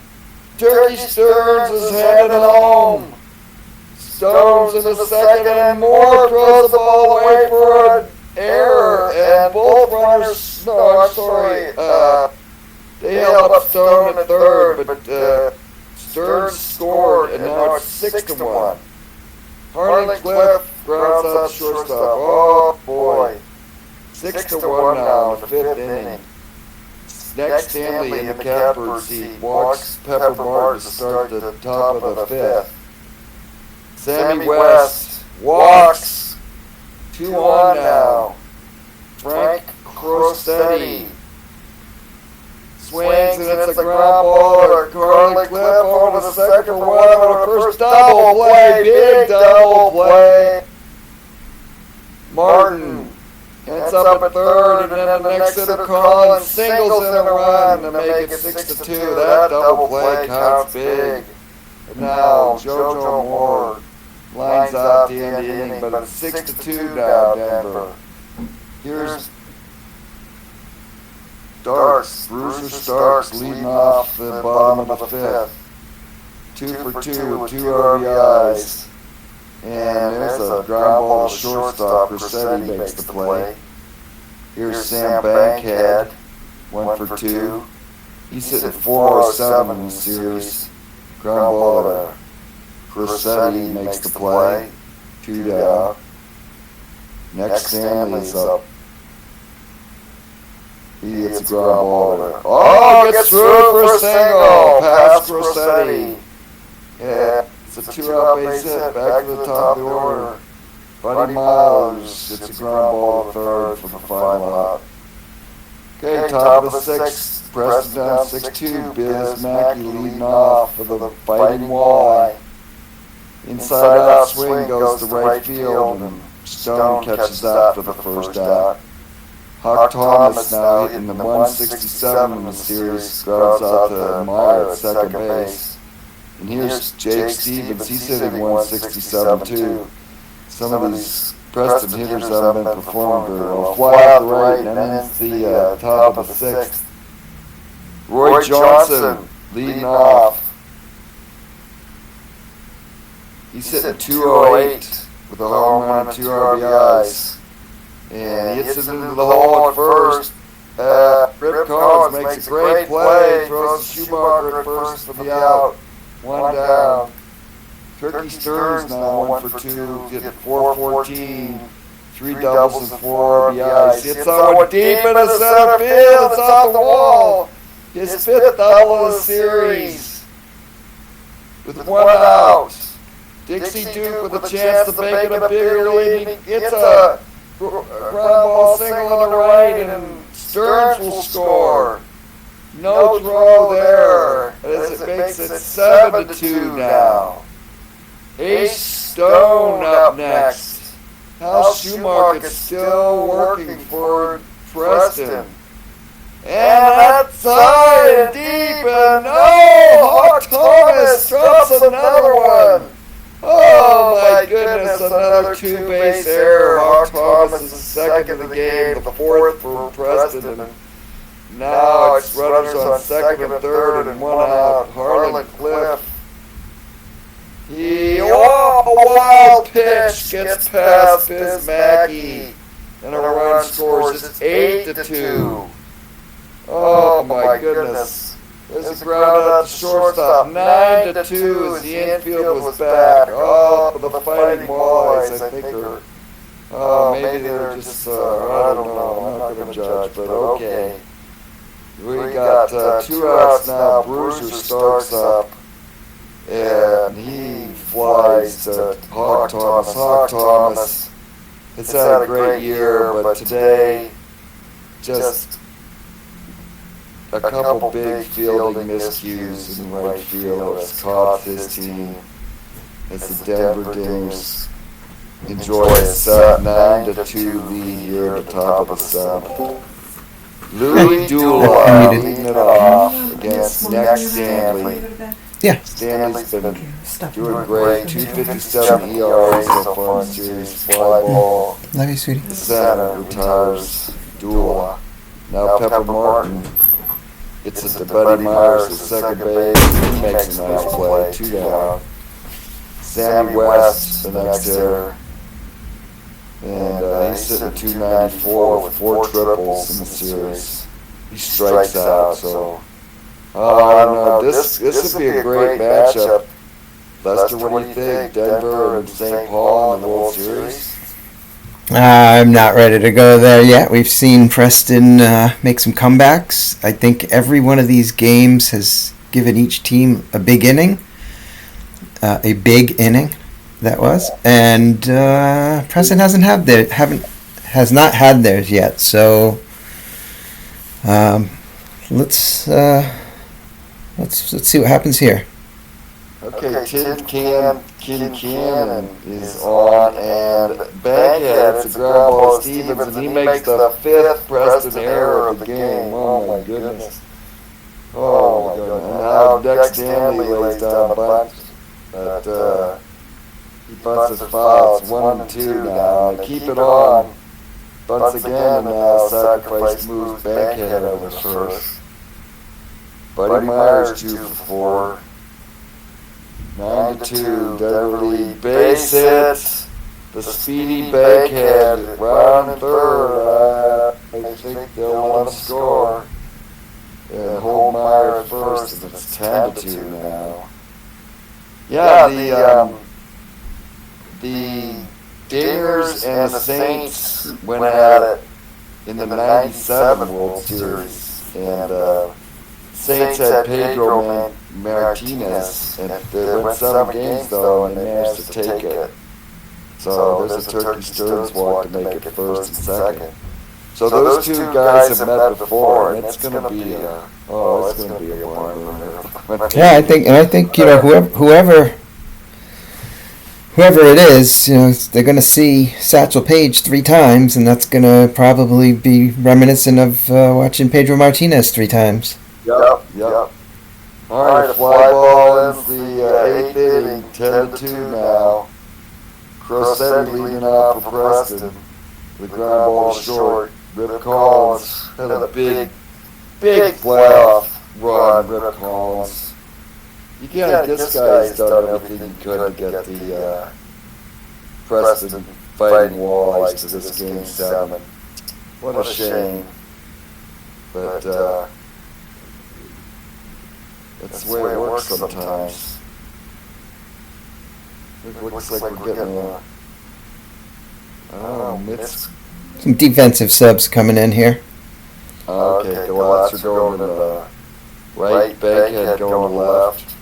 Speaker 2: Turkey Stearns is headed home. Stones in the second, and Moore throws the ball away for an error, and both runners, they held up Stone at third, but Stearns scored, and now it's 6-1. Harlan Cliff grounds out shortstop. Oh boy. 6-1 now in the 5th inning. Next, Stanley in the catbird seat walks Pepper Martin to start the top of the 5th. Sammy West walks. 2-on now. Frank Crosetti swings, and it's a ground ball to Carly Cliff over the second one on a first double play. Big double play. Martin ends up at third, and then the next hitter Collins singles in a run to make it 6-2. That double play counts big. And now JoJo Moore lines out the end of the inning, but it's 6-2 now, Denver. Here's Starks, Bruiser Starks leading off the bottom of the 5th. 2 for 2 with 2 RBIs. And there's a ground ball to shortstop. Rossetti makes the play. Here's Sam Bankhead, 1 for 2. He's hitting 407 in the series. Ground ball to Rossetti makes the play. 2 down. Next, Stanley's up. He hits a ground ball to, oh, gets through for a single. Past Rossetti. Yeah, it's a 2-out base hit. Back to the top of the order. Buddy Miles gets a ground ball to third for the final out. Okay, top of the 6th. Preston down 6-2. Biz Mackey leading off for the Fightin Walleye. Inside out swing goes to right field, and Stone catches that for the first out. Hawk Thomas now hitting the 167 in the series, grounds out to Meyer at second base. And here's Jake Stevens, he's hitting 167 too. Some of these Preston hitters haven't been performing very well. Fly out the right, and then it's the top of the 6th. Roy Johnson leading off. He's hitting 208 with a home run and 2 RBIs. And he hits it into the hole at first. Rip Collins makes a great play, throws Schumacher at first for the out. 1 down. Turkey Stearns now 1 for 2, hit 414, 3 doubles and 4 RBIs. Hits that one deep into center field. It's off the wall. His 5th double of the series. With 1 out. Dixie Duke with a chance to make it a bigger lead. It's a ground ball single on the right, and Stearns will score. No throw there, as it makes it 7-2 now. Ace Stone up next. Hal Schumacher still working for Preston. And that's high and deep, and oh, Hawk Thomas drops another one. Oh my goodness, another two-base error. Hawk Thomas is second of the game, the fourth for Preston. And now it's runners on second and third and one out. Harlan Cliff. A wild pitch gets past Bismacki. And a run scores. It's 8-2. Oh my goodness. There's a ground out to shortstop. 9-2 as the infield was back. Oh, the Fighting Walleyes, I think are. Oh, maybe they're just. I don't know. I'm not going to judge, but okay. We got 2 outs now. Bruiser starts up, and he flies to Hawk Thomas. Hawk Thomas has had a great year, but today just a couple big fielding miscues in right field has cost his team as the Denver Dingers enjoy a 9-2 lead here at the top of the 7th. Louis Dula leading it off against Nick Stanley.
Speaker 5: Yeah.
Speaker 2: Stanley's been doing great. 2.57 ERA so far in the series. Fly ball.
Speaker 5: Love you, sweetie.
Speaker 2: The center retires Dula. Now Pepper Martin. It's at the Buddy Myers at second base. He makes a nice play. 2 down. Sammy West, the next hitter. And he's sitting 294 with 4 triples in the series. He strikes out, so. Oh, I don't know. This would be a great matchup. Lester, what do you think? Denver and St. Paul in the World Series?
Speaker 5: I'm not ready to go there yet. We've seen Preston make some comebacks. I think every one of these games has given each team a big inning. That was, and Preston has not had theirs yet. So let's see what happens here.
Speaker 2: Okay, Tin Cannon is on, and Baghead, it's a ground ball Stevens, and he makes the 5th Preston error of the game. Oh my goodness. Oh my goodness. And now Dick Stanley lays down a bunch, but he bunts his foul. It's 1-2 now. And they keep it on. Bunts again, and now sacrifice moves Baghead over first. Buddy Myers 2 for 4. 9-2, Denver lead. Base hits. The speedy Baghead. Round third. I think they'll let him score. And hold Meyer at first, and it's 10-2 now. Yeah, the Dingers and the Saints went at it in the 97 World Series. And Saints had Pedro Martinez, and they went 7 games though, and they managed to take it. So there's a Turkey Stearns walk to make it first and second. So those 2 guys have met before, and it's going to be a barn burner.
Speaker 5: Yeah, I think whoever it is, they're going to see Satchel Paige 3 times, and that's going to probably be reminiscent of watching Pedro Martinez 3 times.
Speaker 2: Yep. All right, a fly ball ends the 8th inning, 10-2 now. Crossetti leading off for Preston. The ground ball short. Rip Collins had a big playoff run. Rip Collins. This guy's done everything he could to get the Preston Fighting Walleyes to this game 7. What a shame. But that's the way it works sometimes. It looks like we're getting
Speaker 5: some defensive subs coming in here.
Speaker 2: Okay, Galatzer going to the right, Baghead going to left,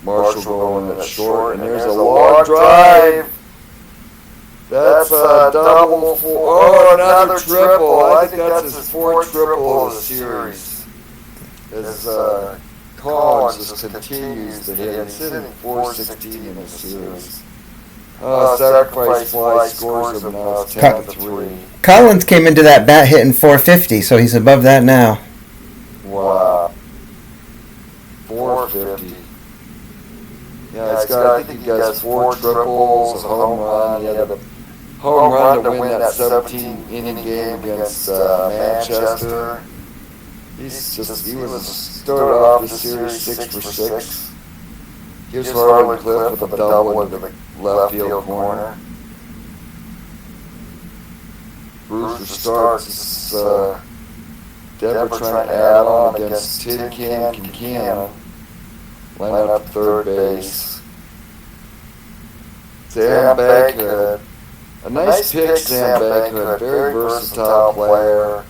Speaker 2: Marshall going to short, and there's a long drive. That's a double for, another triple. I think that's his 4th triple of the series. As Collins just continues to hit. He's hitting 416 in the series. Sacrifice fly scores him now. It's 10-3.
Speaker 5: Collins came into that bat hitting 450, so he's above that now.
Speaker 2: Wow. 450. Yeah, I think he has 4 triples, a home run. He had a home run to win that 17-inning game against Manchester. He was started off the series 6 for 6. Gives Harlan Cliff with a double into the left field corner. Brewster starts. Denver trying to add on against Tin Can Kincannon. Line up third base. Sam Baghood. A nice pick, Sam Baghood. Very versatile player.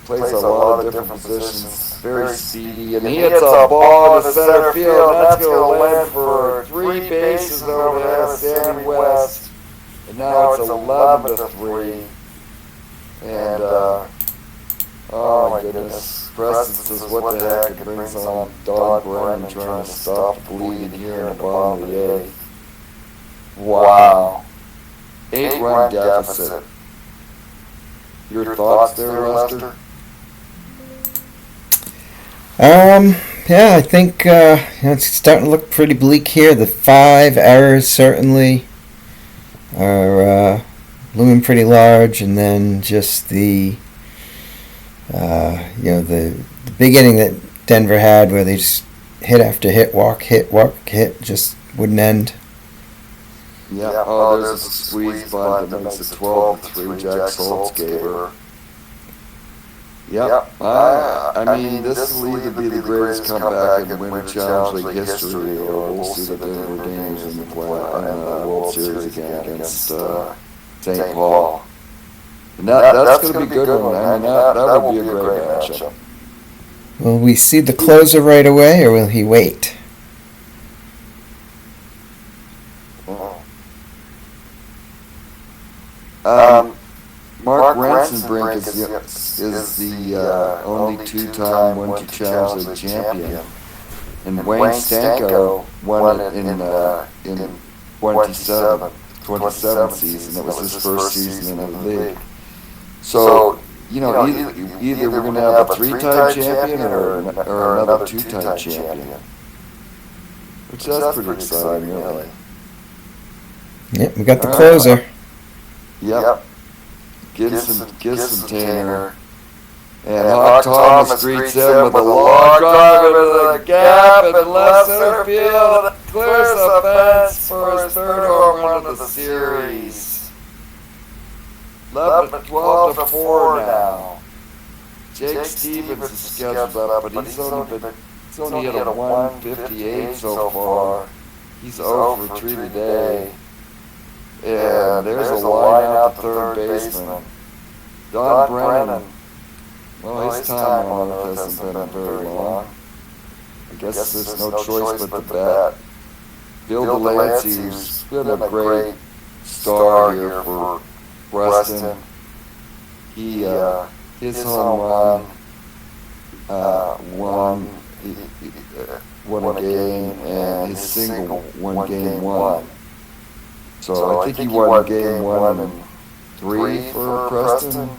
Speaker 2: Plays a lot of different positions. Very speedy. And he hits a ball to center field. And that's going to land for 3 bases over the head of Sammy West. And now it's 11-3. And, oh my goodness. Preston says, what the heck? It brings on Don Brennan trying to stop the bleed here in the bottom of the 8th. Wow. 8-run deficit. Your thoughts there, Lester?
Speaker 5: Yeah, I think it's starting to look pretty bleak here. The 5 errors certainly are looming pretty large, and then just the the big inning that Denver had, where they just hit after hit, walk, hit, just wouldn't end.
Speaker 2: Yeah. Oh, there's a squeeze bunt that makes it 12-3. Jack Soltz gave her. Yep. I mean, this will either be the greatest comeback in Winter Challenge League history, or we'll see the Denver Dangers in the World Series again against St. Paul. And that's going to be a good one. I mean, that would be a great matchup.
Speaker 5: Will we see the closer right away, or will he wait?
Speaker 2: Mark Rensenbrink is the only 2-time Winter Challenge League champion. And Wayne Stanko won it in 27 season. It was his first season in the league. So, either we're going to have a 3-time champion or another 2-time champion. Which that's pretty exciting, really.
Speaker 5: Yep, we got the closer.
Speaker 2: Yep. Gibson Tanner. And Hawk Thomas greets him with a long drive into the gap in left center field. Clears the fence for his 3rd home run of the series. 12-4 now. Jake Stevens is scheduled up, but he's only hit a 158 so far. He's 0 for 3 today. And there's a line out to third baseman. Don Brennan. Well, his time on Earth hasn't been very long. I guess there's no choice but to bat. Bill Delancey, who's been a great star here for Preston. His home run won a game, and his single won game 1. So I think he won game 1 and 3 for Preston.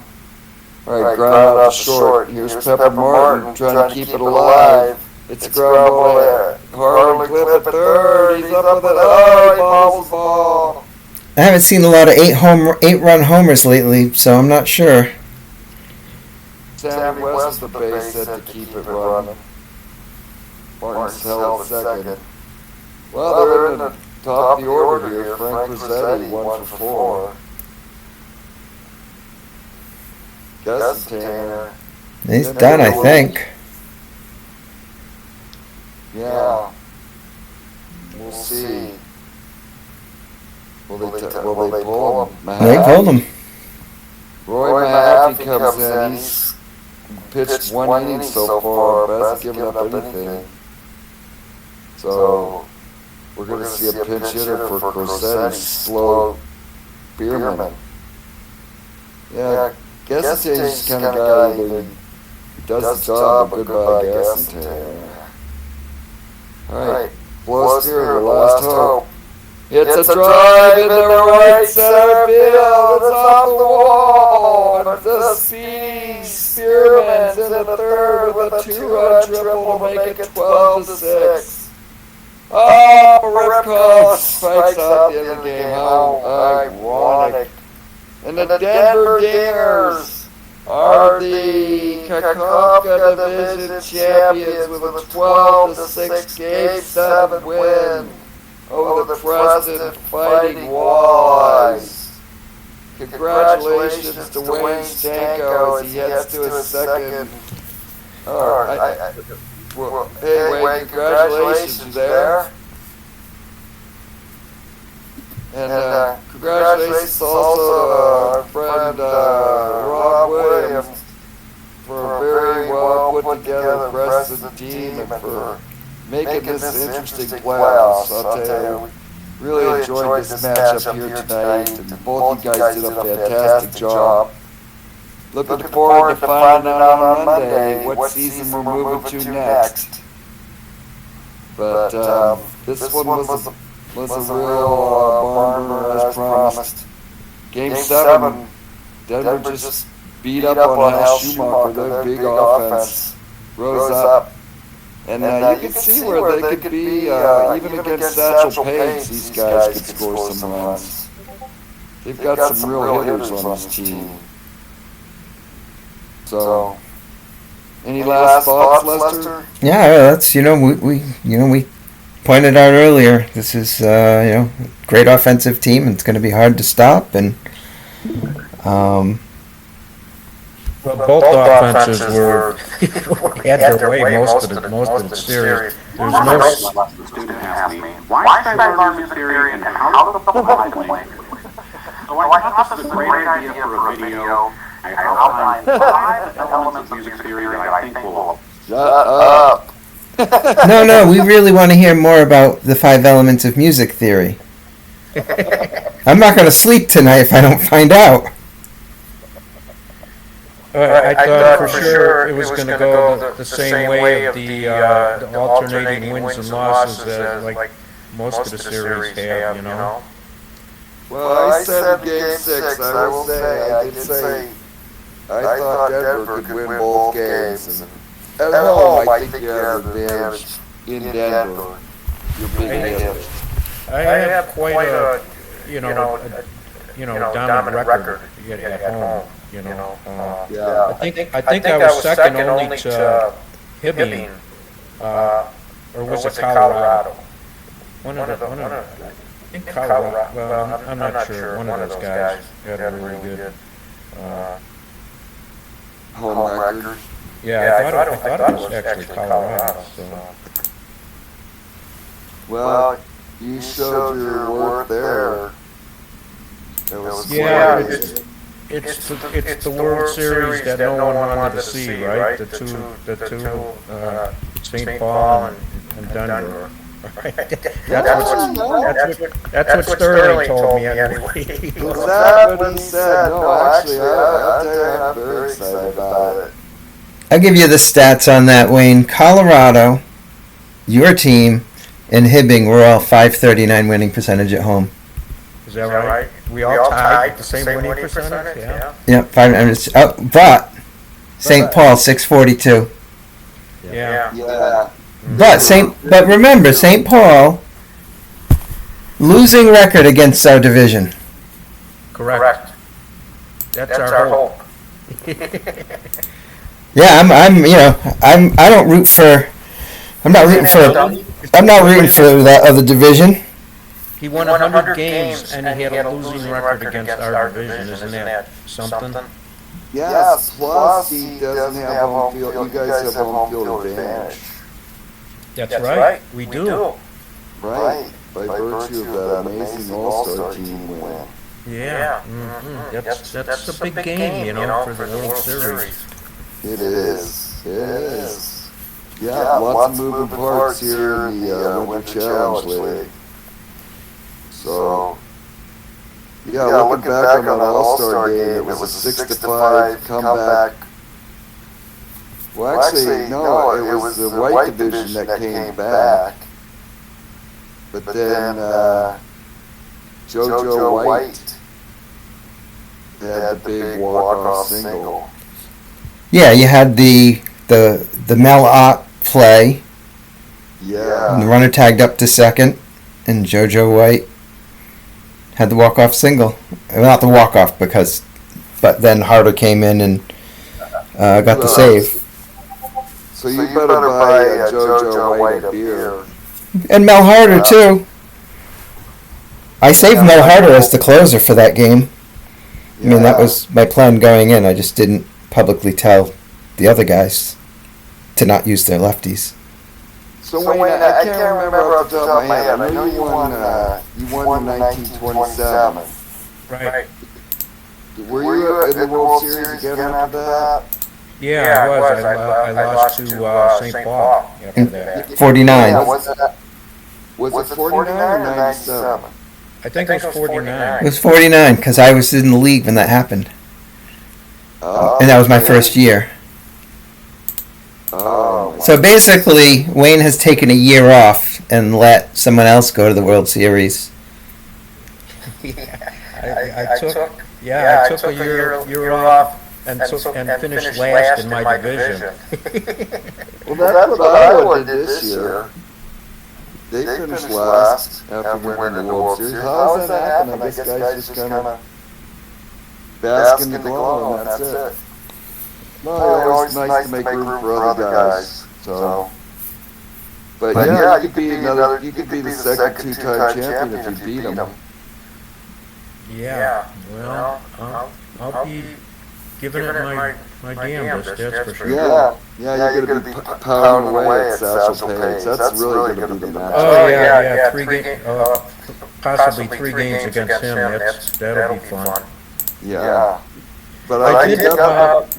Speaker 2: All right, ground out to short. Here's Pepper Martin trying to keep it alive. It's a ground ball there. Harlan Cliff at third. He's up with it. Oh, he bobbles the ball.
Speaker 5: I haven't seen a lot of 8-run homers lately, so I'm not sure.
Speaker 2: Sammy West with the base set to keep it running. Martin's held at second. Well, they're in the top of the order here. Frank Rossetti, 1 for 4. Gustin Tanner.
Speaker 5: He's done, I think.
Speaker 2: Yeah. We'll see. Will they pull him?
Speaker 5: They pulled him.
Speaker 2: Roy Mahaffey comes in. He's pitched 1 inning so far, but hasn't given up anything. So we're going to see a pinch hitter for Corsetti's slow Bierman. Yeah, Gessentane's the kind of guy who does the job, but goodbye Gessentane. Alright, Blow Spirit, the last hope. It's a drive in the right center field. It's off the wall. But the speedy Spearman's in the third with a 2-run triple to make it 12-6. Rip Collins strikes out the end of the game. How ironic. And the Denver Dingers are the Kakovka Division champions with a 12-6 Game 7 win over the Preston Fighting Walleyes. Congratulations to Wayne Stanko as he heads to his second. Hey Wayne, congratulations there. And congratulations also to our friend Rob Williams for a very well put together Preston team and for making this interesting playoffs. I'll tell you, we really enjoyed this matchup here tonight, and both you guys did a fantastic job. Looking forward to finding out on Monday what season we're moving to next. But this one was a real barn burner as promised. Game 7, Denver just beat up on Hal Schumacher. Their big offense rose up. And you can see where they could be, even against Satchel Paige, these guys could score some runs. They've got some real hitters on this team. So, any last thoughts, Lester?
Speaker 5: Yeah, that's we pointed out earlier. This is great offensive team, and it's going to be hard to stop. And
Speaker 4: both offenses were had their way most of the series. There's no.
Speaker 6: The student asked me, why should I learn music theory and how the fuck am I playing? So I thought this was a great idea for a video. I outlined 5 elements of music theory that I think will.
Speaker 2: Shut up.
Speaker 5: no, we really want to hear more about the 5 elements of music theory. I'm not going to sleep tonight if I don't find out.
Speaker 4: I thought for sure it was going to go the same way of the alternating wins and losses that like most of the series have, you know.
Speaker 2: Well, I said in Game 6, I will say, I did say, I thought Denver could win both games. And at home, I think you have an advantage in Denver. You're big advantage.
Speaker 4: I have quite a dominant record at home.
Speaker 2: Yeah.
Speaker 4: I think I was second only to Hibbing, or was it Colorado? One of I think Colorado. Well, I'm not sure. One of those guys had a really good
Speaker 2: Home record.
Speaker 4: Yeah, I thought it was actually Colorado. So.
Speaker 2: Well, you showed your worth there. It was
Speaker 4: It's the World Series that no one wanted to see, right? The two, St. Paul and Denver. That's what Sterling told me anyway.
Speaker 2: Is that what he said? No, actually, I'll tell you, I'm very excited about it.
Speaker 5: I'll give you the stats on that, Wayne. Colorado, your team, and Hibbing were all .539 winning percentage at home.
Speaker 4: Is that right? We all tied the same winning percentage? Yeah.
Speaker 5: Yep, but St. Paul 642.
Speaker 4: Yeah.
Speaker 5: But remember, St. Paul losing record against our division.
Speaker 4: Correct. That's our hope.
Speaker 5: Yeah, I'm not rooting for the other division.
Speaker 4: He won 100 games and he had a losing record against our division. Isn't that something?
Speaker 2: Yes, plus he doesn't have home field. You guys have home field advantage.
Speaker 4: That's right. We do.
Speaker 2: Right, by virtue of that amazing All-Star team win.
Speaker 4: Yeah. Mm-hmm. That's a big game, for the World Series.
Speaker 2: It is. Yeah, lots of moving parts here in the Winter Challenge League. So, looking back on that All-Star game, it was a 6-5 comeback. Well, actually, no, it was the white division that came back. But then JoJo White had the big walk-off single.
Speaker 5: Yeah, you had the Mel Ott play,
Speaker 2: Yeah.
Speaker 5: And the runner tagged up to second, and JoJo White had the walk-off single. Well, not the walk-off, but then Harder came in and got the save.
Speaker 2: So you better buy JoJo White a beer.
Speaker 5: And Mel Harder, too. I saved Mel Harder as the closer for that game. I mean, that was my plan going in. I just didn't publicly tell the other guys to not use their lefties.
Speaker 2: So Wayne, I can't remember off the top of my head. I know you won in 1927.
Speaker 4: Right.
Speaker 2: Were you in the World Series again after that?
Speaker 4: Yeah, I was. I lost to St. Paul after that.
Speaker 5: 49.
Speaker 2: Was it 49 or 97?
Speaker 4: I think it was 49.
Speaker 5: It was 49, because I was in the league when that happened. And that was my first year.
Speaker 2: Oh.
Speaker 5: So basically, Wayne has taken a year off and let someone else go to the World Series.
Speaker 4: I took a year off and finished last in my division.
Speaker 2: Well, that's what Iowa did this year. They finished last after winning the World Series. How does that happen? I guess guys just kind of bask in the glow and that's it. Well, it's always nice to make room for other guys. So, but yeah, you could be the second two-time champion if you beat them.
Speaker 4: Yeah, well, I'll be giving it my damnedest, that's for sure.
Speaker 2: Yeah, you're going to be pounding away at Satchel Paige. That's really going to be the match.
Speaker 4: Oh yeah, possibly three games against him. That'll be fun.
Speaker 2: Yeah, but
Speaker 4: I did.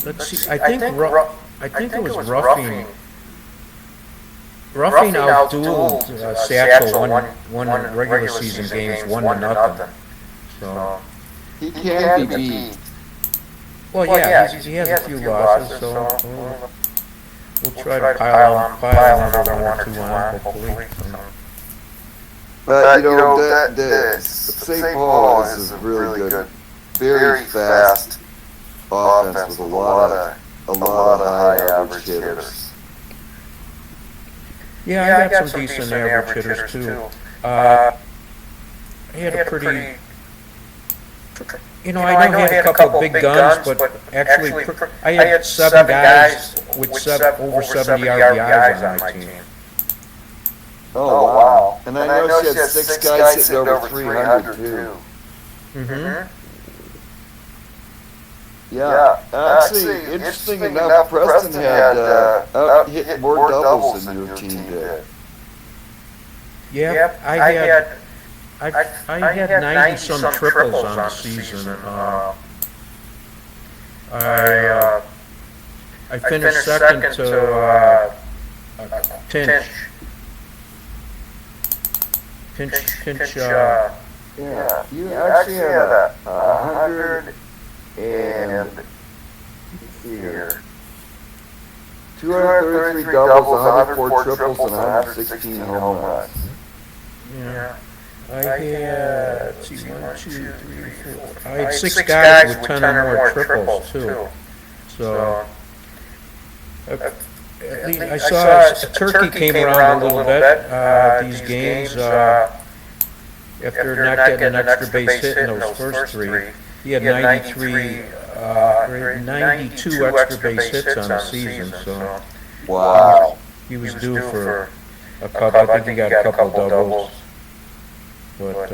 Speaker 4: Let's see. I think it was Roughing. Roughing outdueled Satchel one regular season games 1-0. So
Speaker 2: he can be beat.
Speaker 4: Well, yeah, he has a few losses, so we'll try to pile another one or two on, hopefully.
Speaker 2: But, the St. Paul is a really good, very fast offense with a lot of high average hitters.
Speaker 4: Yeah, I got some decent average hitters, too. I had a pretty... I know I had a couple big guns, but actually I had 7 guys with over 70 RBIs on my team.
Speaker 2: Oh, wow. And I know she had 6 guys hitting over 300, too.
Speaker 4: Mm-hmm.
Speaker 2: Yeah. Actually, interesting enough, Preston had hit more doubles than your team did.
Speaker 4: Yeah, I had 90-some triples on the season. I finished second to Pinch.
Speaker 2: Yeah, you actually had 100 and here 233 doubles, 104 triples, and 116 home runs.
Speaker 4: Yeah. I had, let's see, 1, 2, 3, 4. I had 6 guys with 10 or more triples, too. So, at least I saw Turkey came around a little bit, these games, after not getting an extra base hit in those first 3. He had 92 extra base hits on the season, so.
Speaker 2: Wow.
Speaker 4: He was due for a couple, I think he got a couple doubles. But,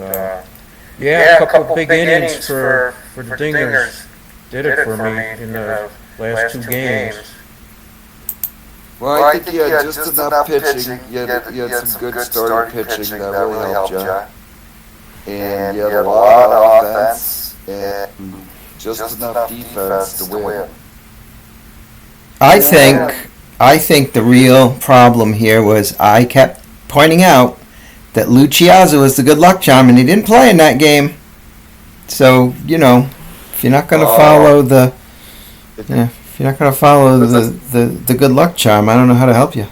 Speaker 4: yeah, a couple big innings for the Dingers did it for me in the last 2 games.
Speaker 2: Well, I think you had just enough pitching. You had some good starting pitching that really helped you. And you had a lot of offense and just enough defense to win.
Speaker 5: I think the real problem here was I kept pointing out that Luciazzo was the good luck charm, and he didn't play in that game. So, if you're not going to follow the good luck charm, I don't know how to help you.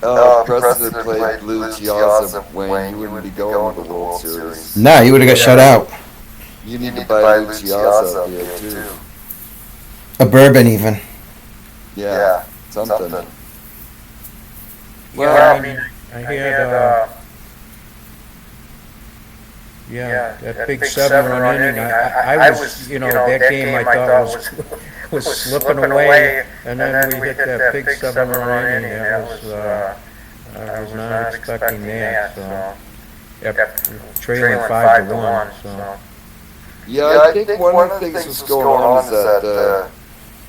Speaker 2: Preston played Luciazzo when you wouldn't be going to the World Series.
Speaker 5: No, you would have got shut out.
Speaker 2: You need to buy Luciazzo here too.
Speaker 5: A bourbon even.
Speaker 2: Yeah, something.
Speaker 4: Well, I had, yeah, that big 7-run inning. I was, that game I thought was slipping away, and then we hit that big 7-run inning. I was not expecting that. So, trailing 5-1. So.
Speaker 2: Yeah, I think one of the things that's going on is that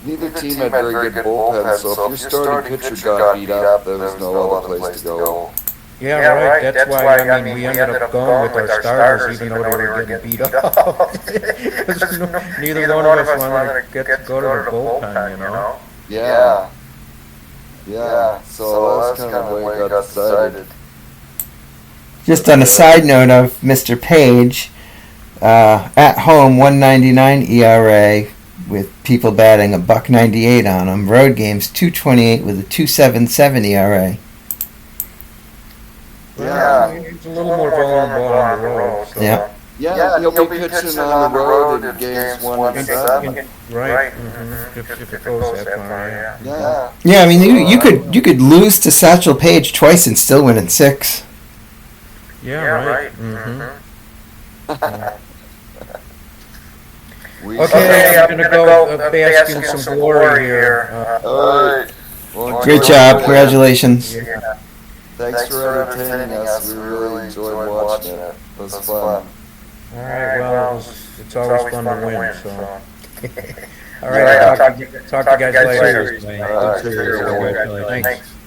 Speaker 2: neither team had very good bullpen, so if your starting pitcher got beat up, there was no other place to go.
Speaker 4: Yeah, right. That's why, we ended up going with our starters, even though they were getting beat up. Because neither one of us wanted to go to the bullpen,
Speaker 2: Yeah. Yeah, so that's kind of the way it got decided.
Speaker 5: Just on a side note of Mr. Page, at home 199 ERA with people batting $1.98 on him. Road games 228 with a 2.77 ERA.
Speaker 2: Yeah.
Speaker 4: He's a little more vulnerable on the road. So.
Speaker 5: Yeah.
Speaker 2: Yeah, he'll be pitching on the road in games 1 and 7.
Speaker 4: Right. Mm-hmm. If it goes that far,
Speaker 2: Yeah.
Speaker 5: Yeah, I mean you could lose to Satchel Paige twice and still win in 6.
Speaker 4: Yeah, right. Mm-hmm.
Speaker 2: Okay,
Speaker 4: I'm gonna go bask in some glory here.
Speaker 2: all right. Well,
Speaker 5: Great job, congratulations.
Speaker 4: Yeah.
Speaker 2: Thanks for entertaining us. We really enjoyed watching it. It was fun.
Speaker 4: All right. Well, it's always fun to win. So. All right. I'll talk to you guys later.
Speaker 2: All right,
Speaker 3: Congratulations.
Speaker 4: Thanks.